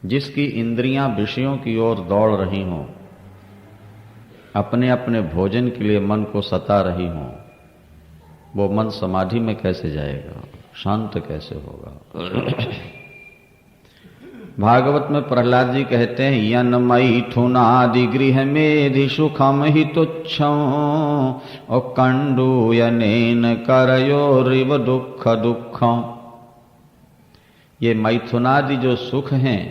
जिसकी इंद्रियां विषयों की ओर दौड़ रही हों, अपने अपने भोजन के लिए मन को सता रही हों, वो मन समाधि में कैसे जाएगा, शांत कैसे होगा। भागवत में प्रहलाद जी कहते हैं, यन मैथुनादि गृह मेधि सुखम हि तुच्छं और कंडू यनेन करयोरिव दुख दुखम। ये मैथुनादि जो सुख हैं,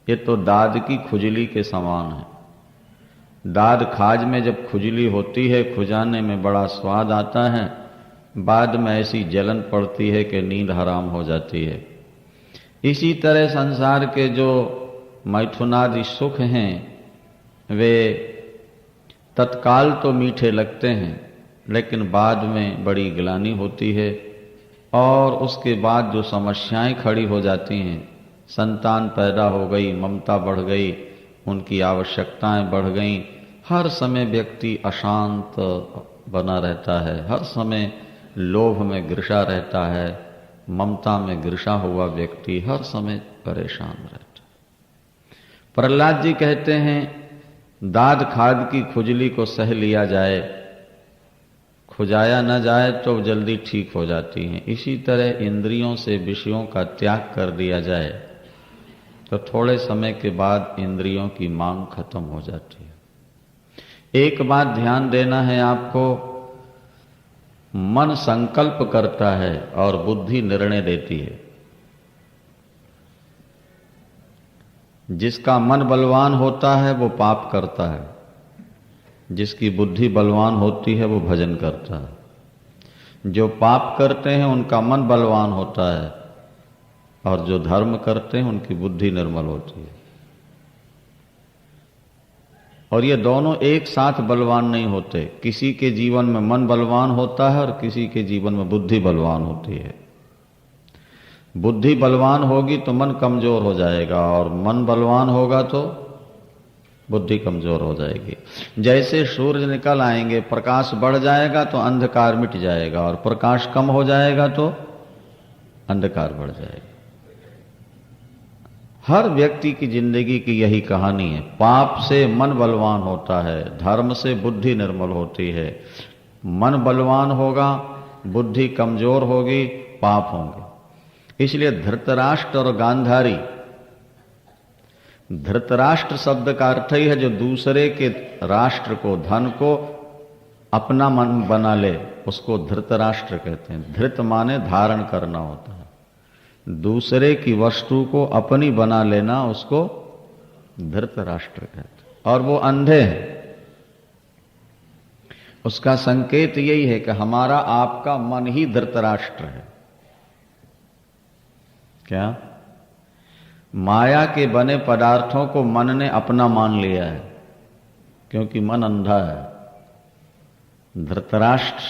ये तो दाद की खुजली के समान है। दाद खाज में जब खुजली होती है, खुजाने में बड़ा स्वाद आता है, बाद में ऐसी जलन पड़ती है कि नींद हराम हो जाती है। इसी तरह संसार के जो मैथुनादि सुख हैं, वे तत्काल तो मीठे लगते हैं, लेकिन बाद में बड़ी ग्लानि होती है और उसके बाद जो समस्याएं खड़ी हो जाती हैं, संतान पैदा हो गई, ममता बढ़ गई, उनकी आवश्यकताएं बढ़ गईं, हर समय व्यक्ति अशांत बना रहता है, हर समय लोभ में घिसा रहता है, ममता में घिसा हुआ व्यक्ति हर समय परेशान रहता है। प्रहलाद जी कहते हैं, दाद खाद की खुजली को सह लिया जाए, खुजाया न जाए तो जल्दी ठीक हो जाती हैं। इसी तरह इंद्रियों से विषयों का त्याग कर दिया जाए तो थोड़े समय के बाद इंद्रियों की मांग खत्म हो जाती है। एक बात ध्यान देना है आपको, मन संकल्प करता है और बुद्धि निर्णय देती है। जिसका मन बलवान होता है वो पाप करता है, जिसकी बुद्धि बलवान होती है वो भजन करता है। जो पाप करते हैं उनका मन बलवान होता है और जो धर्म करते हैं उनकी बुद्धि निर्मल होती है। और ये दोनों एक साथ बलवान नहीं होते। किसी के जीवन में मन बलवान होता है और किसी के जीवन में बुद्धि बलवान होती है। बुद्धि बलवान होगी तो मन कमजोर हो जाएगा और मन बलवान होगा तो बुद्धि कमजोर हो जाएगी। जैसे सूरज निकल आएंगे, प्रकाश बढ़ जाएगा तो अंधकार मिट जाएगा और प्रकाश कम हो जाएगा तो अंधकार बढ़ जाएगा। हर व्यक्ति की जिंदगी की यही कहानी है। पाप से मन बलवान होता है, धर्म से बुद्धि निर्मल होती है। मन बलवान होगा, बुद्धि कमजोर होगी, पाप होंगे। इसलिए धृतराष्ट्र और गांधारी, धृतराष्ट्र शब्द का अर्थ ही है जो दूसरे के राष्ट्र को, धन को अपना मन बना ले, उसको धृतराष्ट्र कहते हैं। धृत माने धारण करना होता है। दूसरे की वस्तु को अपनी बना लेना, उसको धृतराष्ट्र कहते हैं। और वो अंधे हैं। उसका संकेत यही है कि हमारा आपका मन ही धृतराष्ट्र है। क्या? माया के बने पदार्थों को मन ने अपना मान लिया है, क्योंकि मन अंधा है। धृतराष्ट्र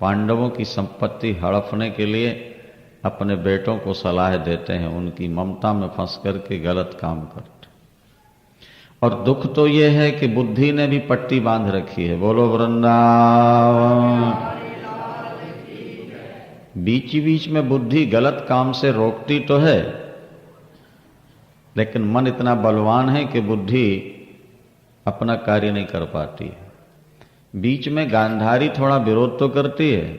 पांडवों की संपत्ति हड़पने के लिए अपने बेटों को सलाह देते हैं, उनकी ममता में फंस करके गलत काम करते। और दुख तो यह है कि बुद्धि ने भी पट्टी बांध रखी है। बोलो वृंदावन। बीच बीच में बुद्धि गलत काम से रोकती तो है, लेकिन मन इतना बलवान है कि बुद्धि अपना कार्य नहीं कर पाती है। बीच में गांधारी थोड़ा विरोध तो करती है,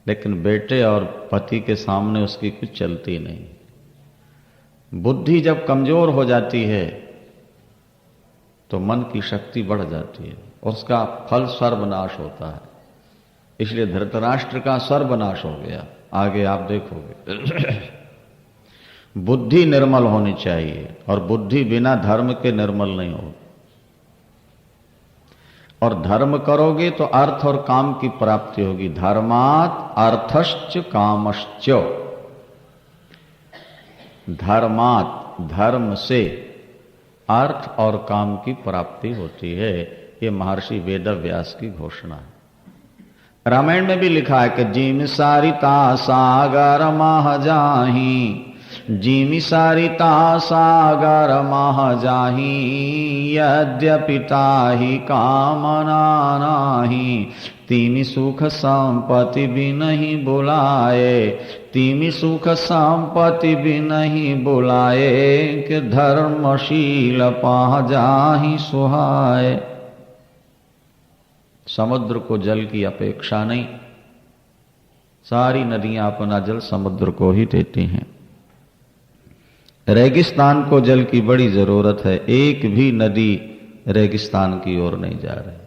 लेकिन बेटे और पति के सामने उसकी कुछ चलती नहीं। बुद्धि जब कमजोर हो जाती है तो मन की शक्ति बढ़ जाती है, उसका फल सर्वनाश होता है। इसलिए धृतराष्ट्र का सर्वनाश हो गया। आगे आप देखोगे। बुद्धि निर्मल होनी चाहिए और बुद्धि बिना धर्म के निर्मल नहीं होगी। और धर्म करोगे तो अर्थ और काम की प्राप्ति होगी। धर्मात् अर्थश्च कामश्च। धर्मात्, धर्म से अर्थ और काम की प्राप्ति होती है। ये महर्षि वेदव्यास की घोषणा है। रामायण में भी लिखा है कि जिम सारिता सागर मह जाही, जिमि सारिता सागर मह जाही, यद्यपि ताहि कामना नाहि, तिनि सुख संपत्ति बिनहि बुलाए, तिमि सुख संपत्ति भी नहीं बुलाए, कि धर्मशील पाह जाहि सुहाए। समुद्र को जल की अपेक्षा नहीं, सारी नदियां अपना जल समुद्र को ही देती हैं। रेगिस्तान को जल की बड़ी जरूरत है, एक भी नदी रेगिस्तान की ओर नहीं जा रही।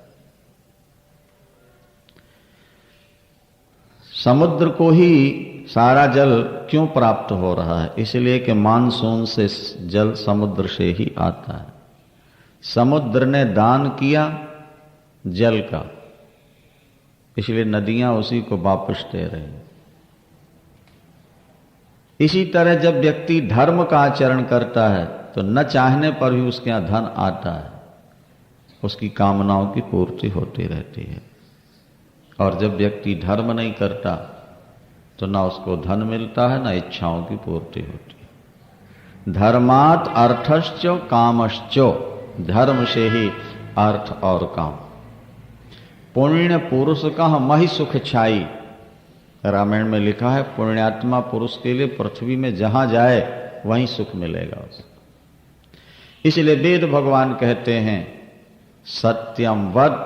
समुद्र को ही सारा जल क्यों प्राप्त हो रहा है? इसलिए कि मानसून से जल समुद्र से ही आता है। समुद्र ने दान किया जल का, इसलिए नदियां उसी को वापस दे रही हैं। इसी तरह जब व्यक्ति धर्म का आचरण करता है तो न चाहने पर भी उसके यहां धन आता है, उसकी कामनाओं की पूर्ति होती रहती है। और जब व्यक्ति धर्म नहीं करता तो ना उसको धन मिलता है, ना इच्छाओं की पूर्ति होती है। धर्मात् अर्थश्च कामश्च, धर्म से ही अर्थ और काम। पुण्य पुरुष का महि सुख छाई, रामायण में लिखा है पुण्यात्मा पुरुष के लिए पृथ्वी में जहां जाए वहीं सुख मिलेगा उसको। इसलिए वेद भगवान कहते हैं सत्यम वद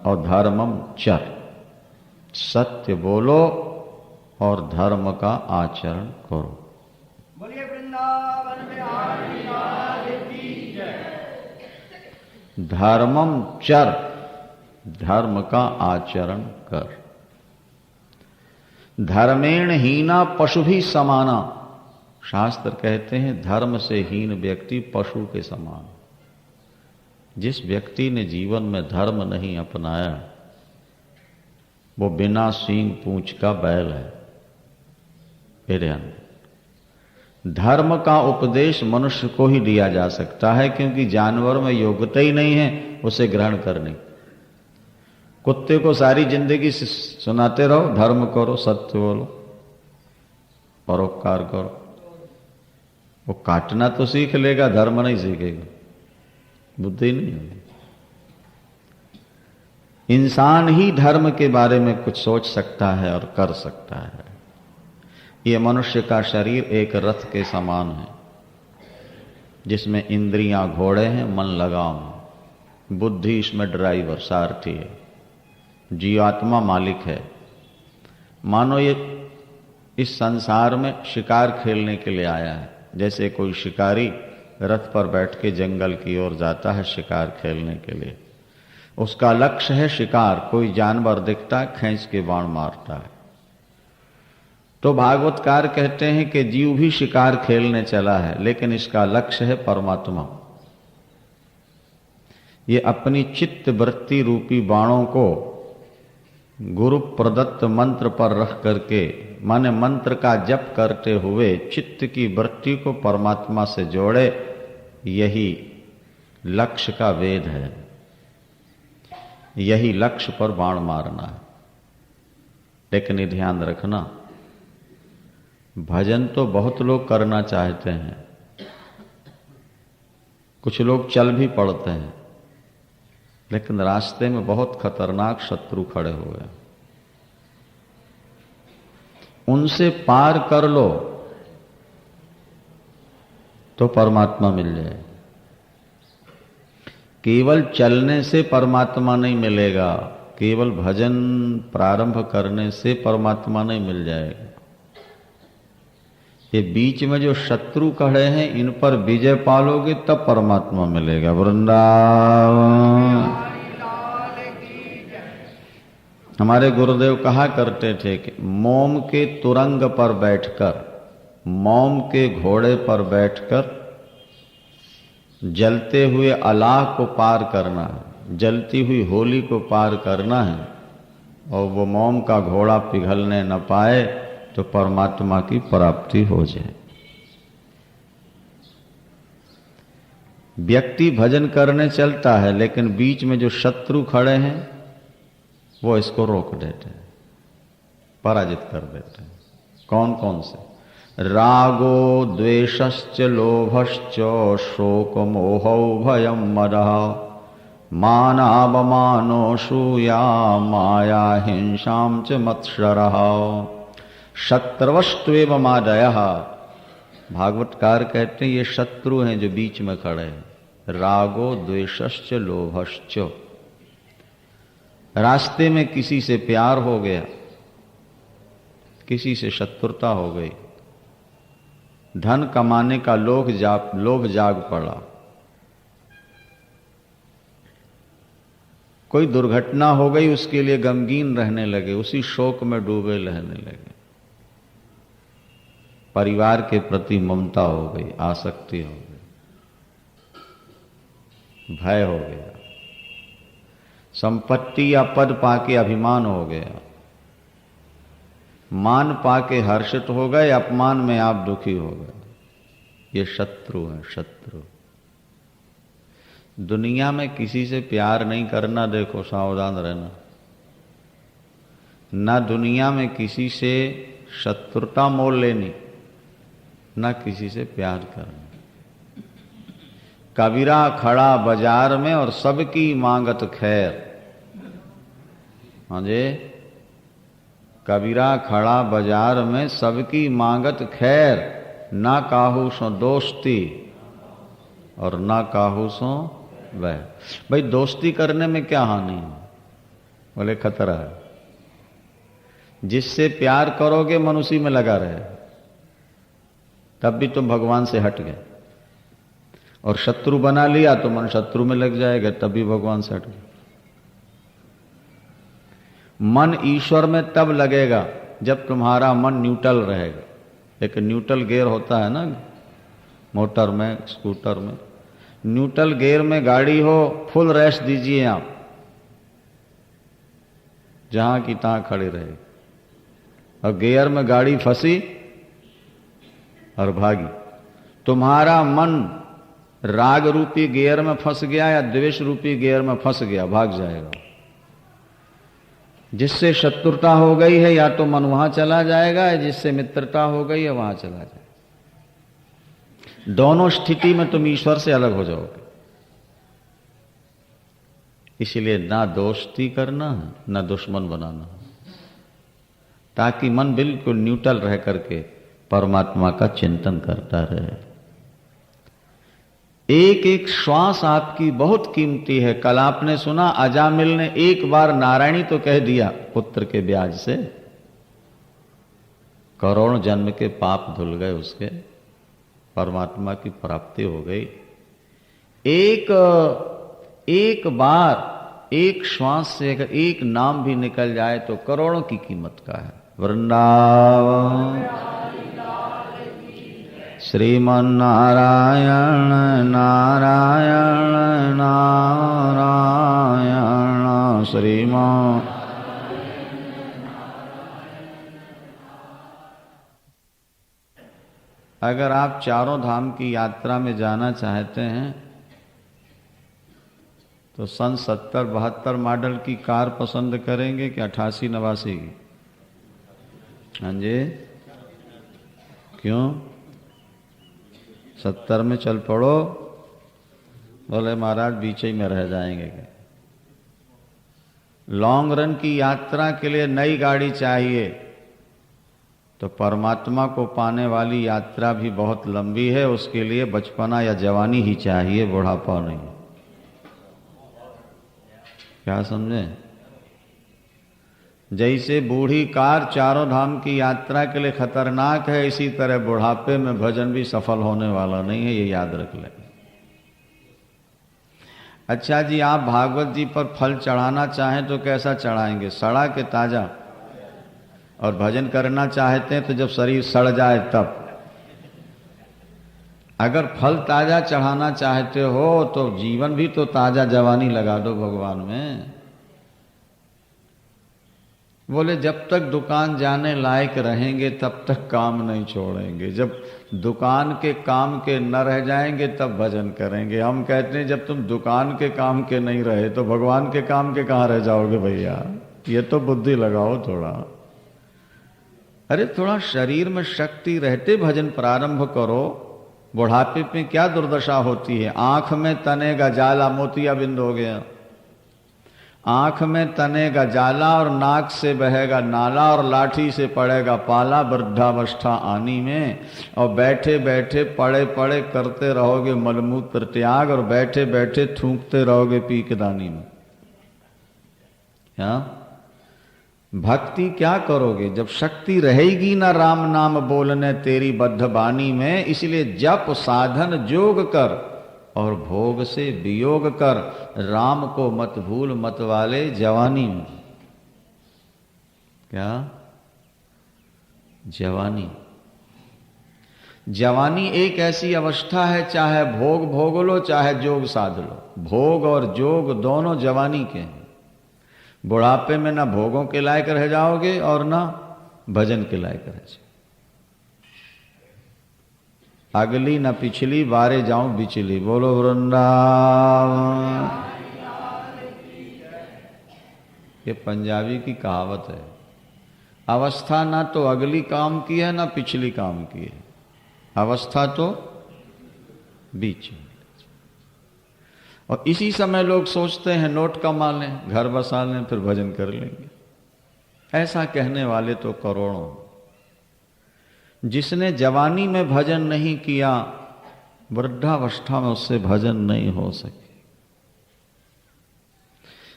और धर्मम चर, सत्य बोलो और धर्म का आचरण करो। बोलिए वृंदावन बिहारी लाल की जय। धर्मम चर, धर्म का आचरण कर। धर्मेण हीना पशु भी समाना, शास्त्र कहते हैं धर्म से हीन व्यक्ति पशु के समान। जिस व्यक्ति ने जीवन में धर्म नहीं अपनाया वो बिना सींग पूंछ का बैल है। धर्म का उपदेश मनुष्य को ही दिया जा सकता है, क्योंकि जानवर में योग्यता ही नहीं है उसे ग्रहण करने। कुत्ते को सारी जिंदगी सुनाते रहो धर्म करो, सत्य बोलो, परोपकार करो, वो काटना तो सीख लेगा, धर्म नहीं सीखेगा, बुद्धि नहीं होगी। इंसान ही धर्म के बारे में कुछ सोच सकता है और कर सकता है। ये मनुष्य का शरीर एक रथ के समान है, जिसमें इंद्रियां घोड़े हैं, मन लगाम, बुद्धि इसमें ड्राइवर सारथी है, जीवात्मा मालिक है। मानो ये इस संसार में शिकार खेलने के लिए आया है। जैसे कोई शिकारी रथ पर बैठ के जंगल की ओर जाता है शिकार खेलने के लिए, उसका लक्ष्य है शिकार। कोई जानवर दिखता है खींच के बाण मारता है। तो भागवतकार कहते हैं कि जीव भी शिकार खेलने चला है, लेकिन इसका लक्ष्य है परमात्मा। ये अपनी चित्त वृत्ति रूपी बाणों को गुरु प्रदत्त मंत्र पर रख करके, माने मंत्र का जप करते हुए चित्त की वृत्ति को परमात्मा से जोड़े, यही लक्ष्य का वेद है, यही लक्ष्य पर बाण मारना है। लेकिन ये ध्यान रखना, भजन तो बहुत लोग करना चाहते हैं, कुछ लोग चल भी पड़ते हैं, लेकिन रास्ते में बहुत खतरनाक शत्रु खड़े हुए, उनसे पार कर लो तो परमात्मा मिल जाए। केवल चलने से परमात्मा नहीं मिलेगा, केवल भजन प्रारंभ करने से परमात्मा नहीं मिल जाएगा। ये बीच में जो शत्रु खड़े हैं इन पर विजय पालोगे तब परमात्मा मिलेगा। वृंदावन। हमारे गुरुदेव कहा करते थे कि मोम के तुरंग पर बैठकर, मोम के घोड़े पर बैठकर जलते हुए अलाह को पार करना है, जलती हुई होली को पार करना है, और वो मोम का घोड़ा पिघलने न पाए तो परमात्मा की प्राप्ति हो जाए। व्यक्ति भजन करने चलता है, लेकिन बीच में जो शत्रु खड़े हैं वो इसको रोक देते हैं, पराजित कर देते हैं। कौन कौन से? रागो द्वेषश्च लोभश्च शोक मोहौ भयं मदः मानावमानो सूया माया हिंसां च मत्सरः शत्रवस्त्वेव मादयः। भागवतकार कहते हैं ये शत्रु हैं जो बीच में खड़े हैं। रागो द्वेषश्च लोभश्च। रास्ते में किसी से प्यार हो गया, किसी से शत्रुता हो गई, धन कमाने का लोभ जाग पड़ा, कोई दुर्घटना हो गई, उसके लिए गमगीन रहने लगे, उसी शोक में डूबे रहने लगे, परिवार के प्रति ममता हो गई, आसक्ति हो गई, भय हो गया, संपत्ति या पद पाके अभिमान हो गया, मान पाके हर्षित हो गए, अपमान में आप दुखी हो गए। ये शत्रु हैं, शत्रु। दुनिया में किसी से प्यार नहीं करना, देखो सावधान रहना। ना दुनिया में किसी से शत्रुता मोल लेनी, ना किसी से प्यार करना। कबीरा खड़ा बाजार में और सबकी मांगत खैर। हाँ जी, कबीरा खड़ा बाजार में सबकी मांगत खैर, ना काहू सो दोस्ती और ना काहू सो वह। भाई दोस्ती करने में क्या हानि है? बोले खतरा है। जिससे प्यार करोगे मन उसी में लगा रहे, तब भी तुम भगवान से हट गए। और शत्रु बना लिया तो मन शत्रु में लग जाएगा, तब भी भगवान से हट गए। मन ईश्वर में तब लगेगा जब तुम्हारा मन न्यूट्रल रहेगा। एक न्यूट्रल गियर होता है ना मोटर में, स्कूटर में। न्यूट्रल गियर में गाड़ी हो, फुल रेस्ट दीजिए आप, जहां की तहां खड़ी रहेगी। और गियर में गाड़ी फंसी और भागी, तुम्हारा मन राग रूपी गियर में फंस गया या द्वेष रूपी गियर में फंस गया, भाग जाएगा। जिससे शत्रुता हो गई है या तो मन वहां चला जाएगा, या जिससे मित्रता हो गई है वहां चला जाएगा। दोनों स्थिति में तुम ईश्वर से अलग हो जाओगे। इसलिए ना दोस्ती करना ना दुश्मन बनाना, ताकि मन बिल्कुल न्यूट्रल रह करके परमात्मा का चिंतन करता रहे। एक एक श्वास आपकी बहुत कीमती है। कल आपने सुना अजामिल ने एक बार नारायणी तो कह दिया पुत्र के ब्याज से, करोड़ जन्म के पाप धुल गए उसके, परमात्मा की प्राप्ति हो गई। एक बार एक श्वास से अगर एक नाम भी निकल जाए तो करोड़ों की कीमत का है। वृंदावन श्रीमन्नारायण नारायण नारायण श्रीमान। अगर आप चारों धाम की यात्रा में जाना चाहते हैं तो सन 70-72 मॉडल की कार पसंद करेंगे कि 88-89 की? हाँ जी, क्यों? 70 में चल पड़ो। बोले महाराज बीच ही में रह जाएंगे क्या? लॉन्ग रन की यात्रा के लिए नई गाड़ी चाहिए, तो परमात्मा को पाने वाली यात्रा भी बहुत लंबी है। उसके लिए बचपना या जवानी ही चाहिए, बुढ़ापा नहीं। क्या समझे? जैसे बूढ़ी कार चारों धाम की यात्रा के लिए खतरनाक है, इसी तरह बुढ़ापे में भजन भी सफल होने वाला नहीं है, ये याद रख लें। अच्छा जी, आप भागवत जी पर फल चढ़ाना चाहें तो कैसा चढ़ाएंगे? सड़ा के ताजा? और भजन करना चाहते हैं तो जब शरीर सड़ जाए तब। अगर फल ताजा चढ़ाना चाहते हो तो जीवन भी तो ताजा जवानी लगा दो भगवान में। बोले जब तक दुकान जाने लायक रहेंगे तब तक काम नहीं छोड़ेंगे, जब दुकान के काम के न रह जाएंगे तब भजन करेंगे। हम कहते हैं जब तुम दुकान के काम के नहीं रहे तो भगवान के काम के कहाँ रह जाओगे भैया? ये तो बुद्धि लगाओ थोड़ा। अरे थोड़ा शरीर में शक्ति रहते भजन प्रारंभ करो। बुढ़ापे में क्या दुर्दशा होती है, आंख में तनेगा जाला, मोतिया बिंद हो गया। आंख में तनेगा जाला और नाक से बहेगा नाला और लाठी से पड़ेगा पाला वृद्धावस्था आनी में। और बैठे बैठे पड़े पड़े करते रहोगे मलमूत्र त्याग और बैठे बैठे थूकते रहोगे पीकदानी में। क्या भक्ति क्या करोगे जब शक्ति रहेगी ना राम नाम बोलने तेरी बद्ध बानी में। इसलिए जप साधन जोग कर और भोग से वियोग कर, राम को मत भूल मत वाले जवानी में। क्या जवानी, जवानी एक ऐसी अवस्था है, चाहे भोग भोग लो चाहे जोग साध लो, भोग और जोग दोनों जवानी के हैं। बुढ़ापे में ना भोगों के लायक रह जाओगे और ना भजन के लायक रह जाओगे। अगली न पिछली बारे जाऊं बिचली, बोलो वृंदावन। ये पंजाबी की कहावत है। अवस्था ना तो अगली काम की है ना पिछली काम की है, अवस्था तो बीच में। और इसी समय लोग सोचते हैं नोट कमा लें, घर बसा लें, फिर भजन कर लेंगे। ऐसा कहने वाले तो करोड़ों। जिसने जवानी में भजन नहीं किया, वृद्धावस्था में उससे भजन नहीं हो सके।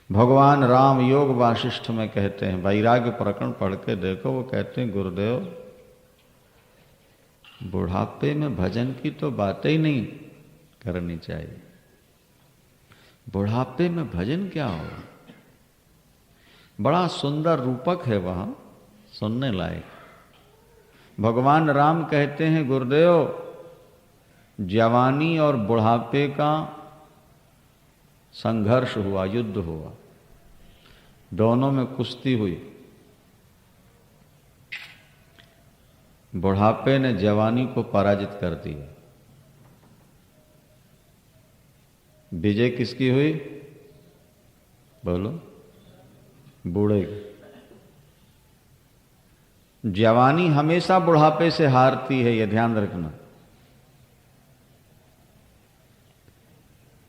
भगवान राम योग वासिष्ठ में कहते हैं, वैराग्य प्रकरण पढ़ के देखो, वो कहते हैं गुरुदेव बुढ़ापे में भजन की तो बातें ही नहीं करनी चाहिए। बुढ़ापे में भजन क्या हो। बड़ा सुंदर रूपक है वहां, सुनने लायक। भगवान राम कहते हैं गुरुदेव जवानी और बुढ़ापे का संघर्ष हुआ, युद्ध हुआ, दोनों में कुश्ती हुई। बुढ़ापे ने जवानी को पराजित कर दिया। विजय किसकी हुई बोलो? बूढ़े की। जवानी हमेशा बुढ़ापे से हारती है, यह ध्यान रखना।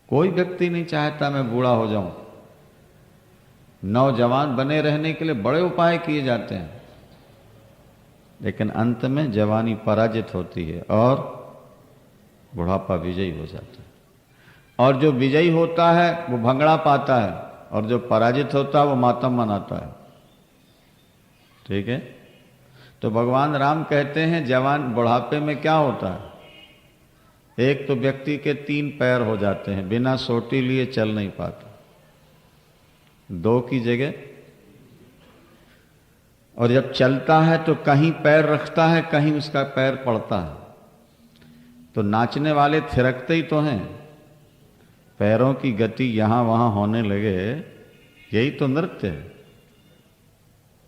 कोई व्यक्ति नहीं चाहता मैं बूढ़ा हो जाऊं। नौजवान बने रहने के लिए बड़े उपाय किए जाते हैं, लेकिन अंत में जवानी पराजित होती है और बुढ़ापा विजयी हो जाता है। और जो विजयी होता है वो भंगड़ा पाता है, और जो पराजित होता है वो मातम मनाता है। ठीक है? तो भगवान राम कहते हैं जवान बुढ़ापे में क्या होता है, एक तो व्यक्ति के 3 पैर हो जाते हैं, बिना सोटी लिए चल नहीं पाता, 2 की जगह। और जब चलता है तो कहीं पैर रखता है, कहीं उसका पैर पड़ता है। तो नाचने वाले थिरकते ही तो हैं, पैरों की गति यहां वहां होने लगे, यही तो नृत्य है।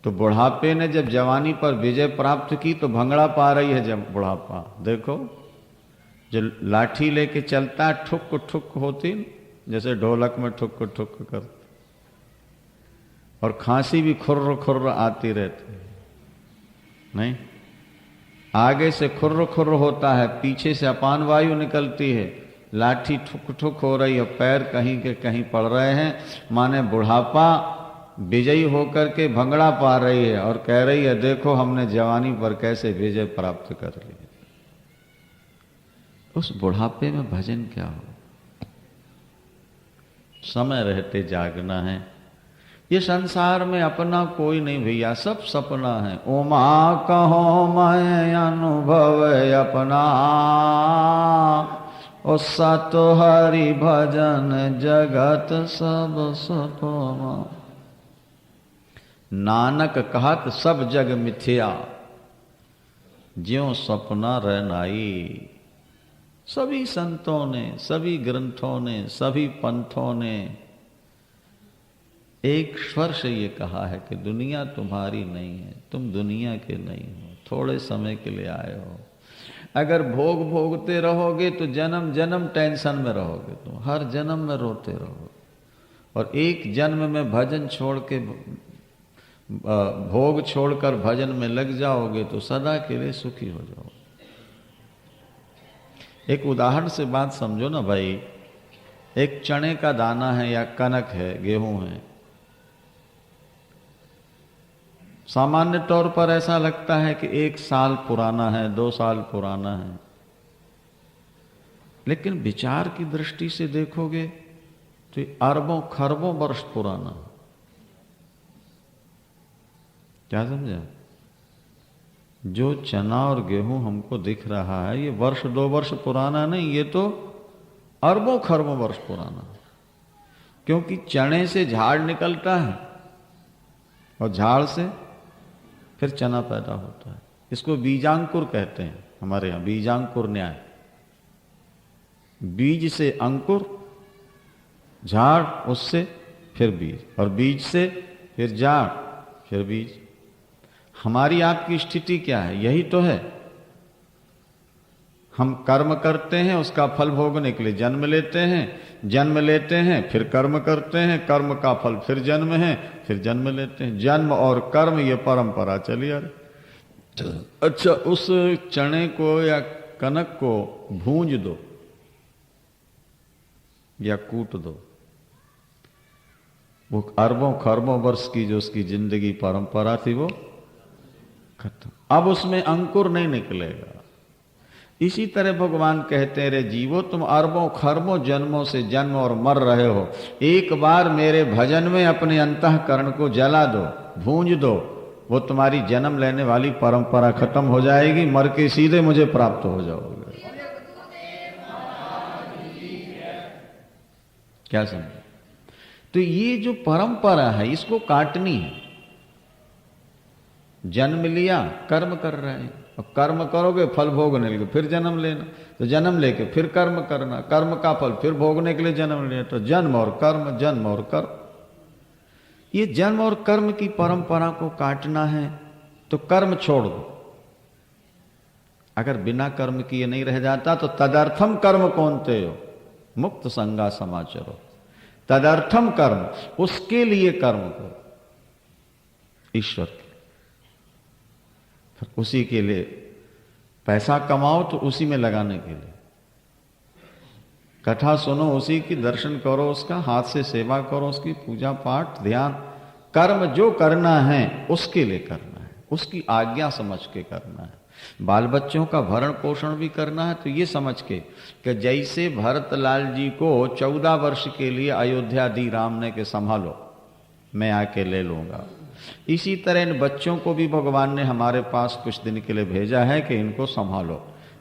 तो बुढ़ापे ने जब जवानी पर विजय प्राप्त की तो भंगड़ा पा रही है जब बुढ़ापा। देखो जो लाठी लेके चलता है ठुक ठुक होती, जैसे ढोलक में ठुक ठुक करती, और खांसी भी खुर्र खुर्र आती रहती है। नहीं, आगे से खुर्र खुर्र होता है, पीछे से अपान वायु निकलती है, लाठी ठुक ठुक हो रही है, पैर कहीं के कहीं पड़ रहे हैं। माने बुढ़ापा विजयी होकर के भंगड़ा पा रही है और कह रही है देखो हमने जवानी पर कैसे विजय प्राप्त कर ली। उस बुढ़ापे में भजन क्या हो? समय रहते जागना है। ये संसार में अपना कोई नहीं भैया, सब सपना है। उमा कहो मैं अनुभव अपना, ओ सत हरि भजन जगत सब सपना। नानक कहत सब जग मिथ्या, ज्यों सपना रहनाई। सभी संतों ने, सभी ग्रंथों ने, सभी पंथों ने एक स्वर से ये कहा है कि दुनिया तुम्हारी नहीं है, तुम दुनिया के नहीं हो, थोड़े समय के लिए आए हो। अगर भोग भोगते रहोगे तो जन्म जन्म टेंशन में रहोगे, तुम हर जन्म में रोते रहोगे। और एक जन्म में भजन छोड़ के, भोग छोड़कर भजन में लग जाओगे तो सदा के लिए सुखी हो जाओगे। एक उदाहरण से बात समझो ना भाई। एक चने का दाना है या कनक है, गेहूं है, सामान्य तौर पर ऐसा लगता है कि 1 साल पुराना है, 2 साल पुराना है, लेकिन विचार की दृष्टि से देखोगे तो अरबों खरबों वर्ष पुराना है। क्या समझा? जो चना और गेहूं हमको दिख रहा है ये वर्ष 2 वर्ष पुराना नहीं, ये तो अरबों खरबों वर्ष पुराना है। क्योंकि चने से झाड़ निकलता है और झाड़ से फिर चना पैदा होता है। इसको बीजांकुर कहते हैं हमारे यहां, बीजांकुर न्याय। बीज से अंकुर, झाड़, उससे फिर बीज, और बीज से फिर झाड़, फिर बीज। हमारी आपकी स्थिति क्या है? यही तो है। हम कर्म करते हैं, उसका फल भोगने के लिए जन्म लेते हैं, जन्म लेते हैं फिर कर्म करते हैं, कर्म का फल फिर जन्म है, फिर जन्म लेते हैं। जन्म और कर्म ये परंपरा चली आ रही। अच्छा, उस चने को या कनक को भूंज दो या कूट दो, वो अरबों खरबों वर्ष की जो उसकी जिंदगी परंपरा थी वो खत्म। अब उसमें अंकुर नहीं निकलेगा। इसी तरह भगवान कहते हैं, रे जीवो तुम अरबों खरबों जन्मों से जन्म और मर रहे हो, एक बार मेरे भजन में अपने अंतःकरण को जला दो, भूंज दो, वो तुम्हारी जन्म लेने वाली परंपरा खत्म हो जाएगी, मर के सीधे मुझे प्राप्त हो जाओगे। क्या समझे? तो ये जो परंपरा है इसको काटनी है। जन्म लिया, कर्म कर रहे हैं, और कर्म करोगे फल भोगने लगे, फिर जन्म लेना, तो जन्म लेके फिर कर्म करना, कर्म का फल फिर भोगने के लिए जन्म लेना, तो जन्म और कर्म, जन्म और कर्म। ये जन्म और कर्म की परंपरा को काटना है तो कर्म छोड़ दो। अगर बिना कर्म किए नहीं रह जाता तो तदर्थम कर्म कौनते हो, मुक्त संगा समाचरो। तदर्थम कर्म, उसके लिए कर्म करो, ईश्वर के, फिर उसी के लिए पैसा कमाओ तो उसी में लगाने के लिए, कथा सुनो उसी की, दर्शन करो उसका, हाथ से सेवा करो उसकी, पूजा पाठ ध्यान, कर्म जो करना है उसके लिए करना है, उसकी आज्ञा समझ के करना है। बाल बच्चों का भरण पोषण भी करना है तो ये समझ के कि जैसे भरतलाल जी को 14 वर्ष के लिए अयोध्या दी राम ने, के संभालो मैं आके ले लूंगा, इसी तरह इन बच्चों को भी भगवान ने हमारे पास कुछ दिन के लिए भेजा है कि इनको संभालो।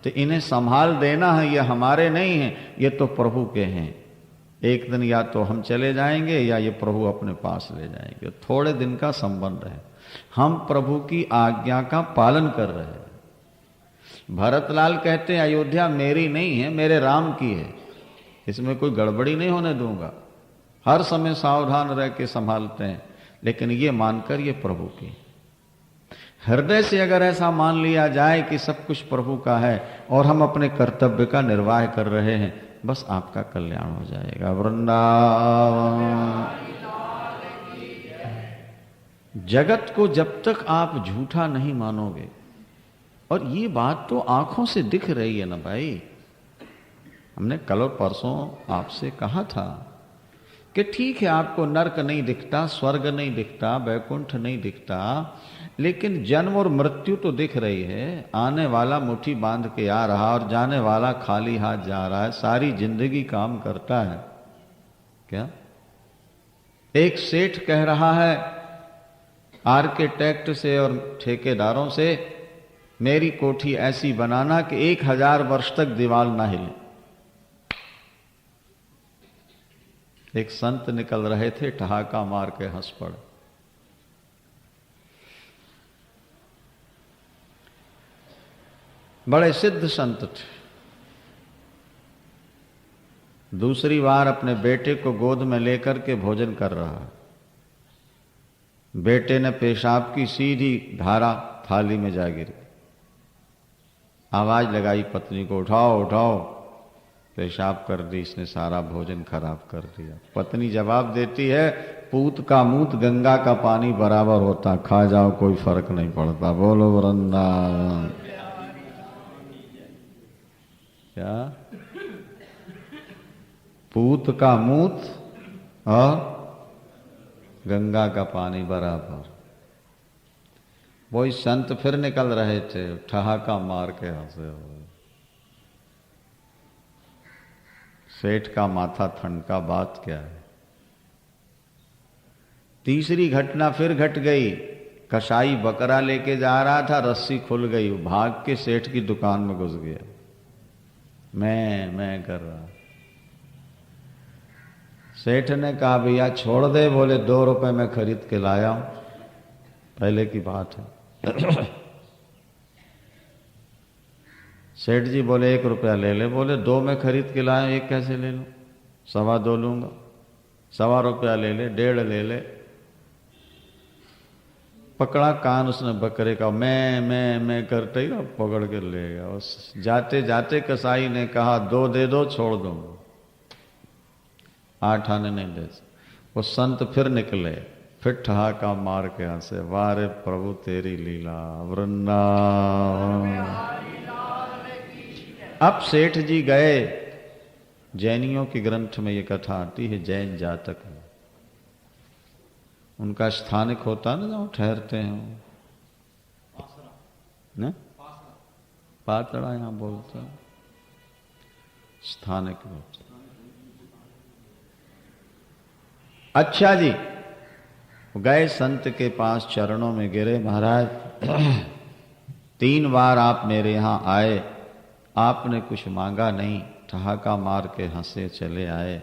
तो इन्हें संभाल देना है, ये हमारे नहीं हैं, ये तो प्रभु के हैं। एक दिन या तो हम चले जाएंगे या ये प्रभु अपने पास ले जाएंगे। थोड़े दिन का संबंध है, हम प्रभु की आज्ञा का पालन कर रहे हैं। भरतलाल कहते हैं अयोध्या मेरी नहीं है, मेरे राम की है, इसमें कोई गड़बड़ी नहीं होने दूंगा, हर समय सावधान रह के संभालते हैं, लेकिन ये मानकर ये प्रभु की। हृदय से अगर ऐसा मान लिया जाए कि सब कुछ प्रभु का है और हम अपने कर्तव्य का निर्वाह कर रहे हैं, बस आपका कल्याण हो जाएगा। वृंदावन। जगत को जब तक आप झूठा नहीं मानोगे, और ये बात तो आंखों से दिख रही है ना भाई, हमने कल और परसों आपसे कहा था कि ठीक है आपको नरक नहीं दिखता, स्वर्ग नहीं दिखता, वैकुंठ नहीं दिखता, लेकिन जन्म और मृत्यु तो दिख रही है। आने वाला मुट्ठी बांध के आ रहा और जाने वाला खाली हाथ जा रहा है, सारी जिंदगी काम करता है क्या? एक सेठ कह रहा है आर्किटेक्ट से और ठेकेदारों से, मेरी कोठी ऐसी बनाना कि 1000 वर्ष तक दीवार ना हिले। एक संत निकल रहे थे, ठहाका मार के हंस पड़े। बड़े सिद्ध संत थे। दूसरी बार अपने बेटे को गोद में लेकर के भोजन कर रहा है। बेटे ने पेशाब की सीधी धारा थाली में जा गिरी। आवाज लगाई पत्नी को, उठाओ उठाओ, पेशाब कर दी इसने, सारा भोजन खराब कर दिया। पत्नी जवाब देती है, पूत का मूत गंगा का पानी बराबर होता, खा जाओ कोई फर्क नहीं पड़ता। बोलो वृंदावन। क्या? पूत का मूत और गंगा का पानी बराबर। वही संत फिर निकल रहे थे, ठहाका मार के हंसे हुए। सेठ का माथा ठनका, बात क्या है। तीसरी घटना फिर घट गई। कसाई बकरा लेके जा रहा था, रस्सी खुल गई, वो भाग के सेठ की दुकान में घुस गया। मैं कर रहा। सेठ ने कहा भैया छोड़ दे। बोले 2 रुपए में खरीद के लाया हूं, पहले की बात है। सेठ जी बोले 1 रुपया ले ले। बोले 2 में खरीद के लाया, 1 कैसे ले लूं, 2.25 लूंगा। 1.25 रुपया ले ले, 1.5 ले ले। पकड़ा कान उसने बकरे का, मैं करते ही पकड़ के ले गया। उस जाते जाते कसाई ने कहा 2 दे दो, छोड़ दूंगा। 8 आने नहीं दे। वो संत फिर निकले, फिर ठहाका मार के हंसे, वाह रे प्रभु तेरी लीला वृंदावन। अब सेठ जी गए। जैनियों के ग्रंथ में ये कथा आती है, जैन जातक में उनका स्थानिक होता ना, जहाँ ठहरते हैं ना, पातड़ा यहां बोलता, स्थानिक होता। अच्छा जी, गए संत के पास, चरणों में गिरे, महाराज 3 बार आप मेरे यहां आए, आपने कुछ मांगा नहीं, ठहाका मार के हंसे चले आए।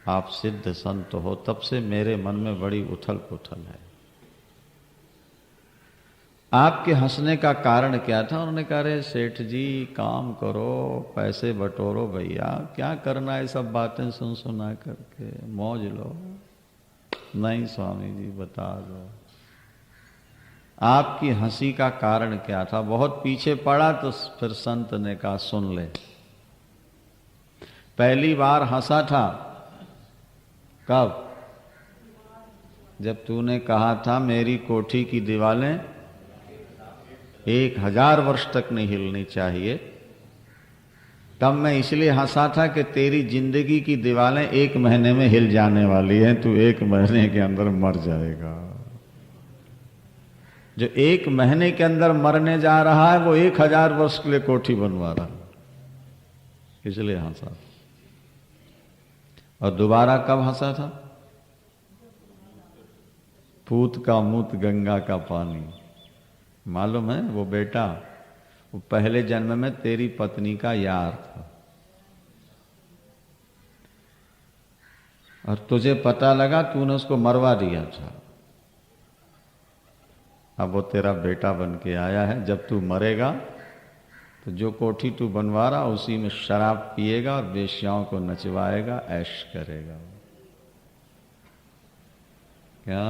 आप सिद्ध संत हो, तब से मेरे मन में बड़ी उथल पुथल है। आपके हंसने का कारण क्या था? उन्होंने कहा रे सेठ जी काम करो, पैसे बटोरो भैया, क्या करना है सब बातें सुन सुना करके, मौज लो। नहीं स्वामी जी बता दो, आपकी हंसी का कारण क्या था? बहुत पीछे पड़ा तो फिर संत ने कहा सुन ले। पहली बार हंसा था कब? जब तूने कहा था मेरी कोठी की दीवारें 1000 वर्ष तक नहीं हिलनी चाहिए, तब मैं इसलिए हंसा था कि तेरी जिंदगी की दीवारें 1 महीने में हिल जाने वाली हैं, तू 1 महीने के अंदर मर जाएगा। जो 1 महीने के अंदर मरने जा रहा है वो 1000 वर्ष के लिए कोठी बनवा रहा है, इसलिए हंसा। और दोबारा कब हंसा था? पूत का मूत गंगा का पानी, मालूम है? वो बेटा वो पहले जन्म में तेरी पत्नी का यार था, और तुझे पता लगा, तूने उसको मरवा दिया था। अब वो तेरा बेटा बन के आया है। जब तू मरेगा तो जो कोठी तू बनवा रहा उसी में शराब पिएगा और वेश्याओं को नचवाएगा, ऐश करेगा। क्या?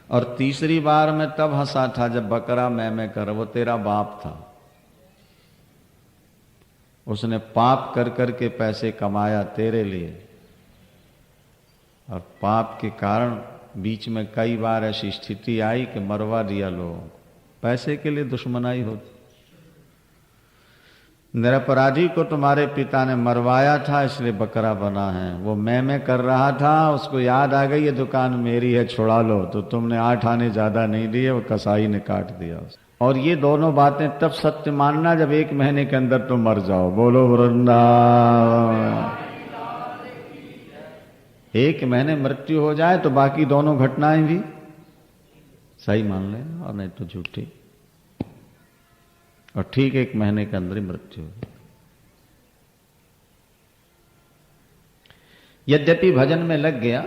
और तीसरी बार मैं तब हंसा था जब बकरा मैं कर, वो तेरा बाप था। उसने पाप कर कर के पैसे कमाया तेरे लिए, और पाप के कारण बीच में कई बार ऐसी स्थिति आई कि मरवा दिया लोगों को। पैसे के लिए दुश्मनाई होती। निरपराधी को तुम्हारे पिता ने मरवाया था, इसलिए बकरा बना है। वो मैं कर रहा था, उसको याद आ गई ये दुकान मेरी है, छुड़ा लो, तो तुमने 8 आने ज्यादा नहीं दिए, वो कसाई ने काट दिया। और ये दोनों बातें तब सत्य मानना जब 1 महीने के अंदर तुम मर जाओ। बोलो वृंदावन। 1 महीने मृत्यु हो जाए तो बाकी दोनों घटनाएं भी सही मान लेना, और नहीं तो झूठी। और ठीक 1 महीने के अंदर ही मृत्यु हो। यद्यपि भजन में लग गया,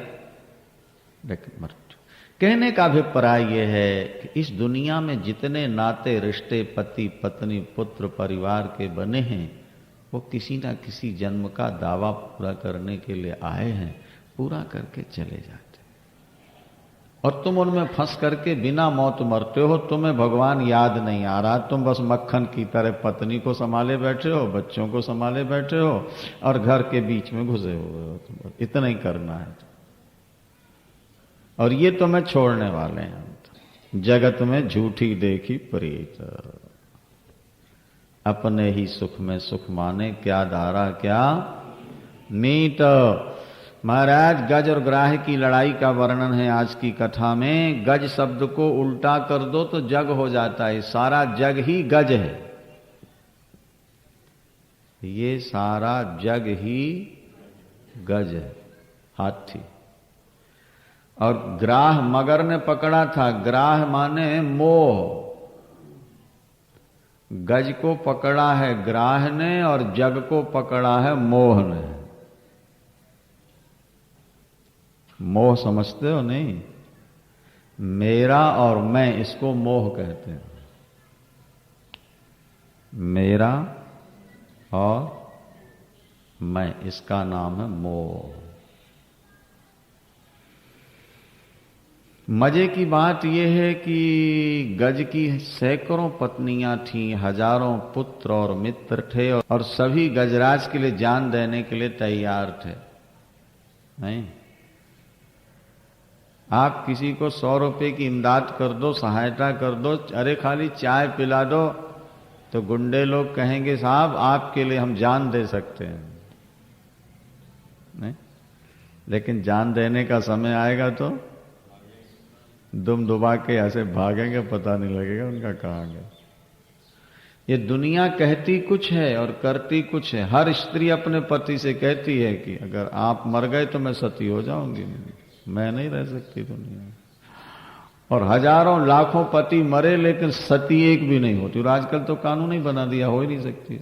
लेकिन मृत्यु। कहने का अभिप्राय यह है कि इस दुनिया में जितने नाते रिश्ते पति पत्नी पुत्र परिवार के बने हैं, वो किसी ना किसी जन्म का दावा पूरा करने के लिए आए हैं, पूरा करके चले जाते। और तुम उनमें फंस करके बिना मौत मरते हो। तुम्हें भगवान याद नहीं आ रहा, तुम बस मक्खन की तरह पत्नी को संभाले बैठे हो, बच्चों को संभाले बैठे हो, और घर के बीच में घुसे हुए हो। तुम इतना ही करना है, और ये तुम्हें छोड़ने वाले हैं। जगत में झूठी देखी प्रीत, अपने ही सुख में सुख माने, क्या धारा क्या नीत। महाराज गज और ग्राह की लड़ाई का वर्णन है आज की कथा में। गज शब्द को उल्टा कर दो तो जग हो जाता है, सारा जग ही गज है, ये सारा जग ही गज है, हाथी। और ग्राह मगर ने पकड़ा था, ग्राह माने मोह, गज को पकड़ा है ग्राह ने और जग को पकड़ा है मोह ने। मोह समझते हो नहीं? मेरा और मैं, इसको मोह कहते हैं। मेरा और मैं, इसका नाम है मोह। मजे की बात यह है कि गज की सैकड़ों पत्नियां थीं, हजारों पुत्र और मित्र थे, और सभी गजराज के लिए जान देने के लिए तैयार थे। नहीं, आप किसी को 100 रुपए की इमदाद कर दो, सहायता कर दो, अरे खाली चाय पिला दो, तो गुंडे लोग कहेंगे साहब आपके लिए हम जान दे सकते हैं। नहीं, लेकिन जान देने का समय आएगा तो दुम दुबा के ऐसे भागेंगे, पता नहीं लगेगा उनका कहाँ गया। ये दुनिया कहती कुछ है और करती कुछ है। हर स्त्री अपने पति से कहती है कि अगर आप मर गए तो मैं सती हो जाऊंगी, मैं नहीं रह सकती दुनिया में। और हजारों लाखों पति मरे लेकिन सती एक भी नहीं होती। और आजकल तो कानून ही बना दिया, हो ही नहीं सकती।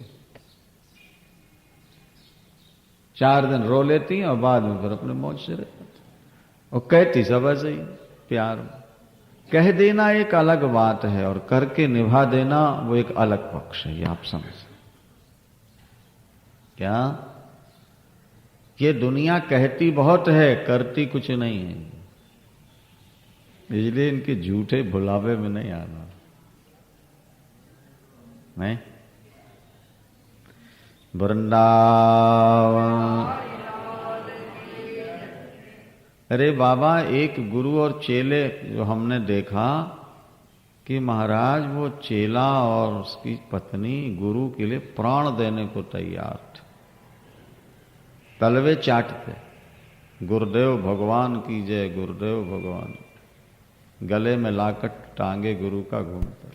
4 दिन रो लेती हैं और बाद में फिर अपने मौज से रहती। और कहती सब ऐसे ही प्यार में। कह देना एक अलग बात है और करके निभा देना वो एक अलग पक्ष है, ये आप समझ। क्या ये दुनिया कहती बहुत है, करती कुछ नहीं है, इसलिए इनके झूठे भुलावे में नहीं आना। नहीं, वृंदावन। अरे बाबा, एक गुरु और चेले जो हमने देखा कि महाराज वो चेला और उसकी पत्नी गुरु के लिए प्राण देने को तैयार थे, तलवे चाटते, गुरुदेव भगवान की जय, गुरुदेव भगवान, गले में लाकट टांगे गुरु का घूमता।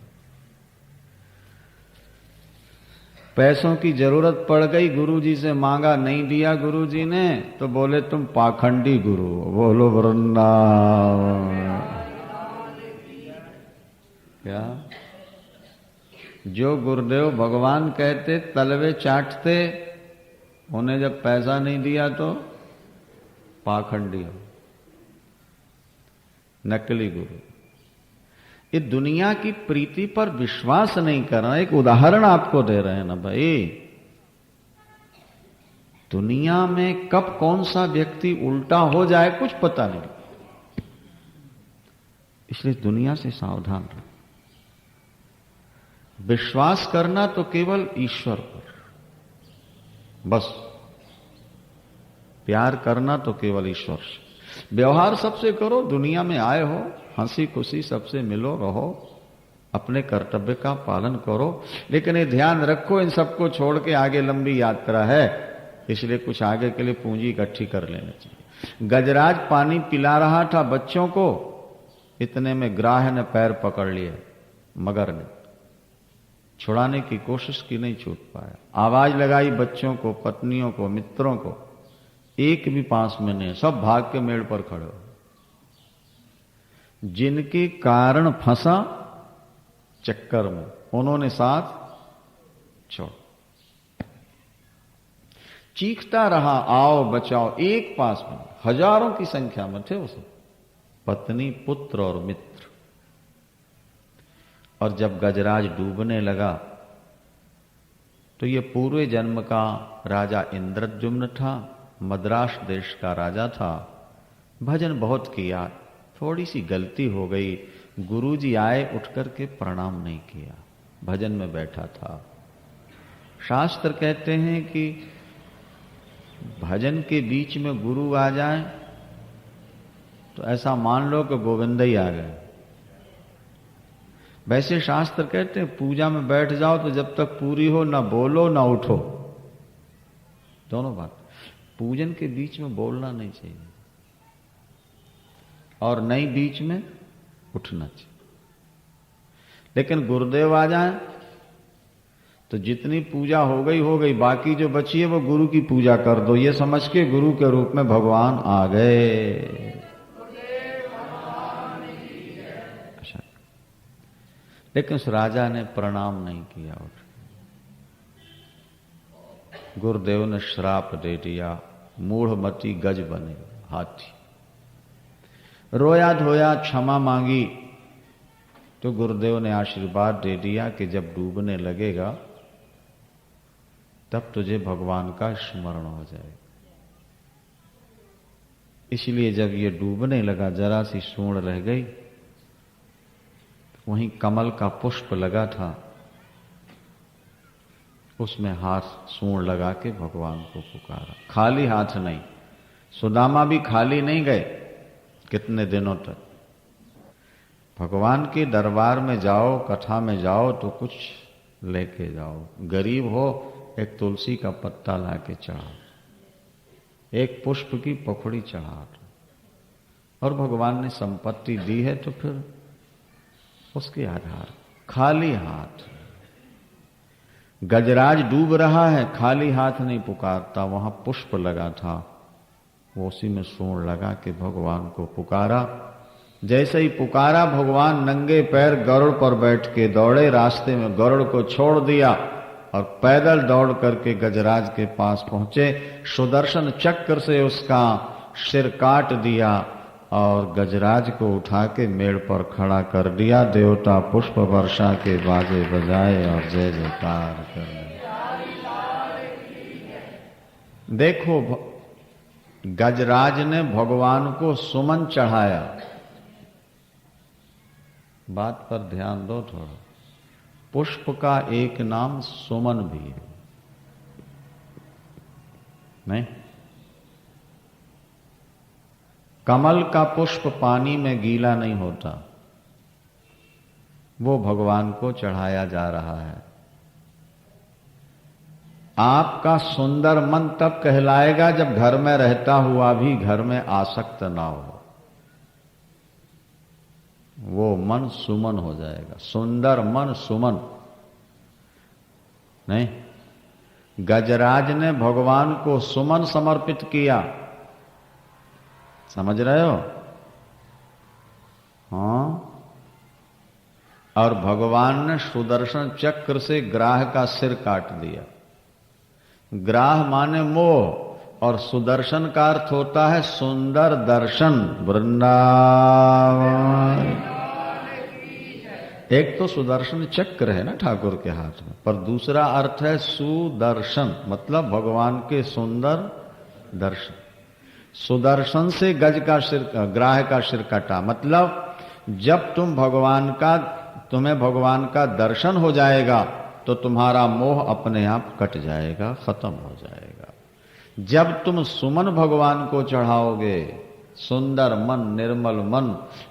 पैसों की जरूरत पड़ गई, गुरुजी से मांगा, नहीं दिया गुरुजी ने, तो बोले तुम पाखंडी गुरु हो। बोलो वृंदावन। क्या जो गुरुदेव भगवान कहते तलवे चाटते, उन्हें जब पैसा नहीं दिया तो पाखंडी हो, नकली गुरु। ये दुनिया की प्रीति पर विश्वास नहीं करना। एक उदाहरण आपको दे रहे हैं ना भाई, दुनिया में कब कौन सा व्यक्ति उल्टा हो जाए कुछ पता नहीं, इसलिए दुनिया से सावधान रहो। विश्वास करना तो केवल ईश्वर पर, बस। प्यार करना तो केवल ईश्वर से। व्यवहार सबसे करो, दुनिया में आए हो, हंसी खुशी सबसे मिलो, रहो, अपने कर्तव्य का पालन करो। लेकिन ये ध्यान रखो, इन सबको छोड़ के आगे लंबी यात्रा है, इसलिए कुछ आगे के लिए पूंजी इकट्ठी कर लेना चाहिए। गजराज पानी पिला रहा था बच्चों को, इतने में ग्राह ने पैर पकड़ लिया, मगर ने छुड़ाने की कोशिश की, नहीं छूट पाया। आवाज लगाई बच्चों को, पत्नियों को, मित्रों को, एक भी पास में नहीं, सब भाग के मेड़ पर खड़े हो। जिनके कारण फंसा चक्कर में, उन्होंने साथ छोड़, चीखता रहा आओ बचाओ, एक पास में, हजारों की संख्या में थे वो सब, पत्नी, पुत्र और मित्र। और जब गजराज डूबने लगा तो ये पूर्व जन्म का राजा इंद्रद्युम्न था, मद्रास देश का राजा था। भजन बहुत किया, थोड़ी सी गलती हो गई, गुरुजी आए, उठकर के प्रणाम नहीं किया, भजन में बैठा था। शास्त्र कहते हैं कि भजन के बीच में गुरु आ जाए तो ऐसा मान लो कि गोविंद ही आ गए। वैसे शास्त्र कहते हैं पूजा में बैठ जाओ तो जब तक पूरी हो ना बोलो ना उठो, दोनों बात। पूजन के बीच में बोलना नहीं चाहिए और नहीं बीच में उठना चाहिए। लेकिन गुरुदेव आ जाए तो जितनी पूजा हो गई, बाकी जो बची है वो गुरु की पूजा कर दो, ये समझ के गुरु के रूप में भगवान आ गए। अच्छा, लेकिन उस राजा ने प्रणाम नहीं किया। उठ गुरुदेव ने श्राप दे दिया, मूढ़मती गज बने हाथी। रोया धोया, क्षमा मांगी तो गुरुदेव ने आशीर्वाद दे दिया कि जब डूबने लगेगा तब तुझे भगवान का स्मरण हो जाए। इसलिए जब ये डूबने लगा, जरा सी सूंड रह गई, वहीं कमल का पुष्प लगा था, उसमें हाथ सूंड लगा के भगवान को पुकारा। खाली हाथ नहीं, सुदामा भी खाली नहीं गए कितने दिनों तक। भगवान के दरबार में जाओ, कथा में जाओ तो कुछ लेके जाओ। गरीब हो, एक तुलसी का पत्ता लाके चढ़ाओ, एक पुष्प की पखड़ी चढ़ा दो। और भगवान ने संपत्ति दी है तो फिर उसके आधार। खाली हाथ, गजराज डूब रहा है, खाली हाथ नहीं पुकारता, वहां पुष्प लगा था, वो उसी में सूंड लगा के भगवान को पुकारा। जैसे ही पुकारा, भगवान नंगे पैर गरुड़ पर बैठ के दौड़े, रास्ते में गरुड़ को छोड़ दिया और पैदल दौड़ करके गजराज के पास पहुंचे। सुदर्शन चक्र से उसका सिर काट दिया और गजराज को उठा के मेड़ पर खड़ा कर दिया। देवता पुष्प वर्षा के बाजे बजाए और जय जयकार करने। देखो, गजराज ने भगवान को सुमन चढ़ाया। बात पर ध्यान दो थोड़ा। पुष्प का एक नाम सुमन भी है, नहीं? कमल का पुष्प पानी में गीला नहीं होता, वो भगवान को चढ़ाया जा रहा है। आपका सुंदर मन तब कहलाएगा जब घर में रहता हुआ भी घर में आसक्त ना हो, वो मन सुमन हो जाएगा। सुंदर मन सुमन नहीं। गजराज ने भगवान को सुमन समर्पित किया, समझ रहे हो? हाँ। और भगवान ने सुदर्शन चक्र से ग्राह का सिर काट दिया। ग्राह माने मोह, और सुदर्शन का अर्थ होता है सुंदर दर्शन। वृंदावन। एक तो सुदर्शन चक्र है ना ठाकुर के हाथ में, पर दूसरा अर्थ है सुदर्शन, मतलब भगवान के सुंदर दर्शन। सुदर्शन से गज का सिर, ग्राह का सिर काटा, मतलब जब तुम्हें भगवान का दर्शन हो जाएगा तो तुम्हारा मोह अपने आप कट जाएगा, खत्म हो जाएगा। जब तुम सुमन भगवान को चढ़ाओगे, सुंदर मन, निर्मल मन,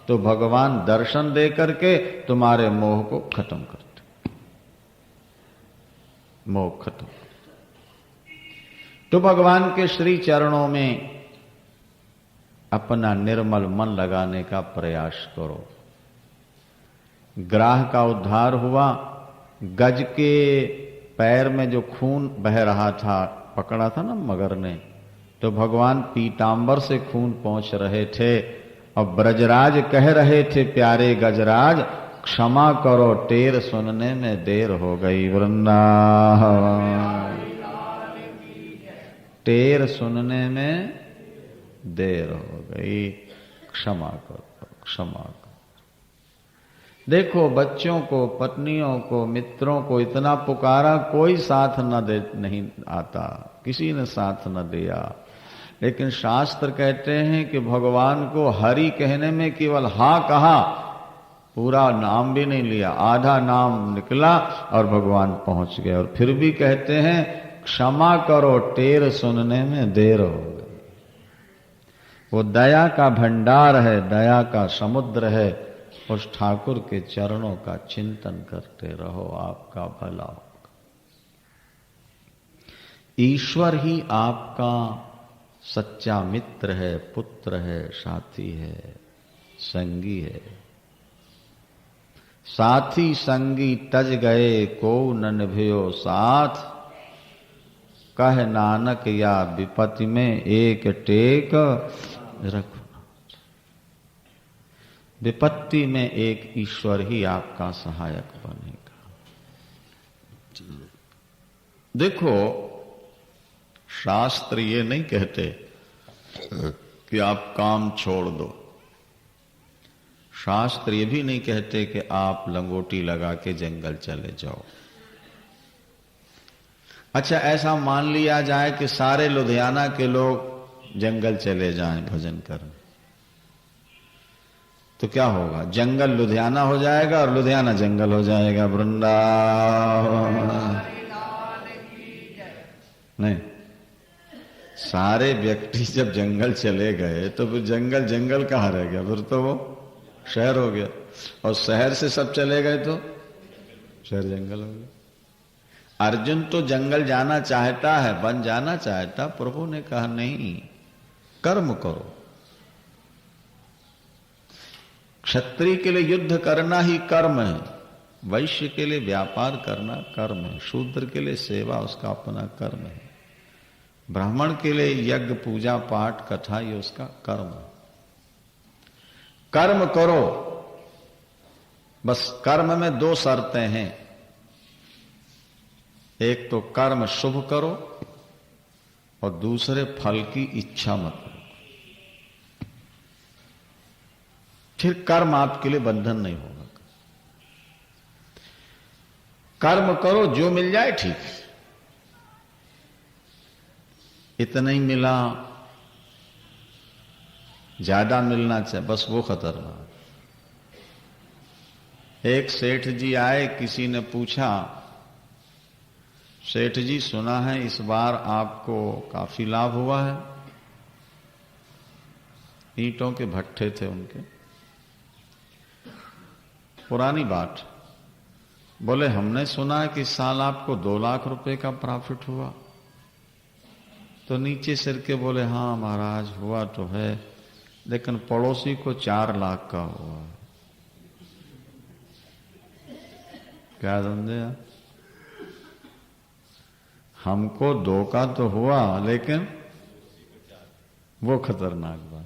तो भगवान दर्शन दे करके तुम्हारे मोह को खत्म करते, मोह खत्म। तो भगवान के श्री चरणों में अपना निर्मल मन लगाने का प्रयास करो। ग्राह का उद्धार हुआ। गज के पैर में जो खून बह रहा था, पकड़ा था ना मगर ने, तो भगवान पीतांबर से खून पहुंच रहे थे और ब्रजराज कह रहे थे, प्यारे गजराज क्षमा करो, टेर सुनने में देर हो गई। वृंदावन। टेर सुनने में देर हो गई, क्षमा करो, क्षमा करो। देखो, बच्चों को, पत्नियों को, मित्रों को इतना पुकारा, कोई साथ नहीं आता, किसी ने साथ न दिया। लेकिन शास्त्र कहते हैं कि भगवान को हरि कहने में केवल हा कहा, पूरा नाम भी नहीं लिया, आधा नाम निकला और भगवान पहुंच गए। और फिर भी कहते हैं क्षमा करो, टेर सुनने में देर हो गई। वो दया का भंडार है, दया का समुद्र है। उस ठाकुर के चरणों का चिंतन करते रहो, आपका भला होगा। ईश्वर ही आपका सच्चा मित्र है, पुत्र है, साथी है, संगी है। साथी संगी तज गए को न निभयो साथ, कह नानक या विपत्ति में एक टेक रखो। विपत्ति में एक ईश्वर ही आपका सहायक बनेगा। देखो, शास्त्र ये नहीं कहते कि आप काम छोड़ दो। शास्त्र ये भी नहीं कहते कि आप लंगोटी लगा के जंगल चले जाओ। अच्छा, ऐसा मान लिया जाए कि सारे लुधियाना के लोग जंगल चले जाएं भजन करने, तो क्या होगा? जंगल लुधियाना हो जाएगा और लुधियाना जंगल हो जाएगा। वृंदावन नहीं, सारे व्यक्ति जब जंगल चले गए तो फिर जंगल जंगल कहाँ रह गया? फिर तो वो शहर हो गया, और शहर से सब चले गए तो शहर जंगल हो गया। अर्जुन तो जंगल जाना चाहता है, वन जाना चाहता, प्रभु ने कहा नहीं, कर्म करो। क्षत्रिय के लिए युद्ध करना ही कर्म है, वैश्य के लिए व्यापार करना कर्म है, शूद्र के लिए सेवा उसका अपना कर्म है, ब्राह्मण के लिए यज्ञ पूजा पाठ कथा ये उसका कर्म है। कर्म करो, बस कर्म में दो शर्तें हैं। एक तो कर्म शुभ करो और दूसरे फल की इच्छा मत करो, फिर कर्म आपके लिए बंधन नहीं होगा। कर्म करो, जो मिल जाए ठीक है, इतना ही मिला, ज्यादा मिलना चाहिए, बस वो खतरनाक। एक सेठ जी आए, किसी ने पूछा, सेठ जी सुना है इस बार आपको काफी लाभ हुआ है। ईंटों के भट्ठे थे उनके, पुरानी बात। बोले हमने सुना है कि इस साल आपको 2 लाख रुपए का प्रॉफिट हुआ। तो नीचे सिर के बोले हाँ महाराज हुआ तो है, लेकिन पड़ोसी को 4 लाख का हुआ। क्या समझे आप? हमको 2 का तो हुआ, लेकिन वो खतरनाक बात।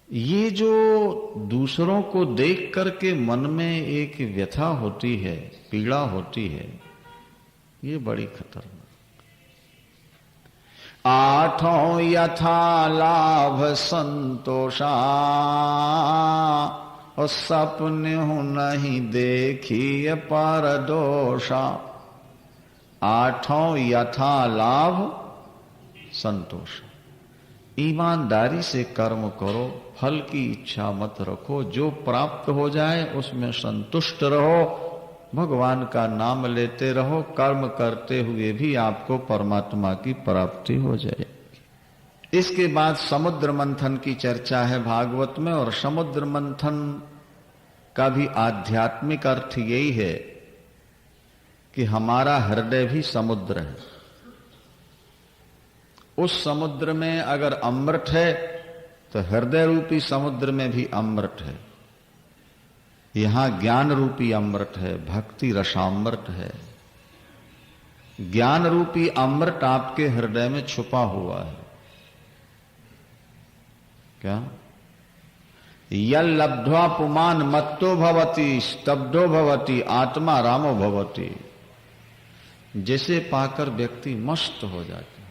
ये जो दूसरों को देख करके मन में एक व्यथा होती है, पीड़ा होती है, ये बड़ी खतरनाक। आठों यथा लाभ संतोषा, और सपने हूं नहीं देखी पर दोषा। आठों यथा लाभ संतोषा, ईमानदारी से कर्म करो, फल की इच्छा मत रखो, जो प्राप्त हो जाए उसमें संतुष्ट रहो, भगवान का नाम लेते रहो, कर्म करते हुए भी आपको परमात्मा की प्राप्ति हो जाए। इसके बाद समुद्र मंथन की चर्चा है भागवत में, और समुद्र मंथन का भी आध्यात्मिक अर्थ यही है कि हमारा हृदय भी समुद्र है। उस समुद्र में अगर अमृत है तो हृदय रूपी समुद्र में भी अमृत है। यहां ज्ञान रूपी अमृत है, भक्ति रसामृत है। ज्ञान रूपी अमृत आपके हृदय में छुपा हुआ है। क्या? यल लब्ध्वा पुमान मत्तो भवति स्तब्धो भवति आत्मा रामो भवति। जिसे पाकर व्यक्ति मस्त हो जाता है,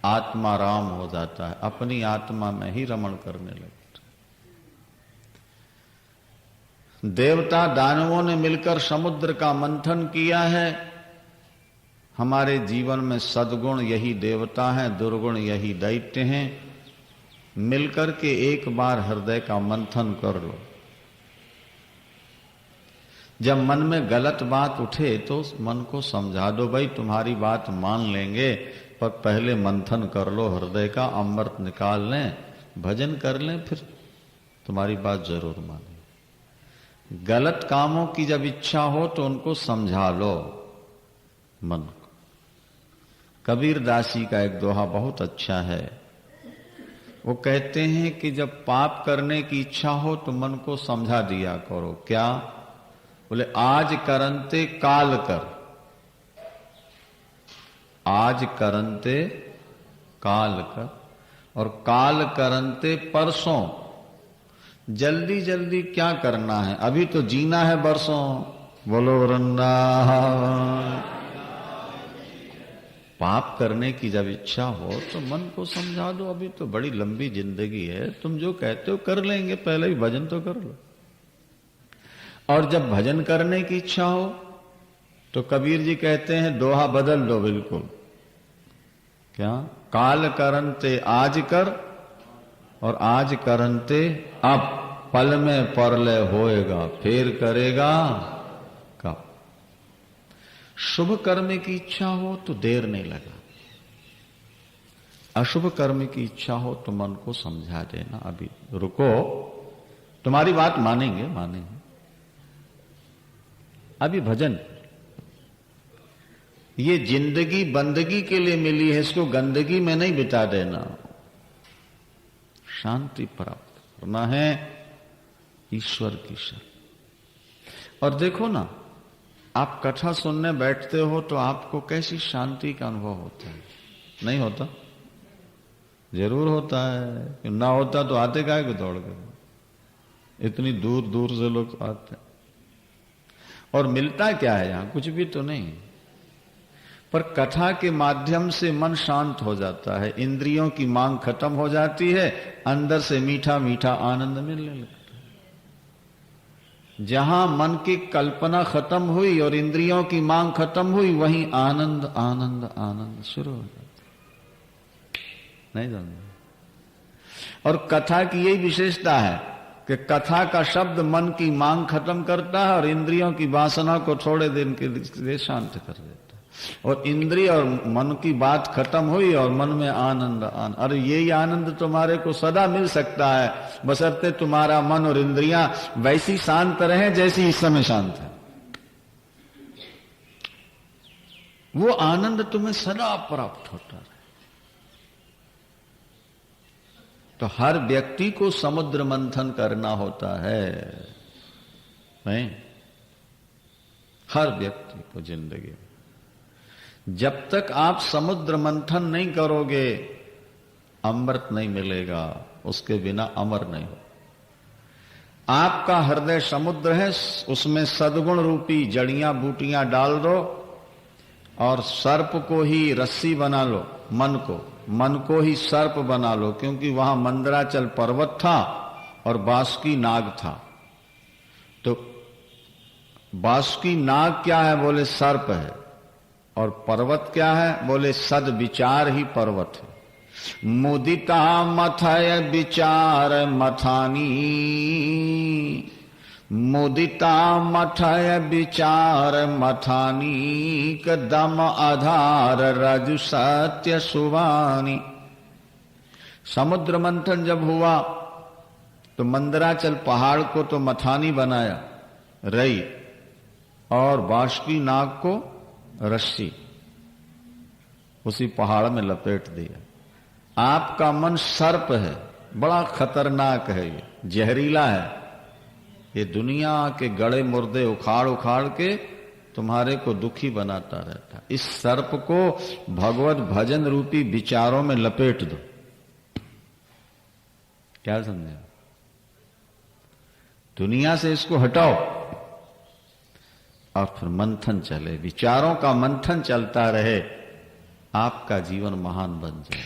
आत्मा राम हो जाता है, अपनी आत्मा में ही रमण करने लगता है। देवता दानवों ने मिलकर समुद्र का मंथन किया है। हमारे जीवन में सद्गुण यही देवता हैं, दुर्गुण यही दैत्य हैं। मिलकर के एक बार हृदय का मंथन कर लो। जब मन में गलत बात उठे तो मन को समझा दो, भाई तुम्हारी बात मान लेंगे, पर पहले मंथन कर लो, हृदय का अमृत निकाल लें, भजन कर लें, फिर तुम्हारी बात जरूर माने। गलत कामों की जब इच्छा हो तो उनको समझा लो मन को। कबीर दास जी का एक दोहा बहुत अच्छा है। वो कहते हैं कि जब पाप करने की इच्छा हो तो मन को समझा दिया करो। क्या? बोले आज करंते काल कर, आज करंते काल कर, और काल करंते परसों। जल्दी जल्दी क्या करना है, अभी तो जीना है बरसों। बोलो वृंदावन। पाप करने की जब इच्छा हो तो मन को समझा दो, अभी तो बड़ी लंबी जिंदगी है, तुम जो कहते हो कर लेंगे, पहले ही भजन तो कर लो। और जब भजन करने की इच्छा हो तो कबीर जी कहते हैं दोहा बदल दो बिल्कुल। क्या? काल करंते आज कर, और आज करंते अब, पल में परलय होएगा, फिर करेगा कब। शुभ कर्म की इच्छा हो तो देर नहीं लगा, अशुभ कर्म की इच्छा हो तो मन को समझा देना, अभी रुको, तुम्हारी बात मानेंगे मानेंगे, अभी भजन। ये जिंदगी बंदगी के लिए मिली है, इसको गंदगी में नहीं बिता देना। शांति प्राप्त करना है ईश्वर की शरण। और देखो ना, आप कथा सुनने बैठते हो तो आपको कैसी शांति का अनुभव होता है? नहीं होता? जरूर होता है। ना होता तो आते काहे को दौड़ कर? इतनी दूर दूर से लोग आते हैं। और मिलता क्या है यहां? कुछ भी तो नहीं, पर कथा के माध्यम से मन शांत हो जाता है, इंद्रियों की मांग खत्म हो जाती है, अंदर से मीठा मीठा आनंद मिलने लगता है। जहां मन की कल्पना खत्म हुई और इंद्रियों की मांग खत्म हुई, वहीं आनंद आनंद आनंद शुरू हो जाता है। नहीं जानते? और कथा की यही विशेषता है कि कथा का शब्द मन की मांग खत्म करता है और इंद्रियों की वासना को थोड़े दिन के लिए शांत कर देता है। और इंद्रिय और मन की बात खत्म हुई और मन में आनंद आनंद। अरे यही आनंद तुम्हारे को सदा मिल सकता है, बशर्ते तुम्हारा मन और इंद्रियां वैसी शांत रहे जैसी इस समय शांत है। वो आनंद तुम्हें सदा प्राप्त होता है। तो हर व्यक्ति को समुद्र मंथन करना होता है, नहीं? हर व्यक्ति को जिंदगी में जब तक आप समुद्र मंथन नहीं करोगे अमृत नहीं मिलेगा, उसके बिना अमर नहीं हो। आपका हृदय समुद्र है, उसमें सद्गुण रूपी जड़ियां बूटियां डाल दो और सर्प को ही रस्सी बना लो, मन को ही सर्प बना लो, क्योंकि वहां मंदराचल पर्वत था और बासुकी नाग था। तो बासुकी नाग क्या है? बोले सर्प है। और पर्वत क्या है? बोले सद विचार ही पर्वत है। मुदिता मथय विचार मथानी, मुदिता मथय विचार मथानी, कदम आधार रजु सत्य सुवानी। समुद्र मंथन जब हुआ तो मंदराचल पहाड़ को तो मथानी बनाया, रई, और बासुकी नाग को रस्सी उसी पहाड़ में लपेट दिया। आपका मन सर्प है, बड़ा खतरनाक है, ये जहरीला है। ये दुनिया के गड़े मुर्दे उखाड़ उखाड़ के तुम्हारे को दुखी बनाता रहता। इस सर्प को भगवत भजन रूपी विचारों में लपेट दो। क्या समझे? दुनिया से इसको हटाओ और फिर मंथन चले, विचारों का मंथन चलता रहे, आपका जीवन महान बन जाए।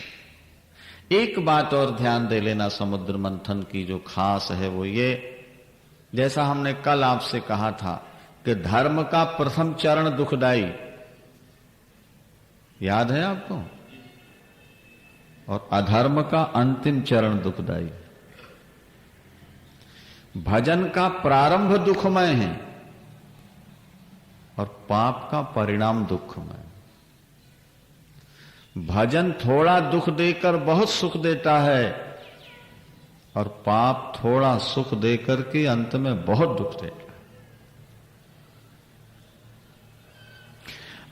एक बात और ध्यान दे लेना समुद्र मंथन की जो खास है वो ये, जैसा हमने कल आपसे कहा था कि धर्म का प्रथम चरण दुखदाई, याद है आपको? और अधर्म का अंतिम चरण दुखदाई। भजन का प्रारंभ दुखमय है और पाप का परिणाम दुखमय। भजन थोड़ा दुख देकर बहुत सुख देता है और पाप थोड़ा सुख देकर के अंत में बहुत दुख देता है।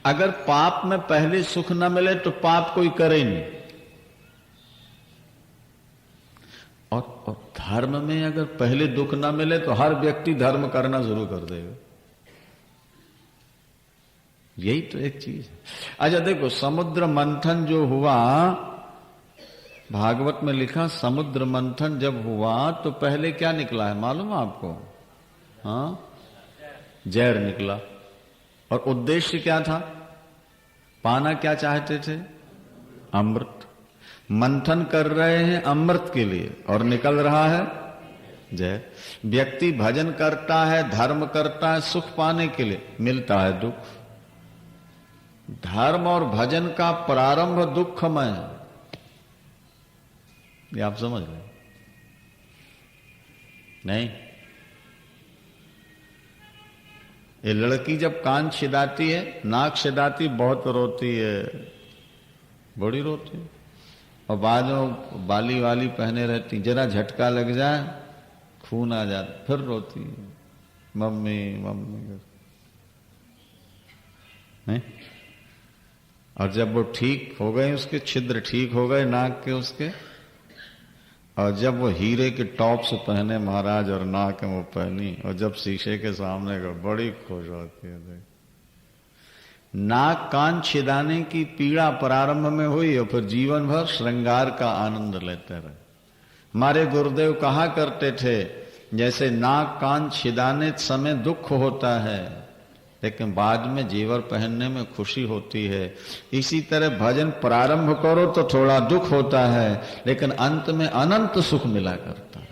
अगर पाप में पहले सुख न मिले तो पाप कोई करे नहीं, और धर्म में अगर पहले दुख न मिले तो हर व्यक्ति धर्म करना शुरू कर देगा। यही तो एक चीज है। अच्छा देखो, समुद्र मंथन जो हुआ, भागवत में लिखा समुद्र मंथन जब हुआ तो पहले क्या निकला है मालूम है आपको? हाँ, जहर निकला। और उद्देश्य क्या था? पाना क्या चाहते थे? अमृत। मंथन कर रहे हैं अमृत के लिए और निकल रहा है जहर। व्यक्ति भजन करता है, धर्म करता है सुख पाने के लिए, मिलता है दुख। धर्म और भजन का प्रारंभ दुखमय है, ये आप समझ लें। नहीं, ये लड़की जब कान छिदाती है, नाक छिदाती, बहुत रोती है, बड़ी रोती है। और बाद में बाली वाली पहने रहती, जरा झटका लग जाए खून आ जाता, फिर रोती है, मम्मी मम्मी। नहीं? और जब वो ठीक हो गए, उसके छिद्र ठीक हो गए नाक के उसके, और जब वो हीरे के टॉप्स पहने महाराज और नाक में वो पहनी, और जब शीशे के सामने गए, बड़ी खुश होती है। देख, नाक कान छिदाने की पीड़ा प्रारंभ में हुई और फिर जीवन भर श्रृंगार का आनंद लेते रहे। हमारे गुरुदेव कहा करते थे, जैसे नाक कान छिदाने समय दुख होता है लेकिन बाद में जेवर पहनने में खुशी होती है, इसी तरह भजन प्रारंभ करो तो थोड़ा दुख होता है लेकिन अंत में अनंत सुख मिला करता है,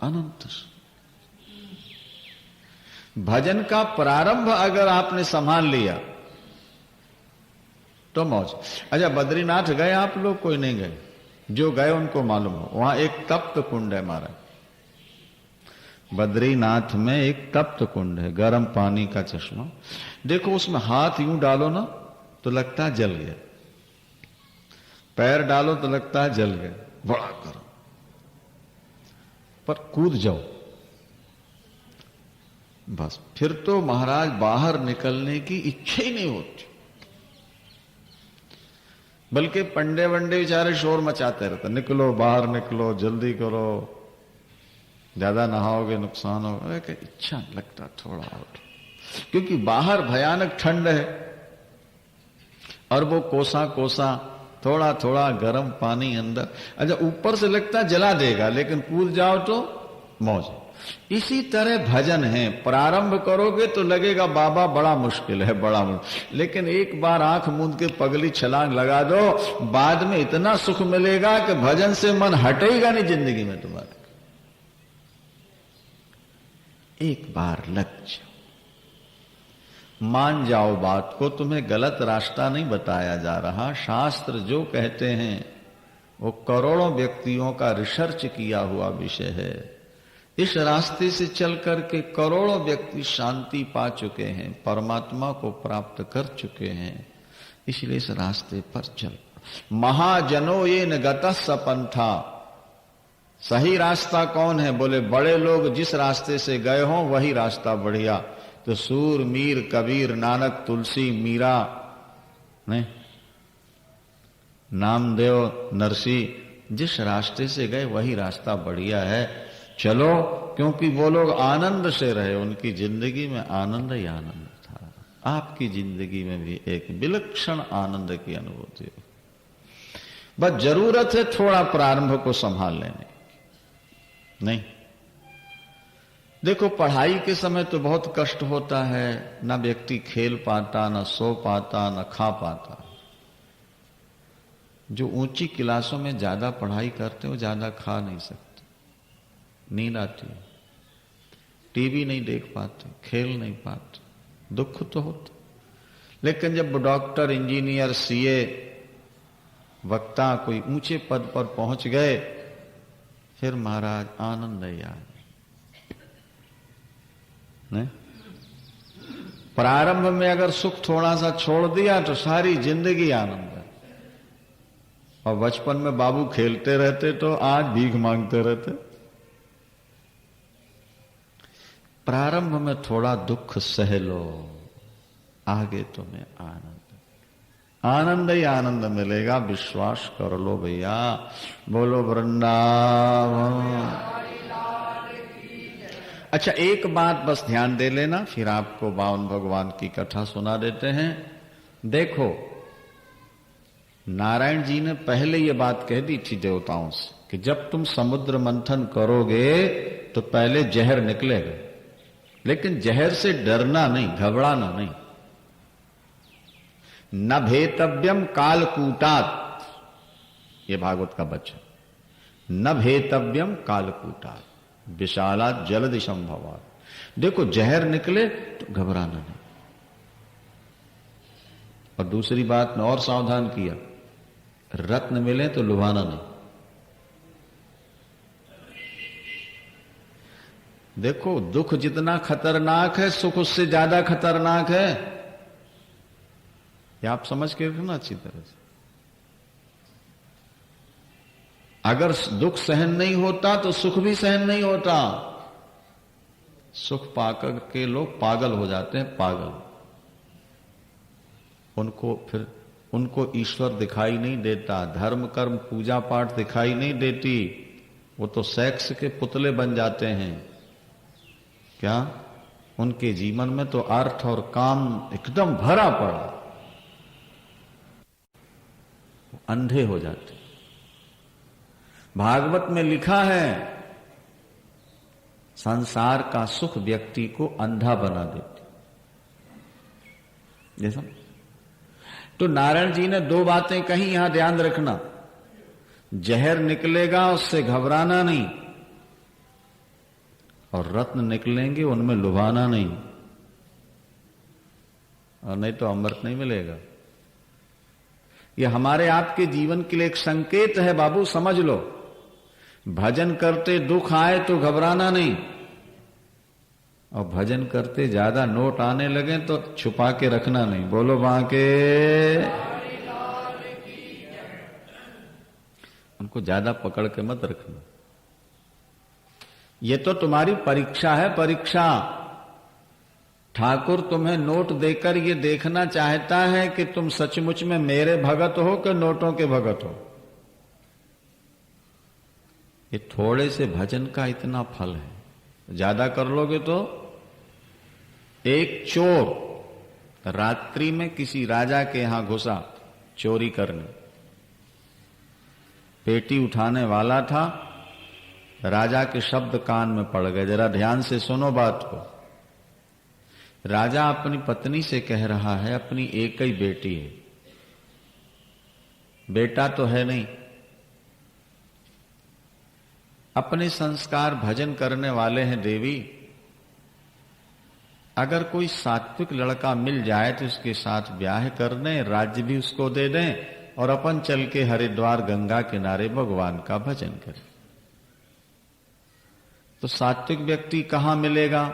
अनंत सुख। भजन का प्रारंभ अगर आपने संभाल लिया तो मौज। अच्छा, बद्रीनाथ गए आप लोग? कोई नहीं गए? जो गए उनको मालूम हो, वहां एक तप्त कुंड है महाराज। बद्रीनाथ में एक तप्त कुंड है, गर्म पानी का चश्मा। देखो, उसमें हाथ यूं डालो ना तो लगता है जल गया, पैर डालो तो लगता है जल गया, बड़ा गर्म। पर कूद जाओ बस, फिर तो महाराज बाहर निकलने की इच्छा ही नहीं होती। बल्कि पंडे वंडे बेचारे शोर मचाते रहते, निकलो बाहर निकलो, जल्दी करो, ज्यादा नहाओगे नुकसान होगा। इच्छा लगता थोड़ा और, क्योंकि बाहर भयानक ठंड है और वो कोसा कोसा थोड़ा थोड़ा गर्म पानी अंदर। अच्छा, ऊपर से लगता जला देगा लेकिन कूद जाओ तो मौज। इसी तरह भजन है, प्रारंभ करोगे तो लगेगा बाबा बड़ा मुश्किल है, बड़ा मुश्किल, लेकिन एक बार आंख मूंद के पगली छलांग लगा दो, बाद में इतना सुख मिलेगा कि भजन से मन हटेगा नहीं जिंदगी में तुम्हारे। एक बार लग जाओ, मान जाओ बात को, तुम्हें गलत रास्ता नहीं बताया जा रहा। शास्त्र जो कहते हैं वो करोड़ों व्यक्तियों का रिसर्च किया हुआ विषय है। इस रास्ते से चल करके करोड़ों व्यक्ति शांति पा चुके हैं, परमात्मा को प्राप्त कर चुके हैं, इसलिए इस रास्ते पर चल। महाजनो ये न गतः सपंथा, सही रास्ता कौन है? बोले बड़े लोग जिस रास्ते से गए हों वही रास्ता बढ़िया। तो सूर मीर कबीर नानक तुलसी मीरा, नहीं, नामदेव नरसी, जिस रास्ते से गए वही रास्ता बढ़िया है, चलो। क्योंकि वो लोग आनंद से रहे, उनकी जिंदगी में आनंद ही आनंद था। आपकी जिंदगी में भी एक विलक्षण आनंद की अनुभूति हो। बस जरूरत है थोड़ा प्रारंभ को संभाल लेने की। नहीं, देखो, पढ़ाई के समय तो बहुत कष्ट होता है, ना व्यक्ति खेल पाता, ना सो पाता, ना खा पाता। जो ऊंची क्लासों में ज्यादा पढ़ाई करते हो ज्यादा खा नहीं सकते, नींद आती है, टीवी नहीं देख पाते, खेल नहीं पाते, दुख तो होता। लेकिन जब डॉक्टर, इंजीनियर, सीए, वक्ता कोई ऊंचे पद पर पहुंच गए, फिर महाराज आनंद ही आए। नहीं, प्रारंभ में अगर सुख थोड़ा सा छोड़ दिया तो सारी जिंदगी आनंद है। और बचपन में बाबू खेलते रहते तो आज भीख मांगते रहते। प्रारंभ में थोड़ा दुख सह लो, आगे तुम्हें आनंद ही आनंद मिलेगा, विश्वास कर लो भैया। बोलो वृंदावन। अच्छा, एक बात बस ध्यान दे लेना, फिर आपको बावन भगवान की कथा सुना देते हैं। देखो, नारायण जी ने पहले ये बात कह दी थी देवताओं से कि जब तुम समुद्र मंथन करोगे तो पहले जहर निकलेगा, लेकिन जहर से डरना नहीं, घबराना नहीं। न भेतव्यम कालकूटात, ये भागवत का वचन, न भेतव्यम कालकूटात विशालात जलदि संभवात। देखो, जहर निकले तो घबराना नहीं। और दूसरी बात में और सावधान किया, रत्न मिले तो लुभाना नहीं। देखो, दुख जितना खतरनाक है, सुख उससे ज्यादा खतरनाक है। ये आप समझ के रखना अच्छी तरह से। अगर दुख सहन नहीं होता तो सुख भी सहन नहीं होता। सुख पाकर के लोग पागल हो जाते हैं, पागल। उनको ईश्वर दिखाई नहीं देता, धर्म कर्म पूजा पाठ दिखाई नहीं देती, वो तो सेक्स के पुतले बन जाते हैं। क्या उनके जीवन में तो अर्थ और काम एकदम भरा पड़ा, अंधे हो जाते। भागवत में लिखा है, संसार का सुख व्यक्ति को अंधा बना देती। जैसा तो नारायण जी ने दो बातें कही, यहां ध्यान रखना। जहर निकलेगा, उससे घबराना नहीं, और रत्न निकलेंगे, उनमें लुभाना नहीं, और नहीं तो अमृत नहीं मिलेगा। यह हमारे आपके जीवन के लिए एक संकेत है बाबू, समझ लो। भजन करते दुख आए तो घबराना नहीं, और भजन करते ज्यादा नोट आने लगे तो छुपा के रखना नहीं। बोलो बांके। उनको ज्यादा पकड़ के मत रखना। ये तो तुम्हारी परीक्षा है, परीक्षा। ठाकुर तुम्हें नोट देकर ये देखना चाहता है कि तुम सचमुच में मेरे भगत हो कि नोटों के भगत हो। ये थोड़े से भजन का इतना फल है, ज्यादा कर लोगे तो। एक चोर रात्रि में किसी राजा के यहां घुसा चोरी करने, पेटी उठाने वाला था। राजा के शब्द कान में पड़ गए, जरा ध्यान से सुनो बात को। राजा अपनी पत्नी से कह रहा है, अपनी एक ही बेटी है, बेटा तो है नहीं। अपने संस्कार भजन करने वाले हैं देवी, अगर कोई सात्विक लड़का मिल जाए तो उसके साथ ब्याह कर दें, राज्य भी उसको दे दें, और अपन चल के हरिद्वार गंगा किनारे भगवान का भजन करें। तो सात्विक व्यक्ति कहां मिलेगा?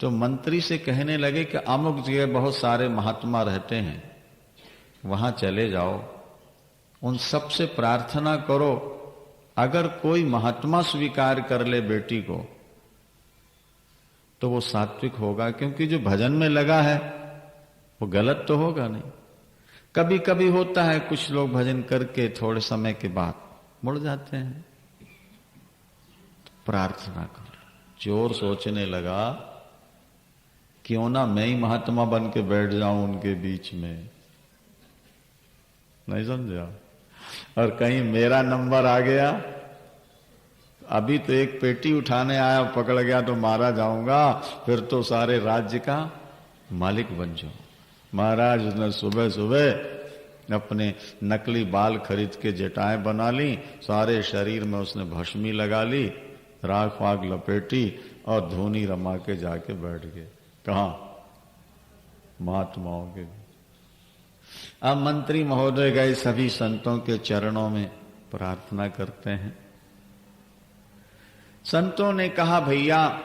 तो मंत्री से कहने लगे कि अमुक जगह बहुत सारे महात्मा रहते हैं, वहां चले जाओ, उन सब से प्रार्थना करो, अगर कोई महात्मा स्वीकार कर ले बेटी को तो वो सात्विक होगा, क्योंकि जो भजन में लगा है वो गलत तो होगा नहीं। कभी कभी होता है कुछ लोग भजन करके थोड़े समय के बाद मुड़ जाते हैं, तो प्रार्थना करो। चोर सोचने लगा, क्यों ना मैं ही महात्मा बन के बैठ जाऊं उनके बीच में, नहीं समझा, और कहीं मेरा नंबर आ गया, अभी तो एक पेटी उठाने आया, पकड़ गया तो मारा जाऊंगा, फिर तो सारे राज्य का मालिक बन जाऊं। महाराज उसने सुबह सुबह अपने नकली बाल खरीद के जटाएं बना ली, सारे शरीर में उसने भस्मी लगा ली, राख वाग लपेटी और धूनी रमा के जाके बैठ गए। कहां? महात्माओं के। अब मंत्री महोदय गए सभी संतों के चरणों में प्रार्थना करते हैं। संतों ने कहा, भैया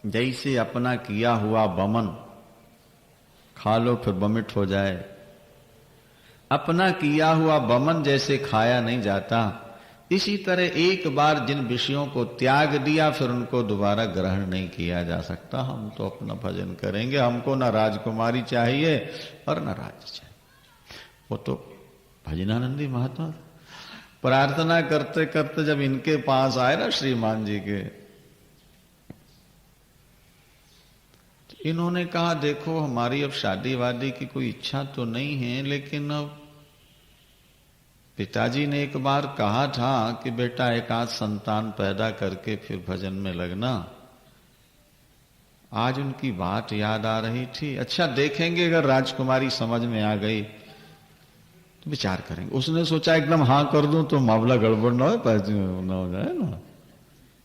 जैसे अपना किया हुआ बमन खा लो फिर बमिट हो जाए, अपना किया हुआ बमन जैसे खाया नहीं जाता, इसी तरह एक बार जिन विषयों को त्याग दिया फिर उनको दोबारा ग्रहण नहीं किया जा सकता। हम तो अपना भजन करेंगे, हमको न राजकुमारी चाहिए और न राज्य चाहिए। वो तो भजनानंदी महात्मा प्रार्थना करते करते जब इनके पास आए ना श्रीमान जी के, तो इन्होंने कहा देखो हमारी अब शादी वादी की कोई इच्छा तो नहीं है, लेकिन अब पिताजी ने एक बार कहा था कि बेटा एक आध संतान पैदा करके फिर भजन में लगना। आज उनकी बात याद आ रही थी। अच्छा देखेंगे अगर राजकुमारी समझ में आ गई तो विचार करेंगे। उसने सोचा एकदम हाँ कर दूं तो मामला गड़बड़ ना हो जाए ना,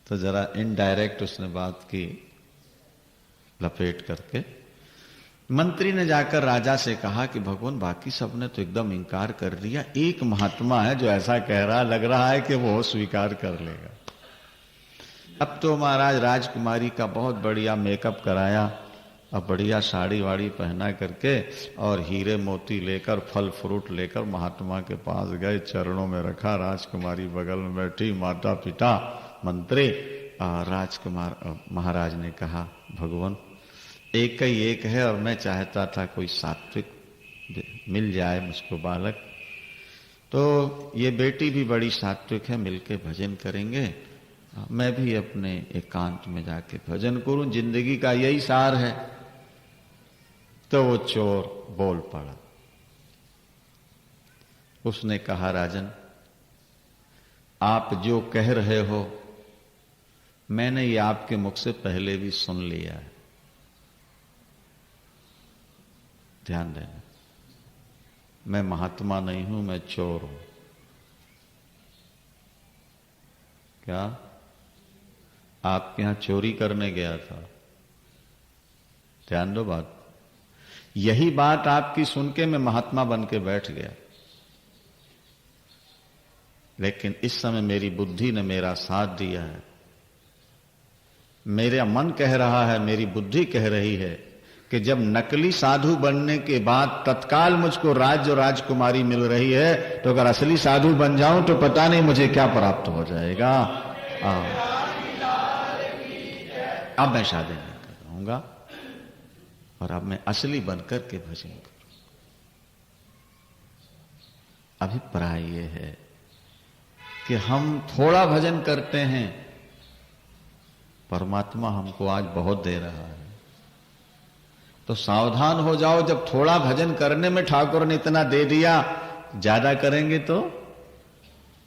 तो जरा इनडायरेक्ट उसने बात की लपेट करके। मंत्री ने जाकर राजा से कहा कि भगवान बाकी सबने तो एकदम इनकार कर दिया, एक महात्मा है जो ऐसा कह रहा, लग रहा है कि वो स्वीकार कर लेगा। अब तो महाराज राजकुमारी का बहुत बढ़िया मेकअप कराया, अब बढ़िया साड़ी वाड़ी पहना करके और हीरे मोती लेकर फल फ्रूट लेकर महात्मा के पास गए, चरणों में रखा। राजकुमारी बगल में बैठी, माता पिता मंत्री। राजकुमार महाराज ने कहा भगवान एक ही एक है और मैं चाहता था कोई सात्विक मिल जाए मुझको बालक, तो ये बेटी भी बड़ी सात्विक है, मिलके भजन करेंगे, मैं भी अपने एकांत में जाके भजन करूं, जिंदगी का यही सार है। तो वो चोर बोल पड़ा। उसने कहा राजन आप जो कह रहे हो मैंने ये आपके मुख से पहले भी सुन लिया है। ध्यान देना, मैं महात्मा नहीं हूं, मैं चोर हूं। क्या आपके यहां चोरी करने गया था? ध्यान दो बात। यही बात आपकी सुन के मैं महात्मा बन के बैठ गया, लेकिन इस समय मेरी बुद्धि ने मेरा साथ दिया है। मेरा मन कह रहा है, मेरी बुद्धि कह रही है कि जब नकली साधु बनने के बाद तत्काल मुझको राज्य और राजकुमारी मिल रही है, तो अगर असली साधु बन जाऊं तो पता नहीं मुझे क्या प्राप्त हो जाएगा। अब मैं शादी नहीं करूंगा और अब मैं असली बनकर के भजन करूं। अभिप्राय यह है कि हम थोड़ा भजन करते हैं, परमात्मा हमको आज बहुत दे रहा है, तो सावधान हो जाओ। जब थोड़ा भजन करने में ठाकुर ने इतना दे दिया, ज्यादा करेंगे तो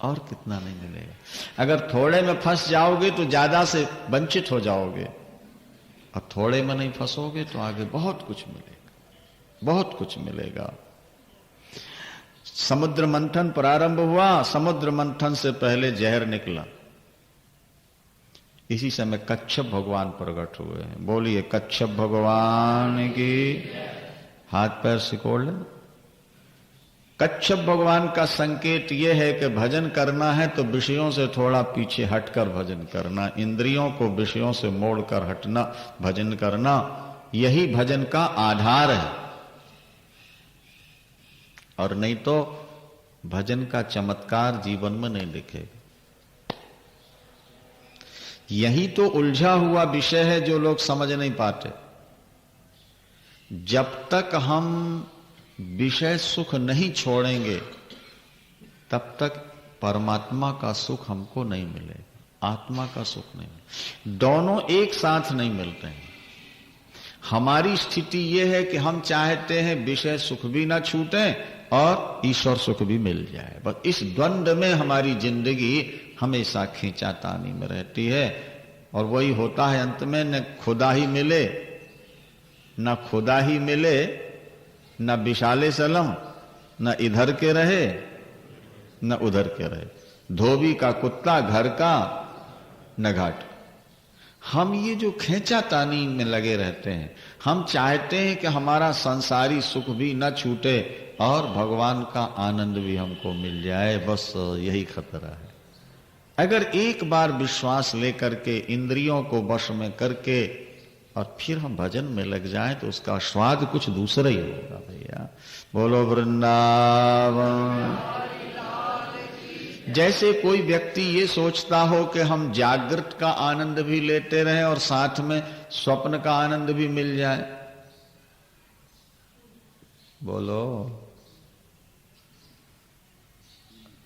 और कितना नहीं मिलेगा। अगर थोड़े में फंस जाओगे तो ज्यादा से वंचित हो जाओगे, और थोड़े में नहीं फंसोगे तो आगे बहुत कुछ मिलेगा, बहुत कुछ मिलेगा। समुद्र मंथन प्रारंभ हुआ, समुद्र मंथन से पहले जहर निकला। इसी समय कच्छप भगवान प्रकट हुए हैं। बोलिए कच्छप भगवान की। हाथ पैर सिकोड़ ले। कच्छप भगवान का संकेत यह है कि भजन करना है तो विषयों से थोड़ा पीछे हटकर भजन करना, इंद्रियों को विषयों से मोड़कर हटना, भजन करना, यही भजन का आधार है। और नहीं तो भजन का चमत्कार जीवन में नहीं दिखेगा। यही तो उलझा हुआ विषय है जो लोग समझ नहीं पाते। जब तक हम विषय सुख नहीं छोड़ेंगे तब तक परमात्मा का सुख हमको नहीं मिलेगा, आत्मा का सुख नहीं मिलेगा। दोनों एक साथ नहीं मिलते हैं। हमारी स्थिति यह है कि हम चाहते हैं विषय सुख भी ना छूटे और ईश्वर सुख भी मिल जाए। बस इस द्वंद्व में हमारी जिंदगी हमेशा खींचातानी में रहती है, और वही होता है अंत में, न खुदा ही मिले, न खुदा ही मिले, न विशाले सलम, न इधर के रहे न उधर के रहे, धोबी का कुत्ता घर का न घाट। हम ये जो खींचातानी में लगे रहते हैं, हम चाहते हैं कि हमारा संसारी सुख भी न छूटे और भगवान का आनंद भी हमको मिल जाए। बस यही खतरा है। अगर एक बार विश्वास लेकर के इंद्रियों को वश में करके और फिर हम भजन में लग जाएं तो उसका स्वाद कुछ दूसरा ही होगा। भैया बोलो वृंदावन। जैसे कोई व्यक्ति ये सोचता हो कि हम जागृत का आनंद भी लेते रहें और साथ में स्वप्न का आनंद भी मिल जाए। बोलो।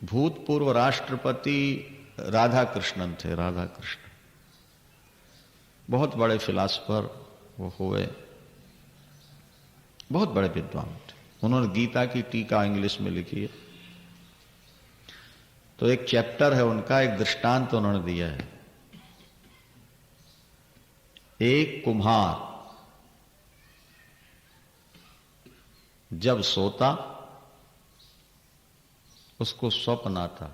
भूतपूर्व राष्ट्रपति राधा कृष्णन थे। राधा कृष्णन बहुत बड़े फिलासफर वो हुए, बहुत बड़े विद्वान थे। उन्होंने गीता की टीका इंग्लिश में लिखी है। तो एक चैप्टर है उनका, एक दृष्टांत उन्होंने दिया है। एक कुम्हार जब सोता उसको स्वप्न आता,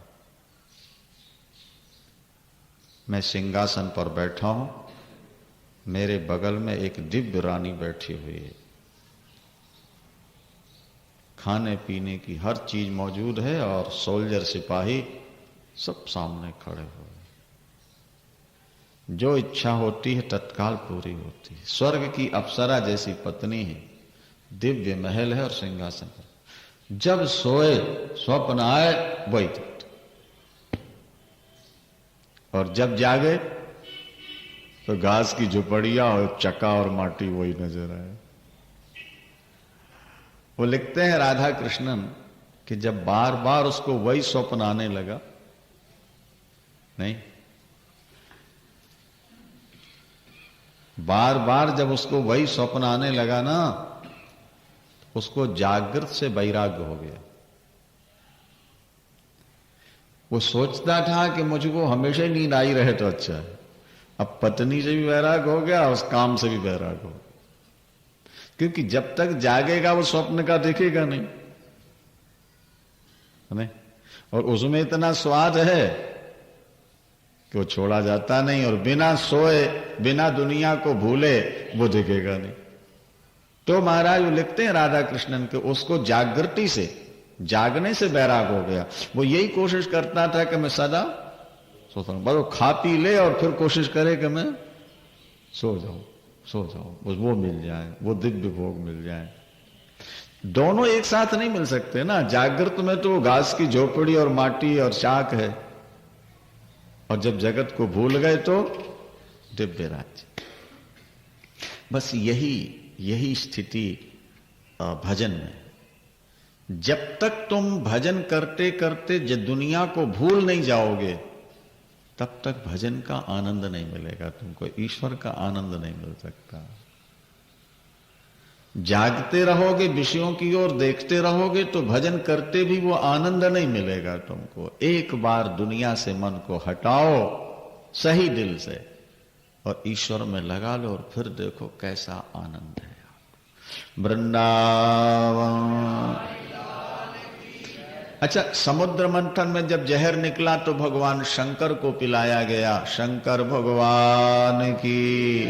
मैं सिंहासन पर बैठा हूं, मेरे बगल में एक दिव्य रानी बैठी हुई है, खाने पीने की हर चीज मौजूद है और सोल्जर सिपाही सब सामने खड़े हुए, जो इच्छा होती है तत्काल पूरी होती है। स्वर्ग की अप्सरा जैसी पत्नी है, दिव्य महल है और सिंहासन है। जब सोए स्वप्न आए वही तत्व, और जब जागे तो घास की झुपड़ियां और चक्का और माटी वही नजर आए। वो लिखते हैं राधा कृष्णन कि जब बार बार उसको वही स्वप्न आने लगा, नहीं, बार बार जब उसको वही स्वप्न आने लगा ना, उसको जागृत से वैराग्य हो गया। वो सोचता था कि मुझको हमेशा नींद आई रहे तो अच्छा है। अब पत्नी से भी वैराग्य हो गया, उस काम से भी वैराग्य हो गया, क्योंकि जब तक जागेगा वो स्वप्न का देखेगा नहीं, नहीं? और उसमें इतना स्वाद है कि वो छोड़ा जाता नहीं, और बिना सोए बिना दुनिया को भूले वो दिखेगा नहीं। तो महाराज वो लिखते हैं राधा कृष्णन के, उसको जागृति से, जागने से वैराग हो गया। वो यही कोशिश करता था कि मैं सदा सोता हूं, बस वो खा पी ले और फिर कोशिश करे कि मैं सो जाऊं, सो जाओ, बस वो मिल जाए, वो दिव्य भोग मिल जाए। दोनों एक साथ नहीं मिल सकते ना। जागृत में तो घास की झोपड़ी और माटी और चाक है, और जब जगत को भूल गए तो दिव्य राज्य। बस यही स्थिति भजन में। जब तक तुम भजन करते करते दुनिया को भूल नहीं जाओगे, तब तक भजन का आनंद नहीं मिलेगा तुमको, ईश्वर का आनंद नहीं मिल सकता। जागते रहोगे, विषयों की ओर देखते रहोगे, तो भजन करते भी वो आनंद नहीं मिलेगा तुमको। एक बार दुनिया से मन को हटाओ सही दिल से और ईश्वर में लगा लो, और फिर देखो कैसा आनंद है। वृंदावन। अच्छा, समुद्र मंथन में जब जहर निकला तो भगवान शंकर को पिलाया गया। शंकर भगवान की,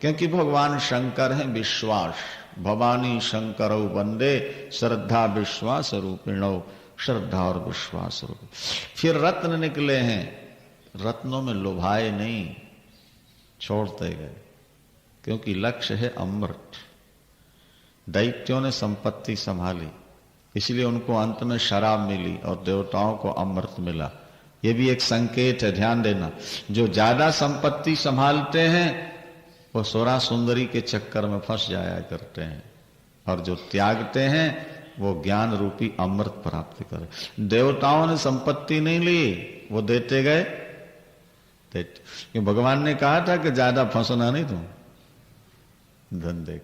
क्योंकि भगवान शंकर हैं विश्वास। भवानी शंकरौ वंदे श्रद्धा विश्वास रूपिणौ। श्रद्धा और विश्वास रूप। फिर रत्न निकले हैं, रत्नों में लुभाए नहीं, छोड़ते गए, क्योंकि लक्ष्य है अमृत। दैत्यों ने संपत्ति संभाली, इसलिए उनको अंत में शराब मिली और देवताओं को अमृत मिला। यह भी एक संकेत है, ध्यान देना। जो ज्यादा संपत्ति संभालते हैं वो सोरा सुंदरी के चक्कर में फंस जाया करते हैं, और जो त्यागते हैं वो ज्ञान रूपी अमृत प्राप्त करे। देवताओं ने संपत्ति नहीं ली, वो देते गए। भगवान ने कहा था कि ज्यादा फंसना नहीं तुम धंधे।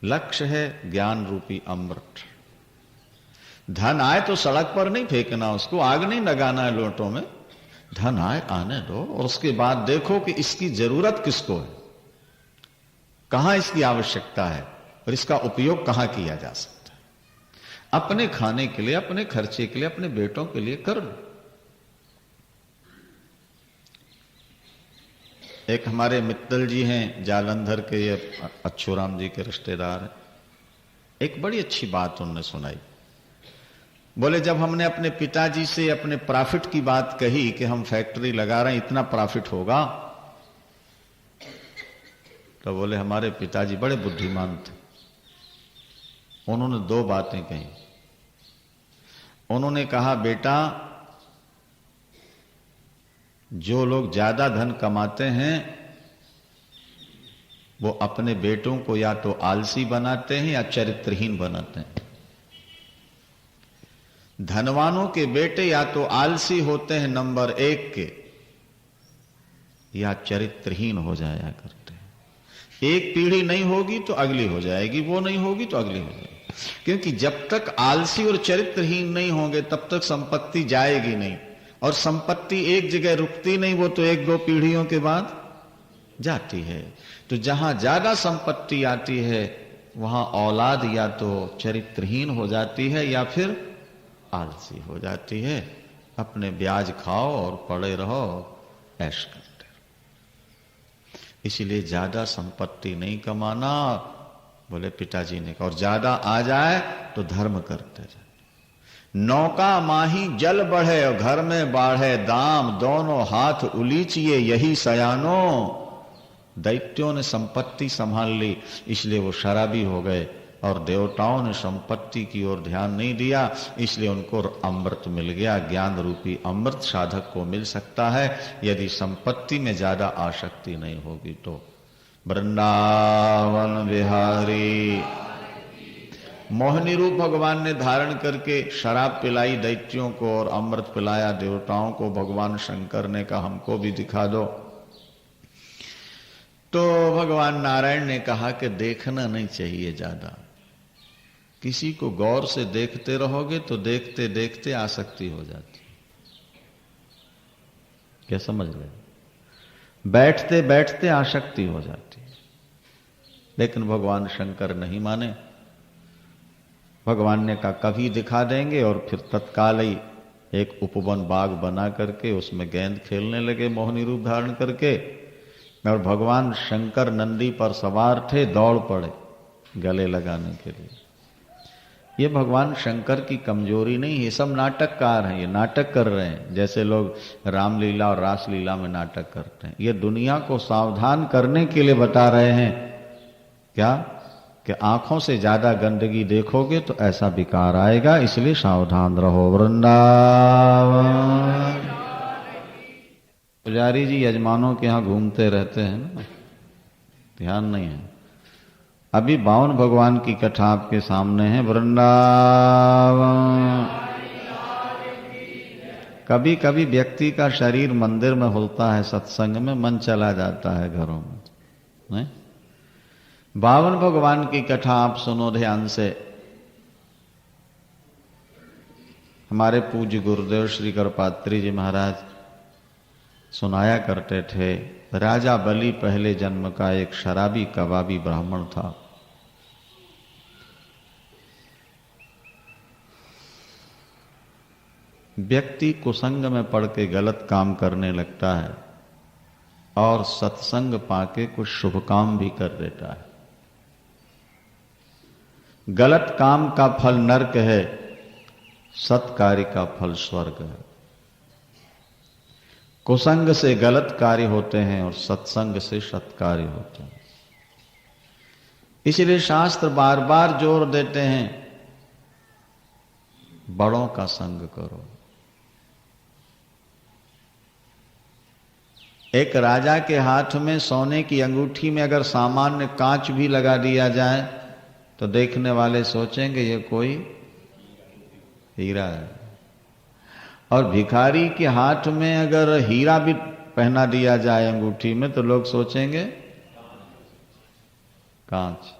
लक्ष्य है ज्ञान रूपी अमृत। धन आए तो सड़क पर नहीं फेंकना, उसको आग नहीं लगाना है लोटों में। धन आए आने दो, और उसके बाद देखो कि इसकी जरूरत किसको है, कहां इसकी आवश्यकता है, और इसका उपयोग कहां किया जा सकता है। अपने खाने के लिए, अपने खर्चे के लिए, अपने बेटों के लिए कर लो। एक हमारे मित्तल जी हैं जालंधर के, ये अच्छूराम जी के रिश्तेदार हैं। एक बड़ी अच्छी बात उन्होंने सुनाई। बोले जब हमने अपने पिताजी से अपने प्रॉफिट की बात कही कि हम फैक्ट्री लगा रहे हैं, इतना प्रॉफिट होगा, तो बोले हमारे पिताजी बड़े बुद्धिमान थे। उन्होंने दो बातें कही। उन्होंने कहा बेटा जो लोग ज्यादा धन कमाते हैं वो अपने बेटों को या तो आलसी बनाते हैं या चरित्रहीन बनाते हैं। धनवानों के बेटे या तो आलसी होते हैं नंबर 1 के, या चरित्रहीन हो जाया करते हैं। एक पीढ़ी नहीं होगी तो अगली हो जाएगी, वो नहीं होगी तो अगली हो जाएगी। क्योंकि जब तक आलसी और चरित्रहीन नहीं होंगे तब तक संपत्ति जाएगी नहीं, और संपत्ति एक जगह रुकती नहीं, वो तो 1-2 पीढ़ियों के बाद जाती है। तो जहां ज्यादा संपत्ति आती है वहां औलाद या तो चरित्रहीन हो जाती है या फिर आलसी हो जाती है। अपने ब्याज खाओ और पड़े रहो, ऐश करते रहो। इसलिए ज्यादा संपत्ति नहीं कमाना, बोले पिताजी ने कहा, और ज्यादा आ जाए तो धर्म करते रहे। नौका माही जल बढ़े और घर में बाढ़े दाम, दोनों हाथ उलीचिए यही सयानो। दैत्यों ने संपत्ति संभाल ली, इसलिए वो शराबी हो गए, और देवताओं ने संपत्ति की ओर ध्यान नहीं दिया, इसलिए उनको अमृत मिल गया। ज्ञान रूपी अमृत साधक को मिल सकता है यदि संपत्ति में ज्यादा आसक्ति नहीं होगी तो। वृंदावन बिहारी मोहिनी रूप भगवान ने धारण करके शराब पिलाई दैत्यों को और अमृत पिलाया देवताओं को। भगवान शंकर ने कहा हमको भी दिखा दो। तो भगवान नारायण ने कहा कि देखना नहीं चाहिए ज्यादा। किसी को गौर से देखते रहोगे तो देखते देखते आसक्ति हो जाती। क्या समझ रहे? बैठते बैठते आसक्ति हो जाती है। लेकिन भगवान शंकर नहीं माने। भगवान ने कहा कभी दिखा देंगे, और फिर तत्काल ही एक उपवन बाग बना करके उसमें गेंद खेलने लगे मोहिनी रूप धारण करके। और भगवान शंकर नंदी पर सवार थे, दौड़ पड़े गले लगाने के लिए। ये भगवान शंकर की कमजोरी नहीं, ये सब नाटककार हैं, ये नाटक कर रहे हैं। जैसे लोग रामलीला और रासलीला में नाटक करते हैं, ये दुनिया को सावधान करने के लिए बता रहे हैं। क्या कि आंखों से ज्यादा गंदगी देखोगे तो ऐसा विकार आएगा, इसलिए सावधान रहो। वृंदावन। पुजारी जी यजमानों के यहां घूमते रहते हैं ना, ध्यान नहीं है। अभी 52 भगवान की कथा आपके सामने है। वृंदावन। कभी कभी व्यक्ति का शरीर मंदिर में होता है, सत्संग में मन चला जाता है घरों में, नहीं? 52 भगवान की कथा आप सुनो ध्यान से। हमारे पूज्य गुरुदेव श्री करपात्री जी महाराज सुनाया करते थे। राजा बलि पहले जन्म का एक शराबी कबाबी ब्राह्मण था। व्यक्ति कुसंग में पड़ के गलत काम करने लगता है और सत्संग पाके कुछ शुभ काम भी कर देता है। गलत काम का फल नरक है, सत्कार्य का फल स्वर्ग है। कुसंग से गलत कार्य होते हैं और सत्संग से सत्कार्य होते हैं। इसलिए शास्त्र बार बार जोर देते हैं बड़ों का संग करो। एक राजा के हाथ में सोने की अंगूठी में अगर सामान्य कांच भी लगा दिया जाए तो देखने वाले सोचेंगे ये कोई हीरा है। और भिखारी के हाथ में अगर हीरा भी पहना दिया जाए अंगूठी में तो लोग सोचेंगे कांच।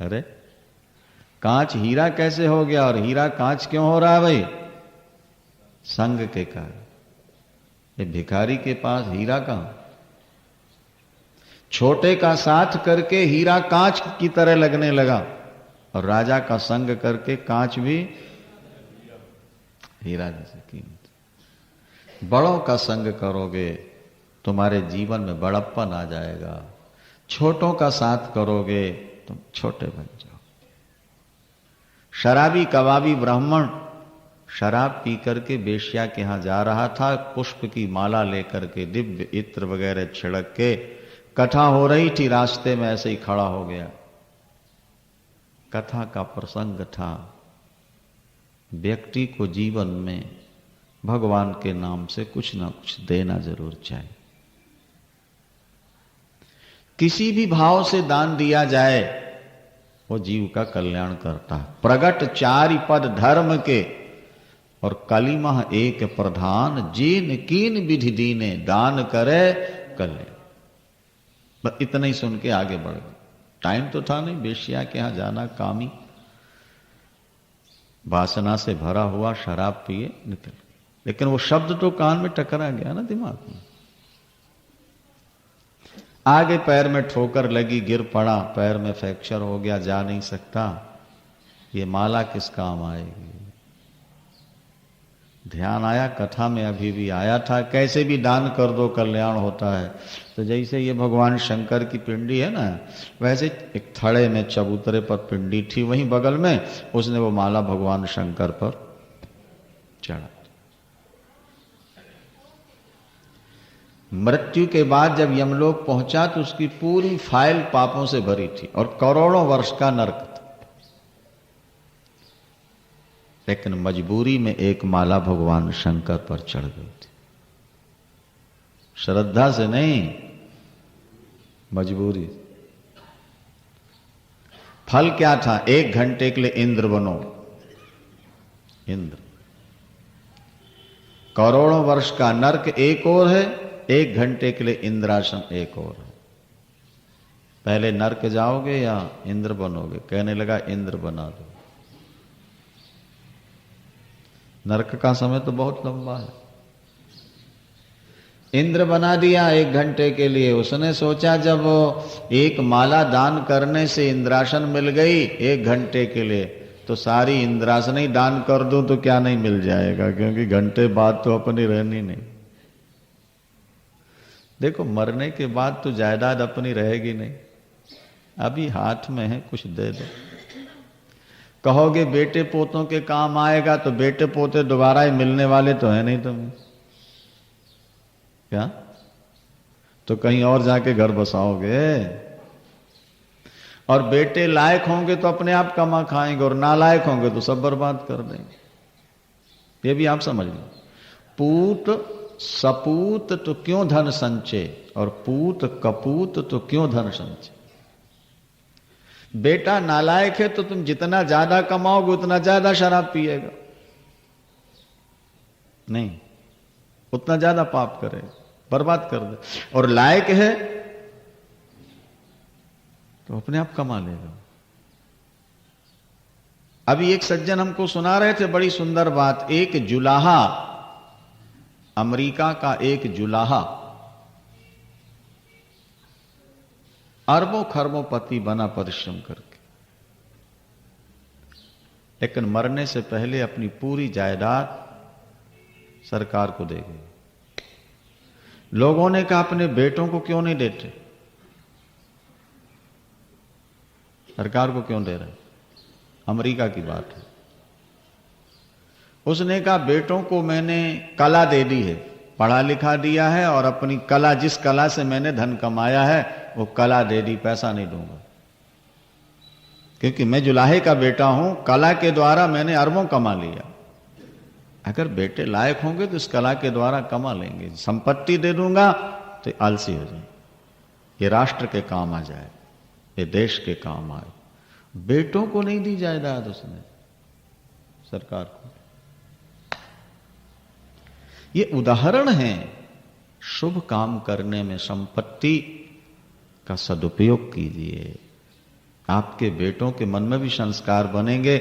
अरे कांच हीरा कैसे हो गया और हीरा कांच क्यों हो रहा है भाई? संग के कारण। ये भिखारी के पास हीरा कहां? छोटे का साथ करके हीरा कांच की तरह लगने लगा और राजा का संग करके कांच भी हीरा जैसे कीमती। बड़ों का संग करोगे तुम्हारे जीवन में बड़प्पन आ जाएगा। छोटों का साथ करोगे तुम छोटे बन जाओ। शराबी कबाबी ब्राह्मण शराब पी करके बेश्या के यहां जा रहा था, पुष्प की माला लेकर के, दिव्य इत्र वगैरह छिड़क के। कथा हो रही थी, रास्ते में ऐसे ही खड़ा हो गया। कथा का प्रसंग था। व्यक्ति को जीवन में भगवान के नाम से कुछ ना कुछ देना जरूर चाहिए। किसी भी भाव से दान दिया जाए वो जीव का कल्याण करता है। प्रगट चारि पद धर्म के और कलिमह एक प्रधान, जिन कीन विधि दीने दान करे कल्याण। बस इतना ही सुन के आगे बढ़ गए। टाइम तो था नहीं, बेश्या के यहां जाना कामी, वासना से भरा हुआ, शराब पिए निकल। लेकिन वो शब्द तो कान में टकरा गया ना दिमाग में। आगे पैर में ठोकर लगी, गिर पड़ा, पैर में फ्रैक्चर हो गया, जा नहीं सकता। ये माला किस काम आएगी? ध्यान आया, कथा में अभी भी आया था, कैसे भी दान कर दो कल्याण होता है। तो जैसे ये भगवान शंकर की पिंडी है ना, वैसे एक थड़े में चबूतरे पर पिंडी थी, वहीं बगल में उसने वो माला भगवान शंकर पर चढ़ा। मृत्यु के बाद जब यमलोक पहुंचा तो उसकी पूरी फाइल पापों से भरी थी और करोड़ों वर्ष का नरक था। लेकिन मजबूरी में एक माला भगवान शंकर पर चढ़ गई थी। श्रद्धा से नहीं, मजबूरी। फल क्या था? 1 घंटे के लिए इंद्र बनो। इंद्र। करोड़ों वर्ष का नरक एक और है, 1 घंटे के लिए इंद्रासन एक और है। पहले नरक जाओगे या इंद्र बनोगे? कहने लगा इंद्र बना दो। नरक का समय तो बहुत लंबा है। इंद्र बना दिया 1 घंटे के लिए। उसने सोचा जब एक माला दान करने से इंद्रासन मिल गई 1 घंटे के लिए, तो सारी इंद्रासन ही दान कर दूं तो क्या नहीं मिल जाएगा, क्योंकि घंटे बाद तो अपनी रहनी नहीं। देखो, मरने के बाद तो जायदाद अपनी रहेगी नहीं, अभी हाथ में है, कुछ दे दो। कहोगे बेटे पोतों के काम आएगा, तो बेटे पोते दोबारा ही मिलने वाले तो है नहीं तुम्हें, क्या? तो कहीं और जाके घर बसाओगे। और बेटे लायक होंगे तो अपने आप कमा खाएंगे, और नालायक होंगे तो सब बर्बाद कर देंगे। ये भी आप समझ लो। पूत सपूत तो क्यों धन संचय, और पूत कपूत तो क्यों धन संचय। बेटा नालायक है तो तुम जितना ज्यादा कमाओगे उतना ज्यादा शराब पिएगा, नहीं, उतना ज्यादा पाप करेगा, बर्बाद कर दे। और लायक है तो अपने आप कमा लेगा। अभी एक सज्जन हमको सुना रहे थे बड़ी सुंदर बात। एक जुलाहा, अमेरिका का एक जुलाहा अरबों खरबों पति बना परिश्रम करके, लेकिन मरने से पहले अपनी पूरी जायदाद सरकार को दे गए। लोगों ने कहा अपने बेटों को क्यों नहीं देते, सरकार को क्यों दे रहे? अमेरिका की बात है। उसने कहा बेटों को मैंने कला दे दी है, पढ़ा लिखा दिया है, और अपनी कला, जिस कला से मैंने धन कमाया है वो कला दे दी, पैसा नहीं दूंगा, क्योंकि मैं जुलाहे का बेटा हूं, कला के द्वारा मैंने अरबों कमा लिया। अगर बेटे लायक होंगे तो इस कला के द्वारा कमा लेंगे। संपत्ति दे दूंगा तो आलसी हो जाए, ये राष्ट्र के काम आ जाए, ये देश के काम आए। बेटों को नहीं दी जायदाद उसने, सरकार को। ये उदाहरण है, शुभ काम करने में संपत्ति का सदुपयोग कीजिए। आपके बेटों के मन में भी संस्कार बनेंगे,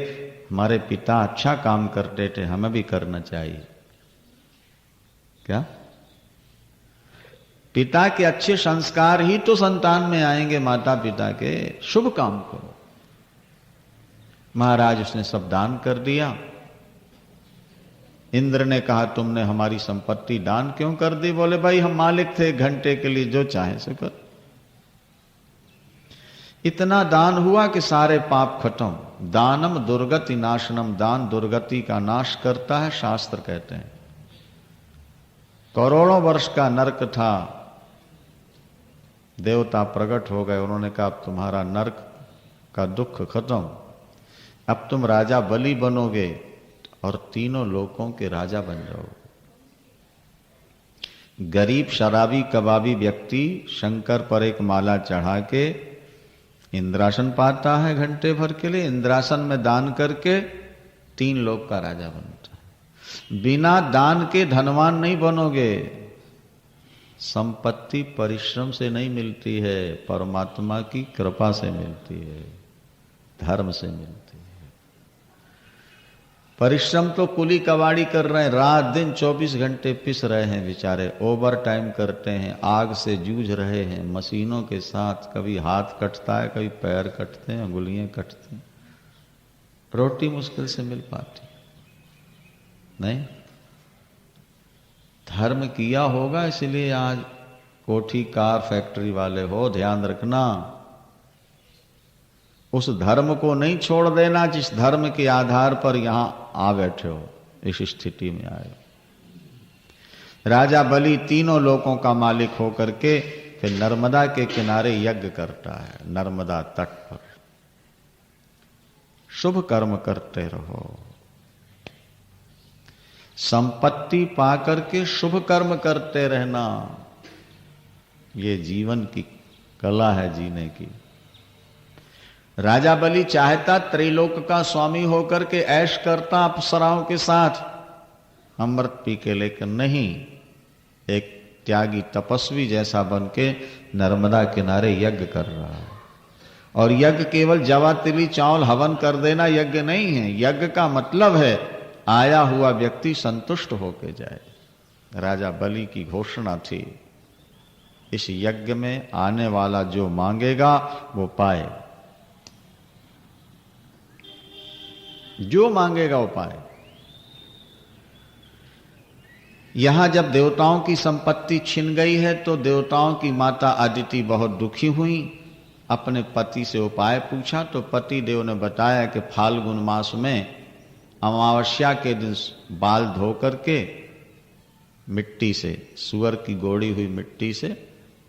हमारे पिता अच्छा काम करते थे, हमें भी करना चाहिए। क्या? पिता के अच्छे संस्कार ही तो संतान में आएंगे, माता पिता के। शुभ काम करो। महाराज उसने सब दान कर दिया। इंद्र ने कहा तुमने हमारी संपत्ति दान क्यों कर दी? बोले भाई हम मालिक थे, घंटे के लिए जो चाहे सो कर। इतना दान हुआ कि सारे पाप खत्म। दानम दुर्गति नाशनम, दान दुर्गति का नाश करता है, शास्त्र कहते हैं। करोड़ों वर्ष का नरक था, देवता प्रकट हो गए, उन्होंने कहा अब तुम्हारा नरक का दुख खत्म, अब तुम राजा बलि बनोगे और तीनों लोकों के राजा बन जाओगे। गरीब शराबी कबाबी व्यक्ति शंकर पर एक माला चढ़ा के इंद्रासन पाता है घंटे भर के लिए। इंद्रासन में दान करके 3 लोक का राजा बनता है। बिना दान के धनवान नहीं बनोगे। संपत्ति परिश्रम से नहीं मिलती है, परमात्मा की कृपा से मिलती है, धर्म से मिलती है। परिश्रम तो कुली कबाड़ी कर रहे हैं, रात दिन 24 घंटे पिस रहे हैं बेचारे, ओवर टाइम करते हैं, आग से जूझ रहे हैं, मशीनों के साथ। कभी हाथ कटता है, कभी पैर कटते हैं, अंगुलियां कटती हैं, रोटी मुश्किल से मिल पाती नहीं। धर्म किया होगा, इसलिए आज कोठी कार फैक्ट्री वाले हो। ध्यान रखना, उस धर्म को नहीं छोड़ देना जिस धर्म के आधार पर यहां आ बैठे हो, इस स्थिति में आए। राजा बलि तीनों लोकों का मालिक होकर के फिर नर्मदा के किनारे यज्ञ करता है। नर्मदा तट पर शुभ कर्म करते रहो। संपत्ति पाकर के शुभ कर्म करते रहना, ये जीवन की कला है जीने की। राजा बलि चाहता त्रिलोक का स्वामी होकर के ऐश करता अप्सराओं के साथ अमृत पी के, लेकिन नहीं, एक त्यागी तपस्वी जैसा बन के नर्मदा किनारे यज्ञ कर रहा है। और यज्ञ केवल जवा तिली चावल हवन कर देना यज्ञ नहीं है। यज्ञ का मतलब है आया हुआ व्यक्ति संतुष्ट होके जाए। राजा बलि की घोषणा थी, इस यज्ञ में आने वाला जो मांगेगा वो पाए, जो मांगेगा वो पाए। यहां जब देवताओं की संपत्ति छिन गई है तो देवताओं की माता अदिति बहुत दुखी हुई। अपने पति से उपाय पूछा तो पति देव ने बताया कि फाल्गुन मास में अमावस्या के दिन बाल धो करके मिट्टी से, सुअर की गोड़ी हुई मिट्टी से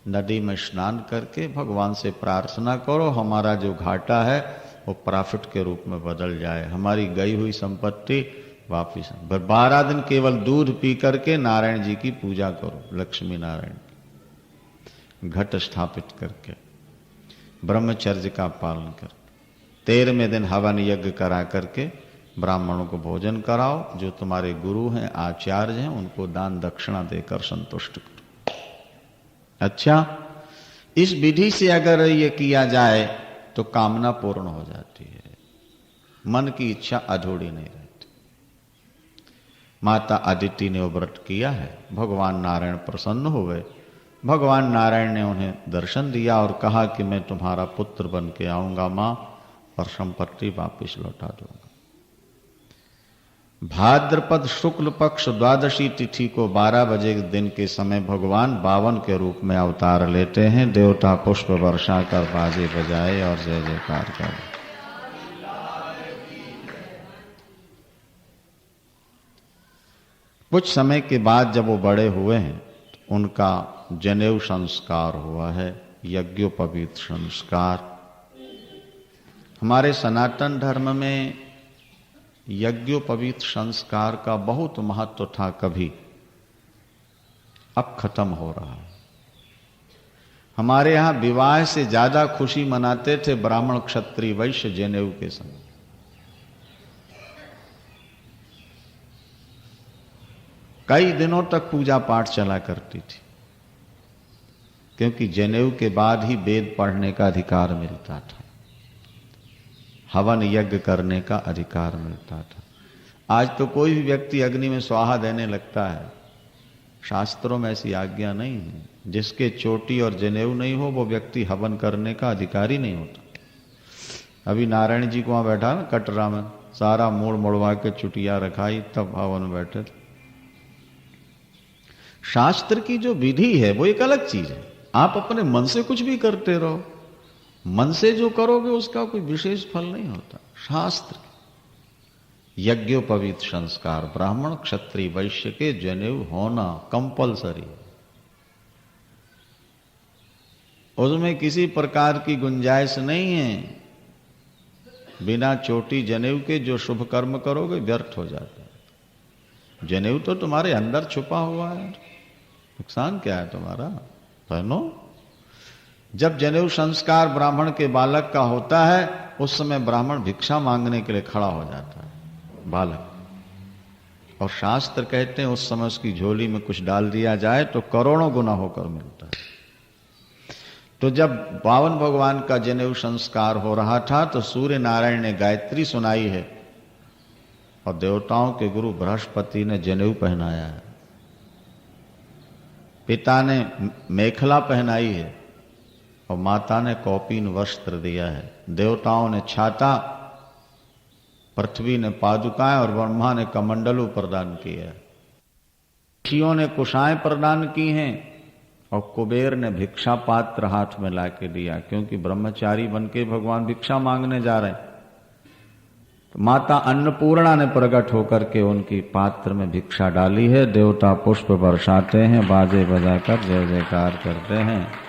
नदी में स्नान करके भगवान से प्रार्थना करो, हमारा जो घाटा है वो प्रॉफिट के रूप में बदल जाए, हमारी गई हुई संपत्ति वापिस। 12 दिन केवल दूध पी करके नारायण जी की पूजा करो, लक्ष्मी नारायण, घट स्थापित करके, ब्रह्मचर्य का पालन कर। 13वें दिन हवन यज्ञ करा करके ब्राह्मणों को भोजन कराओ, जो तुम्हारे गुरु हैं, आचार्य हैं, उनको दान दक्षिणा देकर संतुष्ट करो। अच्छा, इस विधि से अगर ये किया जाए तो कामना पूर्ण हो जाती है, मन की इच्छा अधूरी नहीं रहती। माता अदिति ने वो व्रत किया है, भगवान नारायण प्रसन्न हो गए। भगवान नारायण ने उन्हें दर्शन दिया और कहा कि मैं तुम्हारा पुत्र बन के आऊंगा मां, और संपत्ति वापिस लौटा दूंगा। भाद्रपद शुक्ल पक्ष द्वादशी तिथि को 12 बजे दिन के समय भगवान 52 के रूप में अवतार लेते हैं। देवता पुष्प वर्षा कर बाजे बजाए और जय जयकार कर। कुछ समय के बाद जब वो बड़े हुए हैं, उनका जनेऊ संस्कार हुआ है, यज्ञोपवीत संस्कार। हमारे सनातन धर्म में यज्ञोपवीत संस्कार का बहुत महत्व था कभी, अब खत्म हो रहा है। हमारे यहां विवाह से ज्यादा खुशी मनाते थे ब्राह्मण क्षत्रिय वैश्य जनेऊ के समय। कई दिनों तक पूजा पाठ चला करती थी, क्योंकि जनेऊ के बाद ही वेद पढ़ने का अधिकार मिलता था, हवन यज्ञ करने का अधिकार मिलता था। आज तो कोई भी व्यक्ति अग्नि में स्वाहा देने लगता है, शास्त्रों में ऐसी आज्ञा नहीं है। जिसके चोटी और जनेऊ नहीं हो वो व्यक्ति हवन करने का अधिकारी नहीं होता। अभी नारायण जी को वहां बैठा ना कटरा में, सारा मोड़ मोड़वा के चुटिया रखाई, तब हवन में बैठे थे। शास्त्र की जो विधि है वो एक अलग चीज है। आप अपने मन से कुछ भी करते रहो, मन से जो करोगे उसका कोई विशेष फल नहीं होता। शास्त्र यज्ञोपवीत संस्कार, ब्राह्मण क्षत्रिय वैश्य के जनेऊ होना कंपलसरी है, उसमें किसी प्रकार की गुंजाइश नहीं है। बिना चोटी जनेऊ के जो शुभ कर्म करोगे व्यर्थ हो जाता है। जनेऊ तो तुम्हारे अंदर छुपा हुआ है, नुकसान क्या है तुम्हारा? पहनो। जब जनेऊ संस्कार ब्राह्मण के बालक का होता है उस समय ब्राह्मण भिक्षा मांगने के लिए खड़ा हो जाता है बालक, और शास्त्र कहते हैं उस समय उसकी झोली में कुछ डाल दिया जाए तो करोड़ों गुना होकर मिलता है। तो जब बावन भगवान का जनेऊ संस्कार हो रहा था तो सूर्य नारायण ने गायत्री सुनाई है और देवताओं के गुरु बृहस्पति ने जनेऊ पहनाया है, पिता ने मेखला पहनाई है और माता ने कौपीन वस्त्र दिया है। देवताओं ने छाता, पृथ्वी ने पादुकाएं और ब्रह्मा ने कमंडलू प्रदान किया। ऋषियों ने कुशाएं प्रदान की हैं और कुबेर ने भिक्षा पात्र हाथ में लाके दिया, क्योंकि ब्रह्मचारी बनके भगवान भिक्षा मांगने जा रहे हैं। तो माता अन्नपूर्णा ने प्रकट होकर के उनकी पात्र में भिक्षा डाली है। देवता पुष्प बरसाते हैं, बाजे बजाकर जय जयकार करते हैं।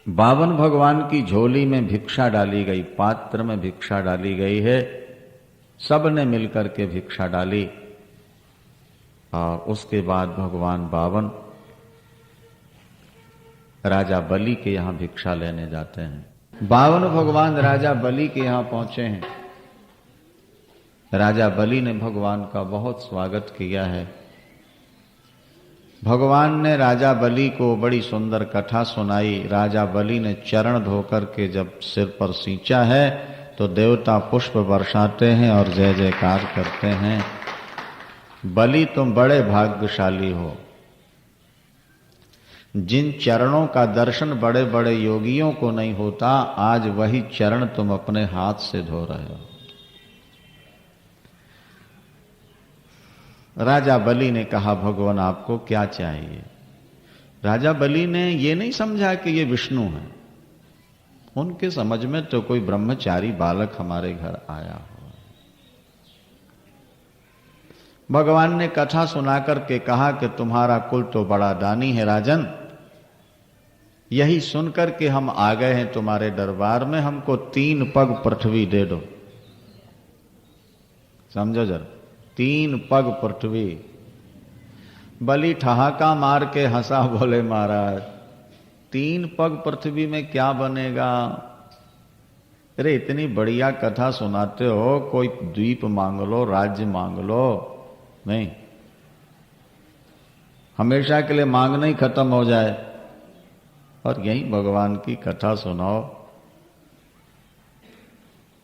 बावन भगवान की झोली में भिक्षा डाली गई, पात्र में भिक्षा डाली गई है। सब ने मिलकर के भिक्षा डाली और उसके बाद भगवान बावन राजा बलि के यहां भिक्षा लेने जाते हैं। बावन भगवान राजा बलि के यहां पहुंचे हैं। राजा बलि ने भगवान का बहुत स्वागत किया है। भगवान ने राजा बलि को बड़ी सुंदर कथा सुनाई। राजा बलि ने चरण धोकर के जब सिर पर सींचा है तो देवता पुष्प बरसाते हैं और जय जयकार करते हैं। बलि तुम बड़े भाग्यशाली हो। जिन चरणों का दर्शन बड़े बड़े योगियों को नहीं होता, आज वही चरण तुम अपने हाथ से धो रहे हो। राजा बलि ने कहा, भगवान आपको क्या चाहिए? राजा बलि ने ये नहीं समझा कि ये विष्णु है। उनके समझ में तो कोई ब्रह्मचारी बालक हमारे घर आया हो। भगवान ने कथा सुनाकर के कहा कि तुम्हारा कुल तो बड़ा दानी है राजन, यही सुनकर के हम आ गए हैं तुम्हारे दरबार में, हमको 3 पग पृथ्वी दे दो। समझो जरा, 3 पग पृथ्वी। बलि ठहाका मार के हंसा, बोले महाराज 3 पग पृथ्वी में क्या बनेगा? अरे इतनी बढ़िया कथा सुनाते हो, कोई द्वीप मांग लो, राज्य मांग लो। नहीं, हमेशा के लिए मांगना ही खत्म हो जाए और यही भगवान की कथा सुनाओ।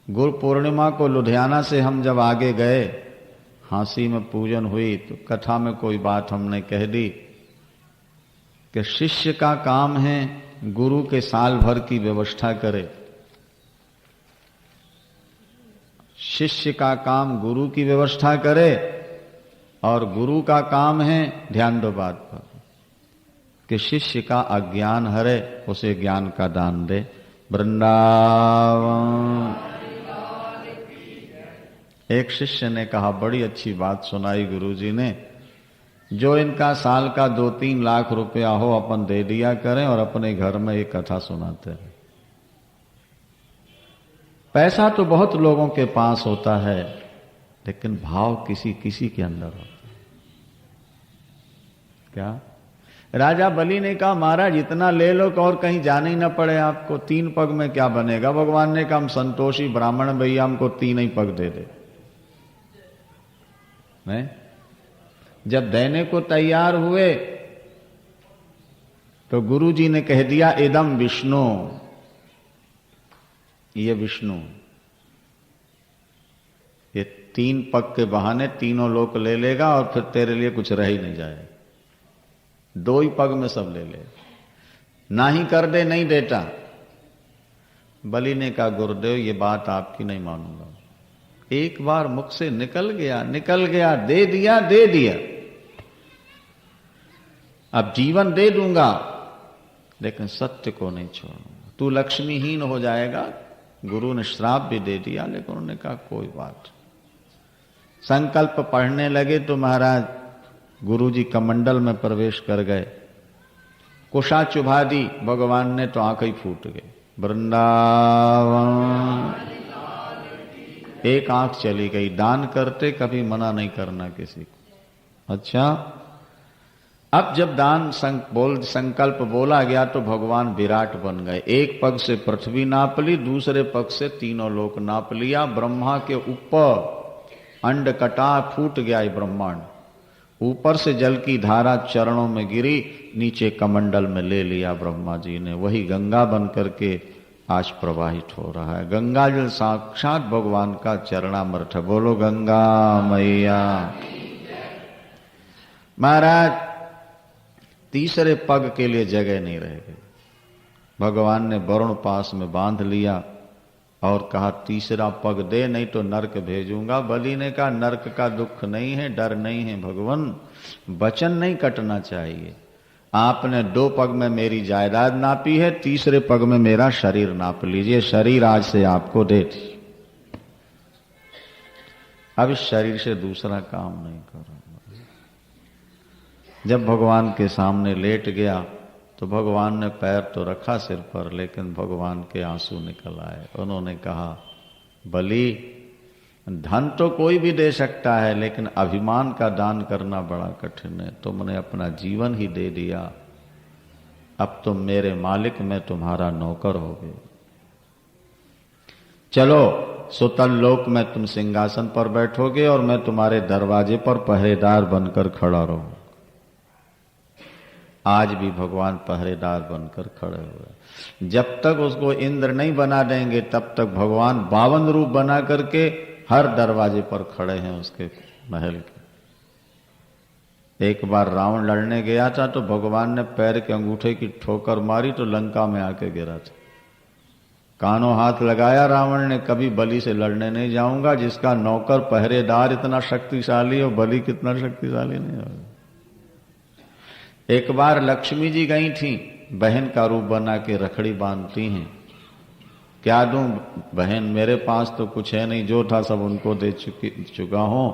गुरु पूर्णिमा को लुधियाना से हम जब आगे गए, हांसी में पूजन हुई तो कथा में कोई बात हमने कह दी कि शिष्य का काम है गुरु के साल भर की व्यवस्था करे। शिष्य का काम गुरु की व्यवस्था करे और गुरु का काम है, ध्यान दो बात पर, कि शिष्य का अज्ञान हरे, उसे ज्ञान का दान दे। वृंदावन। एक शिष्य ने कहा, बड़ी अच्छी बात सुनाई गुरुजी ने, जो इनका साल का 2-3 लाख रुपया हो अपन दे दिया करें और अपने घर में एक कथा सुनाते हैं। पैसा तो बहुत लोगों के पास होता है, लेकिन भाव किसी किसी के अंदर होता है। क्या? राजा बलि ने कहा, महाराज इतना ले लो कि और कहीं जाने ही न पड़े आपको। 3 पग में क्या बनेगा? भगवान ने कहा, हम संतोषी ब्राह्मण भैया, हमको 3 ही पग दे दे। नहीं? जब देने को तैयार हुए तो गुरुजी ने कह दिया, इदम विष्णु, ये विष्णु। ये 3 पग के बहाने तीनों लोक ले लेगा और फिर तेरे लिए कुछ रह ही नहीं जाए। 2 ही पग में सब ले ले, ना ही कर दे नहीं देता। बलि ने कहा, गुरुदेव ये बात आपकी नहीं मानूंगा। एक बार मुख से निकल गया, दे दिया, दे दिया। अब जीवन दे दूंगा लेकिन सत्य को नहीं छोड़ूंगा। तू लक्ष्मीहीन हो जाएगा। गुरु ने श्राप भी दे दिया, लेकिन उन्होंने कहा कोई बात। संकल्प पढ़ने लगे तो महाराज गुरुजी कमंडल में प्रवेश कर गए। कुशा चुभा दी भगवान ने तो आंखें फूट गई। वृंदावन। एक आंख चली गई। दान करते कभी मना नहीं करना किसी को। अच्छा, अब जब संकल्प बोला गया तो भगवान विराट बन गए। एक पग से पृथ्वी नाप ली, दूसरे पग से तीनों लोक नाप लिया। ब्रह्मा के ऊपर अंड कटा, फूट गया ये ब्रह्मांड। ऊपर से जल की धारा चरणों में गिरी, नीचे कमंडल में ले लिया ब्रह्मा जी ने। वही गंगा बन करके आज प्रवाहित हो रहा है। गंगा जल साक्षात भगवान का चरणामृत है। बोलो गंगा मैया। महाराज तीसरे पग के लिए जगह नहीं रह गई। भगवान ने वरुण पास में बांध लिया और कहा तीसरा पग दे, नहीं तो नरक भेजूंगा। बलि ने कहा नरक का दुख नहीं है, डर नहीं है भगवान, वचन नहीं कटना चाहिए। आपने 2 पग में मेरी जायदाद नापी है, तीसरे पग में मेरा शरीर नाप लीजिए। शरीर आज से आपको दे दी। अब इस शरीर से दूसरा काम नहीं करूंगा। जब भगवान के सामने लेट गया तो भगवान ने पैर तो रखा सिर पर, लेकिन भगवान के आंसू निकल आए। उन्होंने कहा बलि, धन तो कोई भी दे सकता है, लेकिन अभिमान का दान करना बड़ा कठिन है। तुमने अपना जीवन ही दे दिया, अब तुम मेरे मालिक, मैं तुम्हारा नौकर हो गए। चलो सुतल लोक में तुम सिंहासन पर बैठोगे और मैं तुम्हारे दरवाजे पर पहरेदार बनकर खड़ा रहूं। आज भी भगवान पहरेदार बनकर खड़े हुए। जब तक उसको इंद्र नहीं बना देंगे तब तक भगवान 52 रूप बना करके हर दरवाजे पर खड़े हैं उसके महल के। एक बार रावण लड़ने गया था तो भगवान ने पैर के अंगूठे की ठोकर मारी तो लंका में आके गिरा था। कानों हाथ लगाया रावण ने, कभी बलि से लड़ने नहीं जाऊंगा। जिसका नौकर पहरेदार इतना शक्तिशाली हो, बलि कितना शक्तिशाली नहीं होगा। एक बार लक्ष्मी जी गई थी, बहन का रूप बना के रखड़ी बांधती हैं। क्या दूं बहन, मेरे पास तो कुछ है नहीं, जो था सब उनको दे चुका हूं।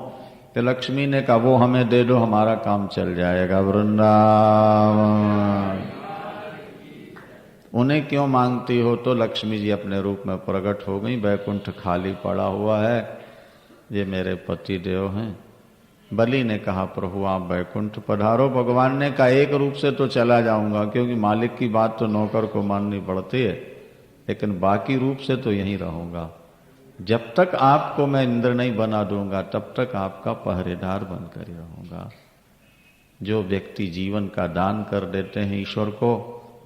तो लक्ष्मी ने कहा वो हमें दे दो, हमारा काम चल जाएगा। वृंदावन। उन्हें क्यों मांगती हो? तो लक्ष्मी जी अपने रूप में प्रकट हो गई। बैकुंठ खाली पड़ा हुआ है, ये मेरे पति देव हैं। बलि ने कहा प्रभु आप बैकुंठ पधारो। भगवान ने कहा एक रूप से तो चला जाऊंगा, क्योंकि मालिक की बात तो नौकर को माननी पड़ती है, लेकिन बाकी रूप से तो यहीं रहूंगा। जब तक आपको मैं इंद्र नहीं बना दूंगा तब तक आपका पहरेदार बनकर ही रहूंगा। जो व्यक्ति जीवन का दान कर देते हैं ईश्वर को,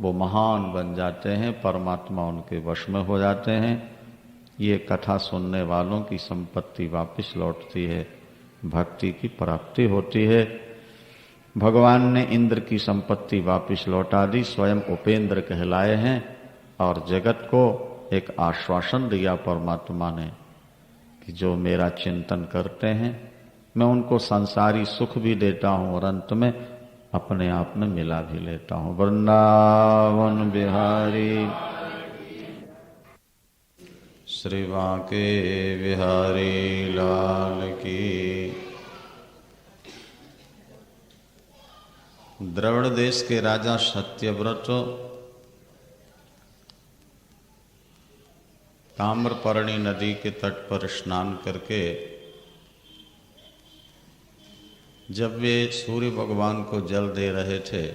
वो महान बन जाते हैं, परमात्मा उनके वश में हो जाते हैं। ये कथा सुनने वालों की संपत्ति वापस लौटती है, भक्ति की प्राप्ति होती है। भगवान ने इंद्र की संपत्ति वापस लौटा दी, स्वयं उपेंद्र कहलाए हैं और जगत को एक आश्वासन दिया परमात्मा ने कि जो मेरा चिंतन करते हैं मैं उनको संसारी सुख भी देता हूं और अंत में अपने आप में मिला भी लेता हूं। वृंदावन बिहारी श्री बांके बिहारी लाल की। द्रविड़ देश के राजा सत्यव्रत ताम्रपर्णी नदी के तट पर स्नान करके जब वे सूर्य भगवान को जल दे रहे थे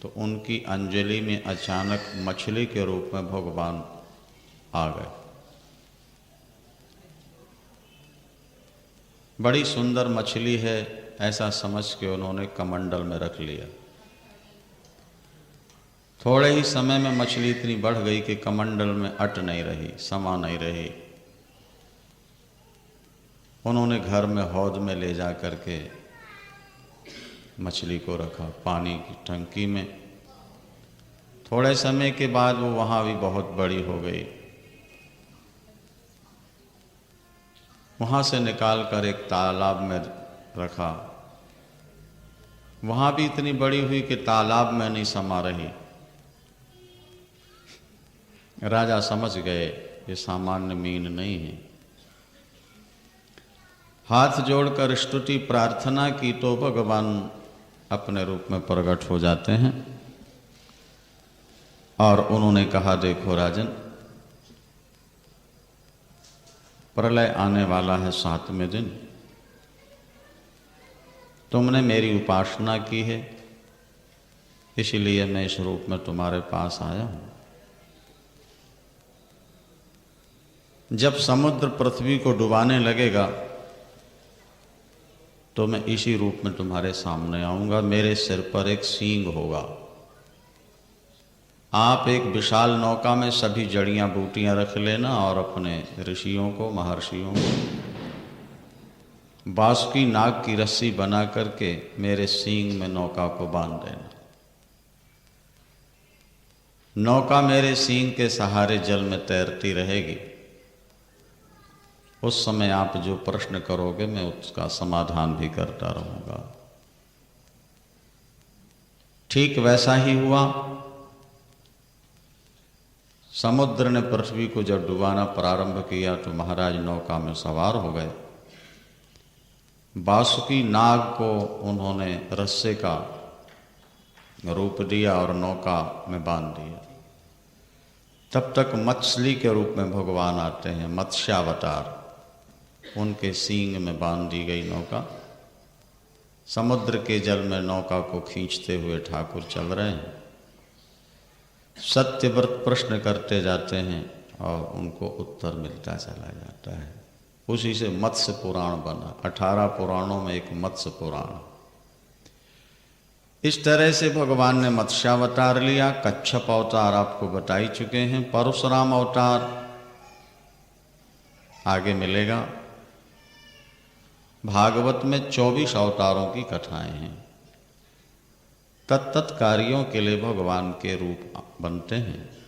तो उनकी अंजलि में अचानक मछली के रूप में भगवान आ गए। बड़ी सुंदर मछली है ऐसा समझ के उन्होंने कमंडल में रख लिया। थोड़े ही समय में मछली इतनी बढ़ गई कि कमंडल में अट नहीं रही, समा नहीं रही। उन्होंने घर में हौद में ले जा करके मछली को रखा पानी की टंकी में। थोड़े समय के बाद वो वहाँ भी बहुत बड़ी हो गई। वहाँ से निकाल कर एक तालाब में रखा। वहाँ भी इतनी बड़ी हुई कि तालाब में नहीं समा रही। राजा समझ गए ये सामान्य मीन नहीं है। हाथ जोड़कर स्तुति प्रार्थना की तो भगवान अपने रूप में प्रकट हो जाते हैं और उन्होंने कहा देखो राजन, प्रलय आने वाला है 7वें दिन, तुमने मेरी उपासना की है, इसलिए मैं इस रूप में तुम्हारे पास आया हूं। जब समुद्र पृथ्वी को डुबाने लगेगा तो मैं इसी रूप में तुम्हारे सामने आऊंगा। मेरे सिर पर एक सींग होगा। आप एक विशाल नौका में सभी जड़ियां बूटियां रख लेना और अपने ऋषियों को, महर्षियों को बासुकी नाग की रस्सी बना करके मेरे सींग में नौका को बांध देना। नौका मेरे सींग के सहारे जल में तैरती रहेगी। उस समय आप जो प्रश्न करोगे मैं उसका समाधान भी करता रहूंगा। ठीक वैसा ही हुआ। समुद्र ने पृथ्वी को जब डुबाना प्रारंभ किया तो महाराज नौका में सवार हो गए। बासुकी नाग को उन्होंने रस्से का रूप दिया और नौका में बांध दिया। तब तक मछली के रूप में भगवान आते हैं, मत्स्यावतार। उनके सींग में बांध दी गई नौका। समुद्र के जल में नौका को खींचते हुए ठाकुर चल रहे हैं। सत्यव्रत प्रश्न करते जाते हैं और उनको उत्तर मिलता चला जाता है। उसी से मत्स्य पुराण बना। 18 पुराणों में एक मत्स्य पुराण। इस तरह से भगवान ने मत्स्यावतार लिया। कच्छप अवतार आपको बता ही चुके हैं। परशुराम अवतार आगे मिलेगा। भागवत में 24 अवतारों की कथाएं हैं। तत्त कार्यों के लिए भगवान के रूप बनते हैं।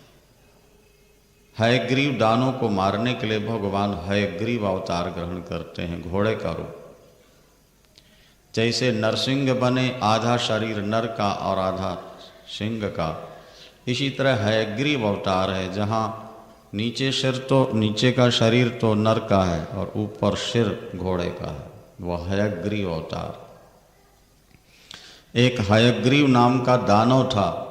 हयग्रीव दानों को मारने के लिए भगवान हयग्रीव अवतार ग्रहण करते हैं, घोड़े का रूप। जैसे नरसिंह बने, आधा शरीर नर का और आधा सिंह का, इसी तरह हयग्रीव अवतार है, जहाँ नीचे का शरीर तो नर का है और ऊपर सिर घोड़े का है। वह हयग्रीव अवतार। एक हयग्रीव नाम का दानव था।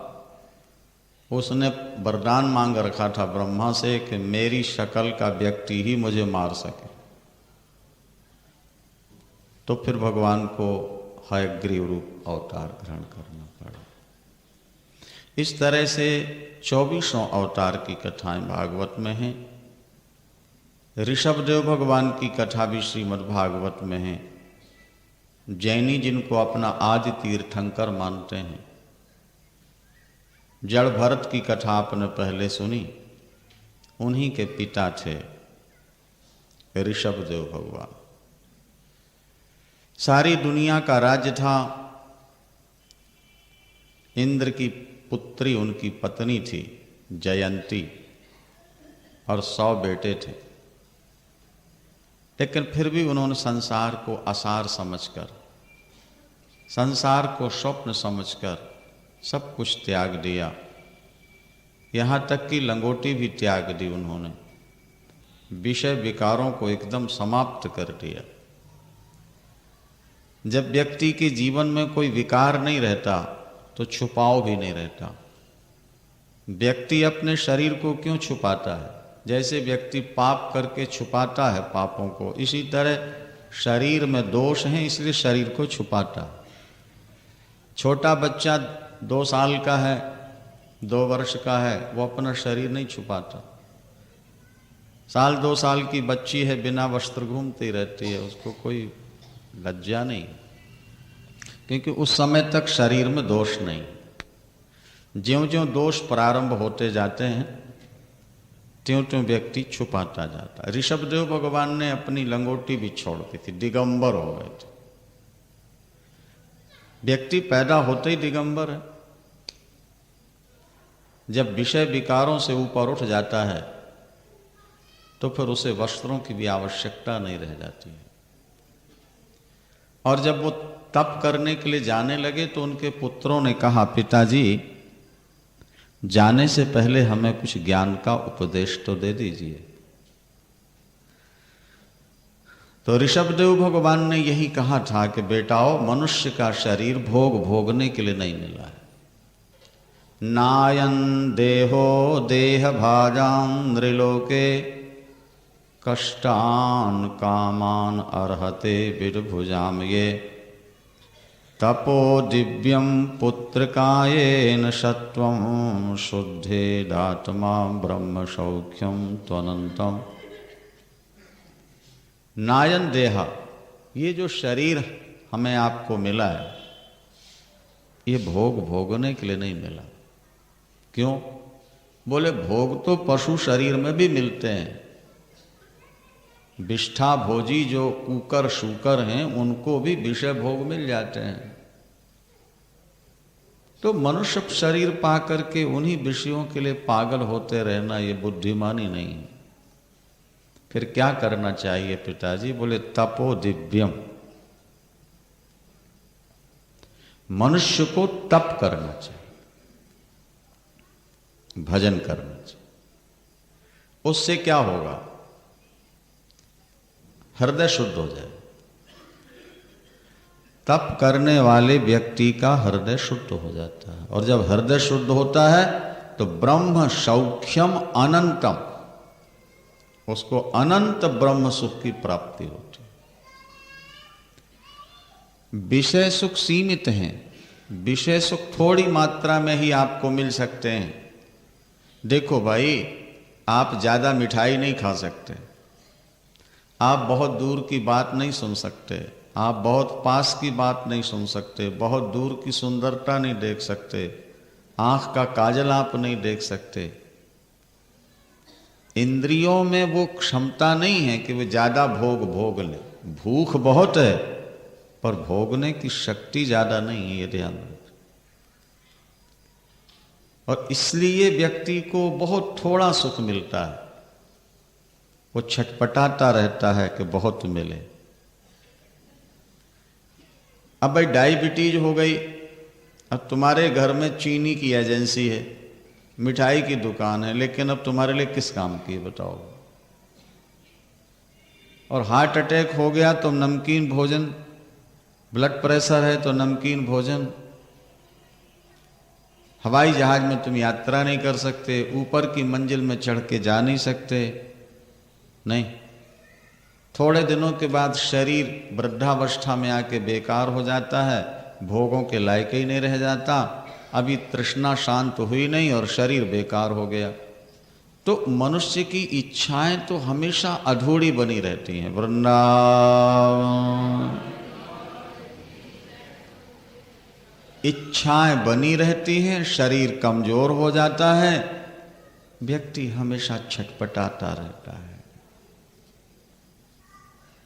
उसने वरदान मांग रखा था ब्रह्मा से कि मेरी शक्ल का व्यक्ति ही मुझे मार सके। तो फिर भगवान को हयग्रीव रूप अवतार ग्रहण करना पड़ा। इस तरह से 24 अवतार की कथाएं भागवत में हैं। ऋषभदेव भगवान की कथा भी श्रीमद् भागवत में है। जैनी जिनको अपना आदि तीर्थंकर मानते हैं। जड़ भरत की कथा आपने पहले सुनी। उन्हीं के पिता थे ऋषभदेव भगवान। सारी दुनिया का राज्य था। इंद्र की पुत्री उनकी पत्नी थी जयंती, और 100 बेटे थे। लेकिन फिर भी उन्होंने संसार को आसार समझकर, संसार को स्वप्न समझकर सब कुछ त्याग दिया। यहाँ तक कि लंगोटी भी त्याग दी उन्होंने। विषय विकारों को एकदम समाप्त कर दिया। जब व्यक्ति के जीवन में कोई विकार नहीं रहता तो छुपाव भी नहीं रहता। व्यक्ति अपने शरीर को क्यों छुपाता है? जैसे व्यक्ति पाप करके छुपाता है पापों को, इसी तरह शरीर में दोष हैं इसलिए शरीर को छुपाता है। छोटा बच्चा 2 साल का है, 2 वर्ष का है, वो अपना शरीर नहीं छुपाता। 1-2 साल की बच्ची है, बिना वस्त्र घूमती रहती है, उसको कोई लज्जा नहीं, क्योंकि उस समय तक शरीर में दोष नहीं। ज्यों-ज्यों दोष प्रारंभ होते जाते हैं त्यों-त्यों व्यक्ति छुपाता जाता। ऋषभदेव भगवान ने अपनी लंगोटी भी छोड़ दी थी, दिगंबर हो गए थे। व्यक्ति पैदा होते ही दिगंबर है। जब विषय विकारों से ऊपर उठ जाता है तो फिर उसे वस्त्रों की भी आवश्यकता नहीं रह जाती है। और जब वो तप करने के लिए जाने लगे तो उनके पुत्रों ने कहा, पिताजी जाने से पहले हमें कुछ ज्ञान का उपदेश तो दे दीजिए। तो ऋषभदेव भगवान ने यही कहा था कि बेटाओ, मनुष्य का शरीर भोग भोगने के लिए नहीं मिला है। नायन देहो देह भाजाम नृलोके कष्टान कामान अर्हते विदभुजाम। ये तपो दिव्यं पुत्रकायेन सत्वं शुद्धेदात्मा ब्रह्म सौख्यम त्वनंतम। नायन देहा, ये जो शरीर हमें आपको मिला है, ये भोग भोगने के लिए नहीं मिला। क्यों? बोले भोग तो पशु शरीर में भी मिलते हैं। विष्ठा भोजी जो कुकर शूकर हैं उनको भी विषय भोग मिल जाते हैं। तो मनुष्य शरीर पा करके उन्हीं विषयों के लिए पागल होते रहना ये बुद्धिमानी नहीं है। फिर क्या करना चाहिए पिताजी? बोले तपो दिव्यम, मनुष्य को तप करना चाहिए, भजन करना चाहिए। उससे क्या होगा? हृदय शुद्ध हो जाए। तप करने वाले व्यक्ति का हृदय शुद्ध हो जाता है, और जब हृदय शुद्ध होता है तो ब्रह्म सौख्यम अनंतम, उसको अनंत ब्रह्म सुख की प्राप्ति होती है। विषय सुख सीमित हैं, विषय सुख थोड़ी मात्रा में ही आपको मिल सकते हैं। देखो भाई, आप ज्यादा मिठाई नहीं खा सकते, आप बहुत दूर की बात नहीं सुन सकते, आप बहुत पास की बात नहीं सुन सकते, बहुत दूर की सुंदरता नहीं देख सकते, आंख का काजल आप नहीं देख सकते। इंद्रियों में वो क्षमता नहीं है कि वो ज्यादा भोग भोग ले। भूख बहुत है पर भोगने की शक्ति ज्यादा नहीं है, ये ध्यान रखें। और इसलिए व्यक्ति को बहुत थोड़ा सुख मिलता है, वो छटपटाता रहता है कि बहुत मिले। अब भाई डायबिटीज हो गई, अब तुम्हारे घर में चीनी की एजेंसी है, मिठाई की दुकान है, लेकिन अब तुम्हारे लिए किस काम की है बताओ? और हार्ट अटैक हो गया तो नमकीन भोजन, ब्लड प्रेशर है तो नमकीन भोजन, हवाई जहाज में तुम यात्रा नहीं कर सकते, ऊपर की मंजिल में चढ़ के जा नहीं सकते, नहीं। थोड़े दिनों के बाद शरीर वृद्धावस्था में आके बेकार हो जाता है, भोगों के लायक ही नहीं रह जाता, अभी तृष्णा शांत हुई नहीं और शरीर बेकार हो गया। तो मनुष्य की इच्छाएं तो हमेशा अधूरी बनी रहती हैं। वृंदावन इच्छाएं बनी रहती हैं, शरीर कमजोर हो जाता है, व्यक्ति हमेशा छटपटाता रहता है,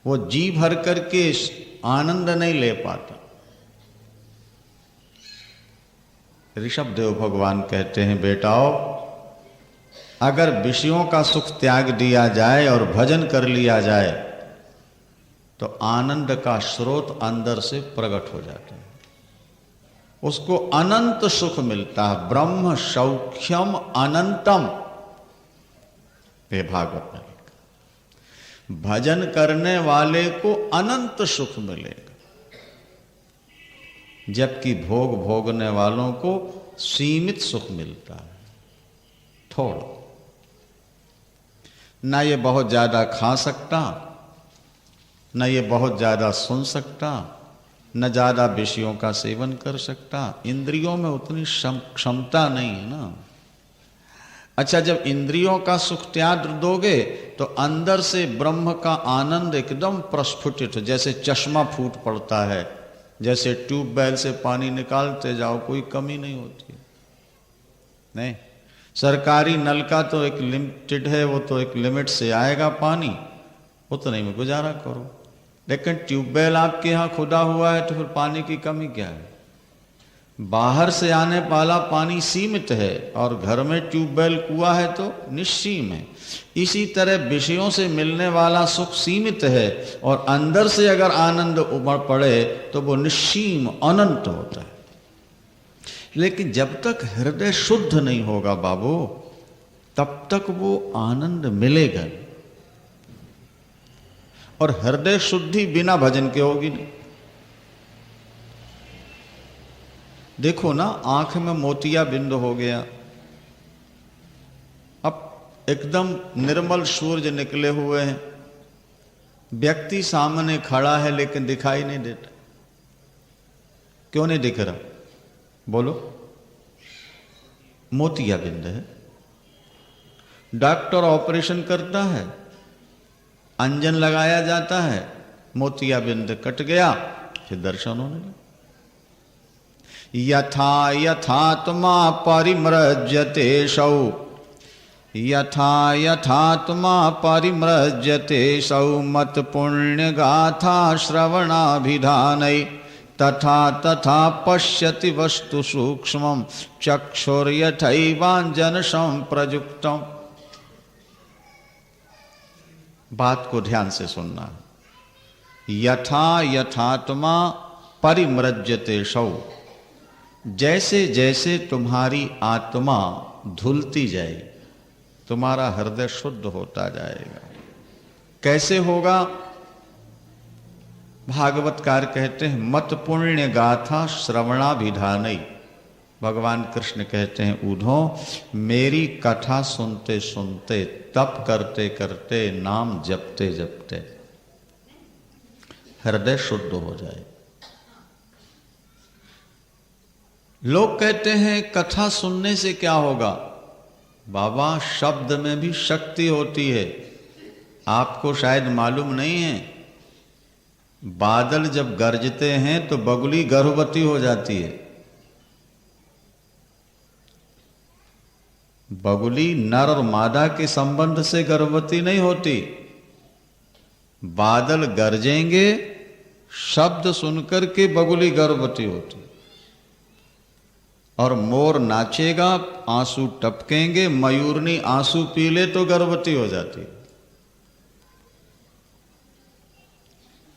वो जी भर करके आनंद नहीं ले पाता। ऋषभ देव भगवान कहते हैं, बेटाओ अगर विषयों का सुख त्याग दिया जाए और भजन कर लिया जाए तो आनंद का स्रोत अंदर से प्रकट हो जाता है, उसको अनंत सुख मिलता है। ब्रह्म सौख्यम अनंतम, ये भागवत में लिखा। भजन करने वाले को अनंत सुख मिलेगा, जबकि भोग भोगने वालों को सीमित सुख मिलता है, थोड़ा। ना ये बहुत ज्यादा खा सकता, न ये बहुत ज्यादा सुन सकता, न ज्यादा विषयों का सेवन कर सकता, इंद्रियों में उतनी क्षमता नहीं है ना। अच्छा, जब इंद्रियों का सुख त्याग दोगे तो अंदर से ब्रह्म का आनंद एकदम प्रस्फुटित, जैसे चश्मा फूट पड़ता है, जैसे ट्यूबवेल से पानी निकालते जाओ कोई कमी नहीं होती। नहीं, सरकारी नल का तो एक लिमिटेड है, वो तो एक लिमिट से आएगा पानी, उतने में गुजारा करो। लेकिन ट्यूबवेल आपके यहाँ खुदा हुआ है तो फिर पानी की कमी क्या है? बाहर से आने वाला पानी सीमित है और घर में ट्यूबवेल कुआं है तो निश्सीम है। इसी तरह विषयों से मिलने वाला सुख सीमित है और अंदर से अगर आनंद उमड़ पड़े तो वो निश्सीम अनंत होता है। लेकिन जब तक हृदय शुद्ध नहीं होगा बाबू, तब तक वो आनंद मिलेगा नहीं। और हृदय शुद्धि बिना भजन के होगी नहीं। देखो ना, आंख में मोतिया बिंदु हो गया, अब एकदम निर्मल सूर्य निकले हुए हैं, व्यक्ति सामने खड़ा है लेकिन दिखाई नहीं देता। क्यों नहीं दिख रहा? बोलो। मोतियाबिंद है। डॉक्टर ऑपरेशन करता है, अंजन लगाया जाता है, मोतियाबिंद कट गया, फिर दर्शन होने लगा। यथा यथात्मा परिमृज्यते सौ, यथा यथात्मा परिमृज्यते सौ मत पुण्य गाथा श्रवणाभिधानै, तथा तथा पश्यति वस्तु सूक्ष्मं चक्षुर्यथैवाञ्जन संप्रयुक्तम्। बात को ध्यान से सुनना। यथा यथात्मा परिमृज्यते सौ, जैसे जैसे तुम्हारी आत्मा धुलती जाए, तुम्हारा हृदय शुद्ध होता जाएगा। कैसे होगा? भागवतकार कहते हैं मत पुण्य गाथा श्रवणाभिधानै। भगवान कृष्ण कहते हैं उधो मेरी कथा सुनते सुनते, तप करते करते, नाम जपते जपते हृदय शुद्ध हो जाए। लोग कहते हैं कथा सुनने से क्या होगा? बाबा, शब्द में भी शक्ति होती है। आपको शायद मालूम नहीं है, बादल जब गरजते हैं तो बगुली गर्भवती हो जाती है। बगुली नर और मादा के संबंध से गर्भवती नहीं होती। बादल गरजेंगे, शब्द सुनकर के बगुली गर्भवती होती। और मोर नाचेगा, आंसू टपकेंगे, मयूरनी आंसू पी ले तो गर्भवती हो जाती।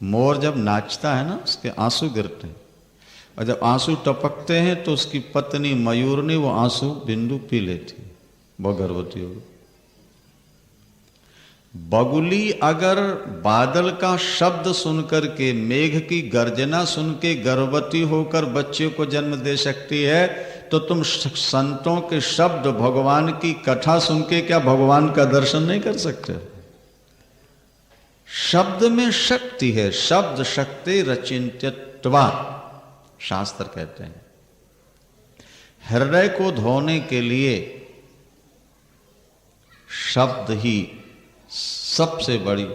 मोर जब नाचता है ना, उसके आंसू गिरते हैं, और जब आंसू टपकते हैं तो उसकी पत्नी मयूरनी वो आंसू बिंदु पी लेती, वो गर्भवती हो गई। बगुली अगर बादल का शब्द सुनकर के, मेघ की गर्जना सुन के गर्भवती होकर बच्चे को जन्म दे सकती है, तो तुम संतों के शब्द, भगवान की कथा सुन के क्या भगवान का दर्शन नहीं कर सकते? शब्द में शक्ति है। शब्द शक्ति रचिंत्यत्वा, शास्त्र कहते हैं। हृदय को धोने के लिए शब्द ही सबसे बड़ी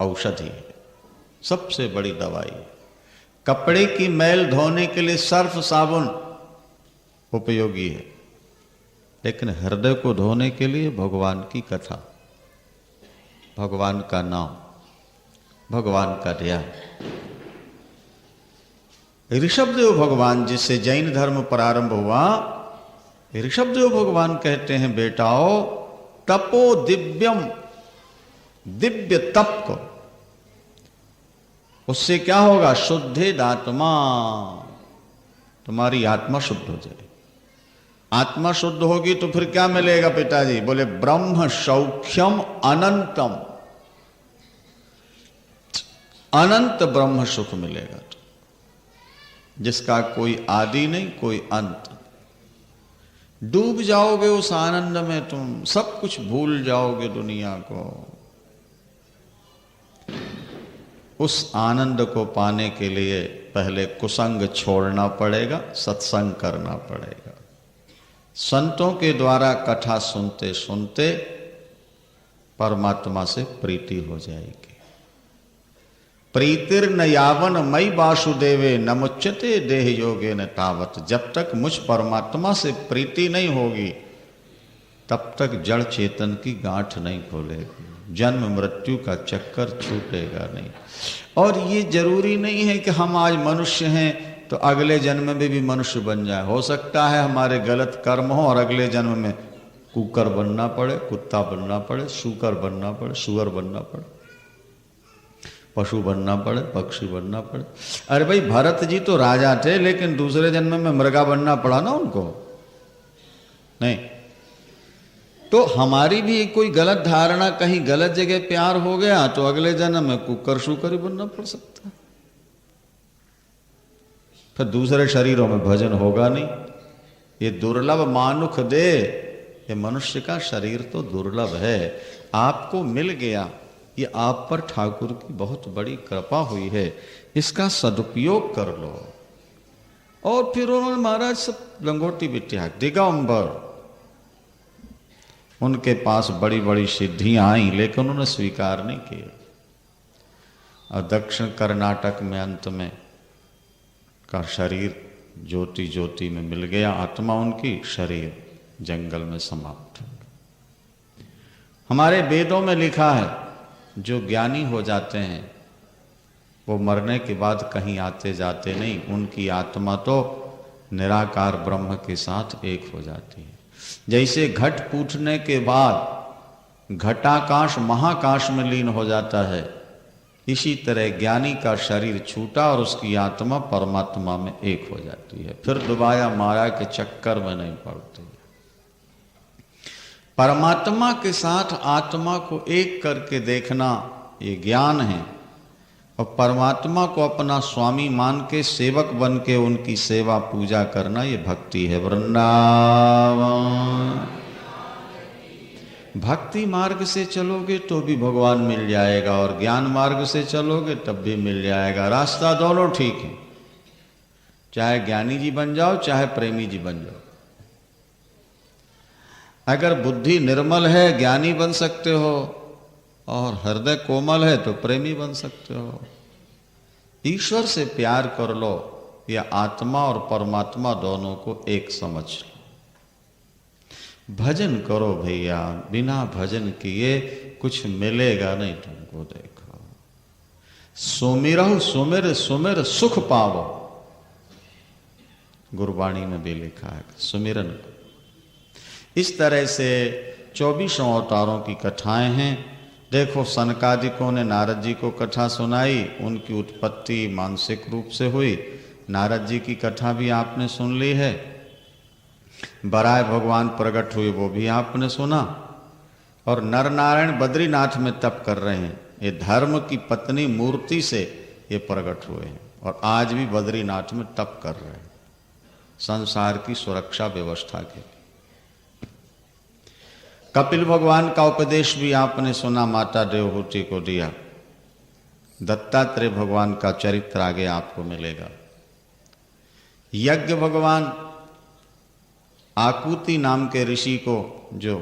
औषधि है, सबसे बड़ी दवाई है। कपड़े की मैल धोने के लिए सर्फ साबुन उपयोगी है, लेकिन हृदय को धोने के लिए भगवान की कथा, भगवान का नाम, भगवान का ध्यान। ऋषभदेव भगवान, जिससे जैन धर्म प्रारंभ हुआ, ऋषभदेव भगवान कहते हैं बेटाओ, तपो दिव्यम, दिव्य तप को, उससे क्या होगा? शुद्धेदात्मा, तुम्हारी आत्मा शुद्ध हो जाए। आत्मा शुद्ध होगी तो फिर क्या मिलेगा पिताजी? बोले ब्रह्म सौख्यम अनंतम, अनंत ब्रह्म सुख मिलेगा, जिसका कोई आदि नहीं, कोई अंत। डूब जाओगे उस आनंद में, तुम सब कुछ भूल जाओगे दुनिया को। उस आनंद को पाने के लिए पहले कुसंग छोड़ना पड़ेगा, सत्संग करना पड़ेगा। संतों के द्वारा कथा सुनते सुनते परमात्मा से प्रीति हो जाएगी। प्रीतिर्न यावन मई वासुदेवे न मुच्यते देह योगे न तावत। जब तक मुझ परमात्मा से प्रीति नहीं होगी, तब तक जड़ चेतन की गांठ नहीं खोलेगी, जन्म मृत्यु का चक्कर छूटेगा नहीं। और ये जरूरी नहीं है कि हम आज मनुष्य हैं तो अगले जन्म में भी मनुष्य बन जाए। हो सकता है हमारे गलत कर्म हो और अगले जन्म में कुकर बनना पड़े, कुत्ता बनना पड़े, सूकर बनना पड़े, सुअर बनना पड़े, पशु बनना पड़े, पक्षी बनना पड़े। अरे भाई, भरत जी तो राजा थे, लेकिन दूसरे जन्म में मृगा बनना पड़ा ना उनको, नहीं? तो हमारी भी कोई गलत धारणा, कहीं गलत जगह प्यार हो गया तो अगले जन्म में कुकर शुकर ही बनना पड़ सकता है। फिर दूसरे शरीरों में भजन होगा नहीं। ये दुर्लभ मानुख दे, ये मनुष्य का शरीर तो दुर्लभ है, आपको मिल गया। ये आप पर ठाकुर की बहुत बड़ी कृपा हुई है, इसका सदुपयोग कर लो। और फिर उन्होंने महाराज सब लंगोटी बिटिया दिगंबर, उनके पास बड़ी बड़ी सिद्धियां आई लेकिन उन्होंने स्वीकार नहीं किया। और दक्षिण कर्नाटक में अंत में का शरीर ज्योति ज्योति में मिल गया, आत्मा उनकी, शरीर जंगल में समाप्त हो गया। हमारे वेदों में लिखा है जो ज्ञानी हो जाते हैं वो मरने के बाद कहीं आते जाते नहीं, उनकी आत्मा तो निराकार ब्रह्म के साथ एक हो जाती है। जैसे घट फूटने के बाद घटाकाश महाकाश में लीन हो जाता है, इसी तरह ज्ञानी का शरीर छूटा और उसकी आत्मा परमात्मा में एक हो जाती है, फिर दुबारा माया के चक्कर में नहीं पड़ती। परमात्मा के साथ आत्मा को एक करके देखना ये ज्ञान है, और परमात्मा को अपना स्वामी मान के सेवक बन के उनकी सेवा पूजा करना ये भक्ति है। वृंदावन भक्ति मार्ग से चलोगे तो भी भगवान मिल जाएगा, और ज्ञान मार्ग से चलोगे तब भी मिल जाएगा। रास्ता दोनों ठीक है, चाहे ज्ञानी जी बन जाओ चाहे प्रेमी जी बन जाओ। अगर बुद्धि निर्मल है ज्ञानी बन सकते हो, और हृदय कोमल है तो प्रेमी बन सकते हो। ईश्वर से प्यार कर लो या आत्मा और परमात्मा दोनों को एक समझ लो। भजन करो भैया, बिना भजन किए कुछ मिलेगा नहीं तुमको। देखो सुमिरहु सुमिर सुमिर सुख पावो, गुरबाणी में भी लिखा है सुमिरन। इस तरह से 24 अवतारों की कथाएं हैं। देखो सनकादिकों ने नारद जी को कथा सुनाई, उनकी उत्पत्ति मानसिक रूप से हुई। नारद जी की कथा भी आपने सुन ली है। बराह भगवान प्रकट हुए वो भी आपने सुना। और नर नारायण बद्रीनाथ में तप कर रहे हैं, ये धर्म की पत्नी मूर्ति से ये प्रकट हुए हैं, और आज भी बद्रीनाथ में तप कर रहे हैं संसार की सुरक्षा व्यवस्था के। कपिल भगवान का उपदेश भी आपने सुना, माता देवहूति को दिया। दत्तात्रेय भगवान का चरित्र आगे आपको मिलेगा। यज्ञ भगवान आकुति नाम के ऋषि को जो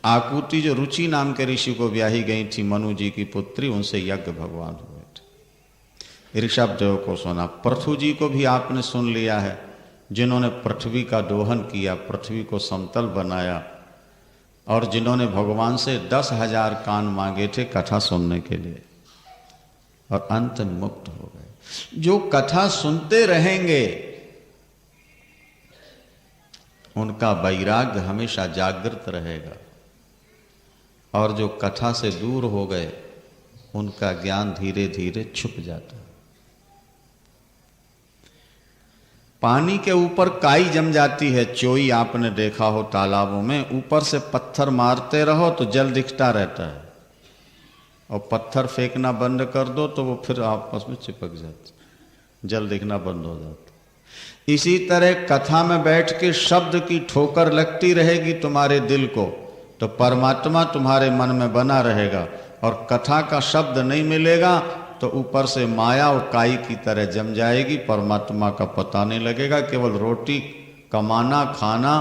आकुति जो रुचि नाम के ऋषि को ब्याही गई थी, मनु जी की पुत्री, उनसे यज्ञ भगवान हुए थे। ऋषभ देव को सुना। पृथु जी को भी आपने सुन लिया है, जिन्होंने पृथ्वी का दोहन किया, पृथ्वी को समतल बनाया, और जिन्होंने भगवान से 10,000 कान मांगे थे कथा सुनने के लिए, और अंत में मुक्त हो गए। जो कथा सुनते रहेंगे उनका वैराग्य हमेशा जागृत रहेगा, और जो कथा से दूर हो गए उनका ज्ञान धीरे धीरे छुप जाता है। पानी के ऊपर काई जम जाती है, चोई आपने देखा हो तालाबों में, ऊपर से पत्थर मारते रहो तो जल दिखता रहता है, और पत्थर फेंकना बंद कर दो तो वो फिर आपस में चिपक जाते, जल दिखना बंद हो जाता। इसी तरह कथा में बैठ के शब्द की ठोकर लगती रहेगी तुम्हारे दिल को, तो परमात्मा तुम्हारे मन में बना रहेगा, और कथा का शब्द नहीं मिलेगा तो ऊपर से माया और काई की तरह जम जाएगी, परमात्मा का पता नहीं लगेगा। केवल रोटी कमाना, खाना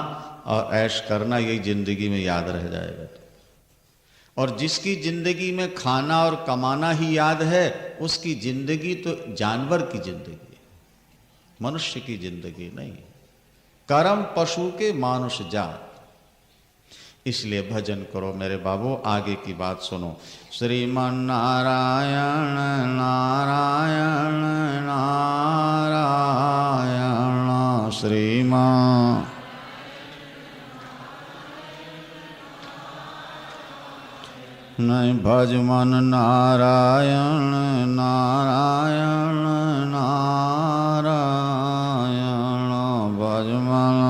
और ऐश करना, यही जिंदगी में याद रह जाएगा। और जिसकी जिंदगी में खाना और कमाना ही याद है, उसकी जिंदगी तो जानवर की जिंदगी है, मनुष्य की जिंदगी नहीं। कर्म पशु के मानुष जात। इसलिए भजन करो मेरे बाबू। आगे की बात सुनो। श्रीमन नारायण नारायण नारायण श्रीमान नहीं भजमन नारायण नारायण नारायण भजमन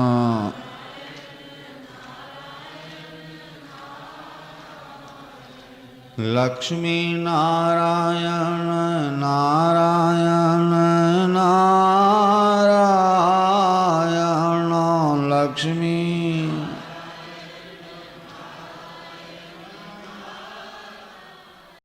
लक्ष्मी नारायण नारायण नारायण लक्ष्मी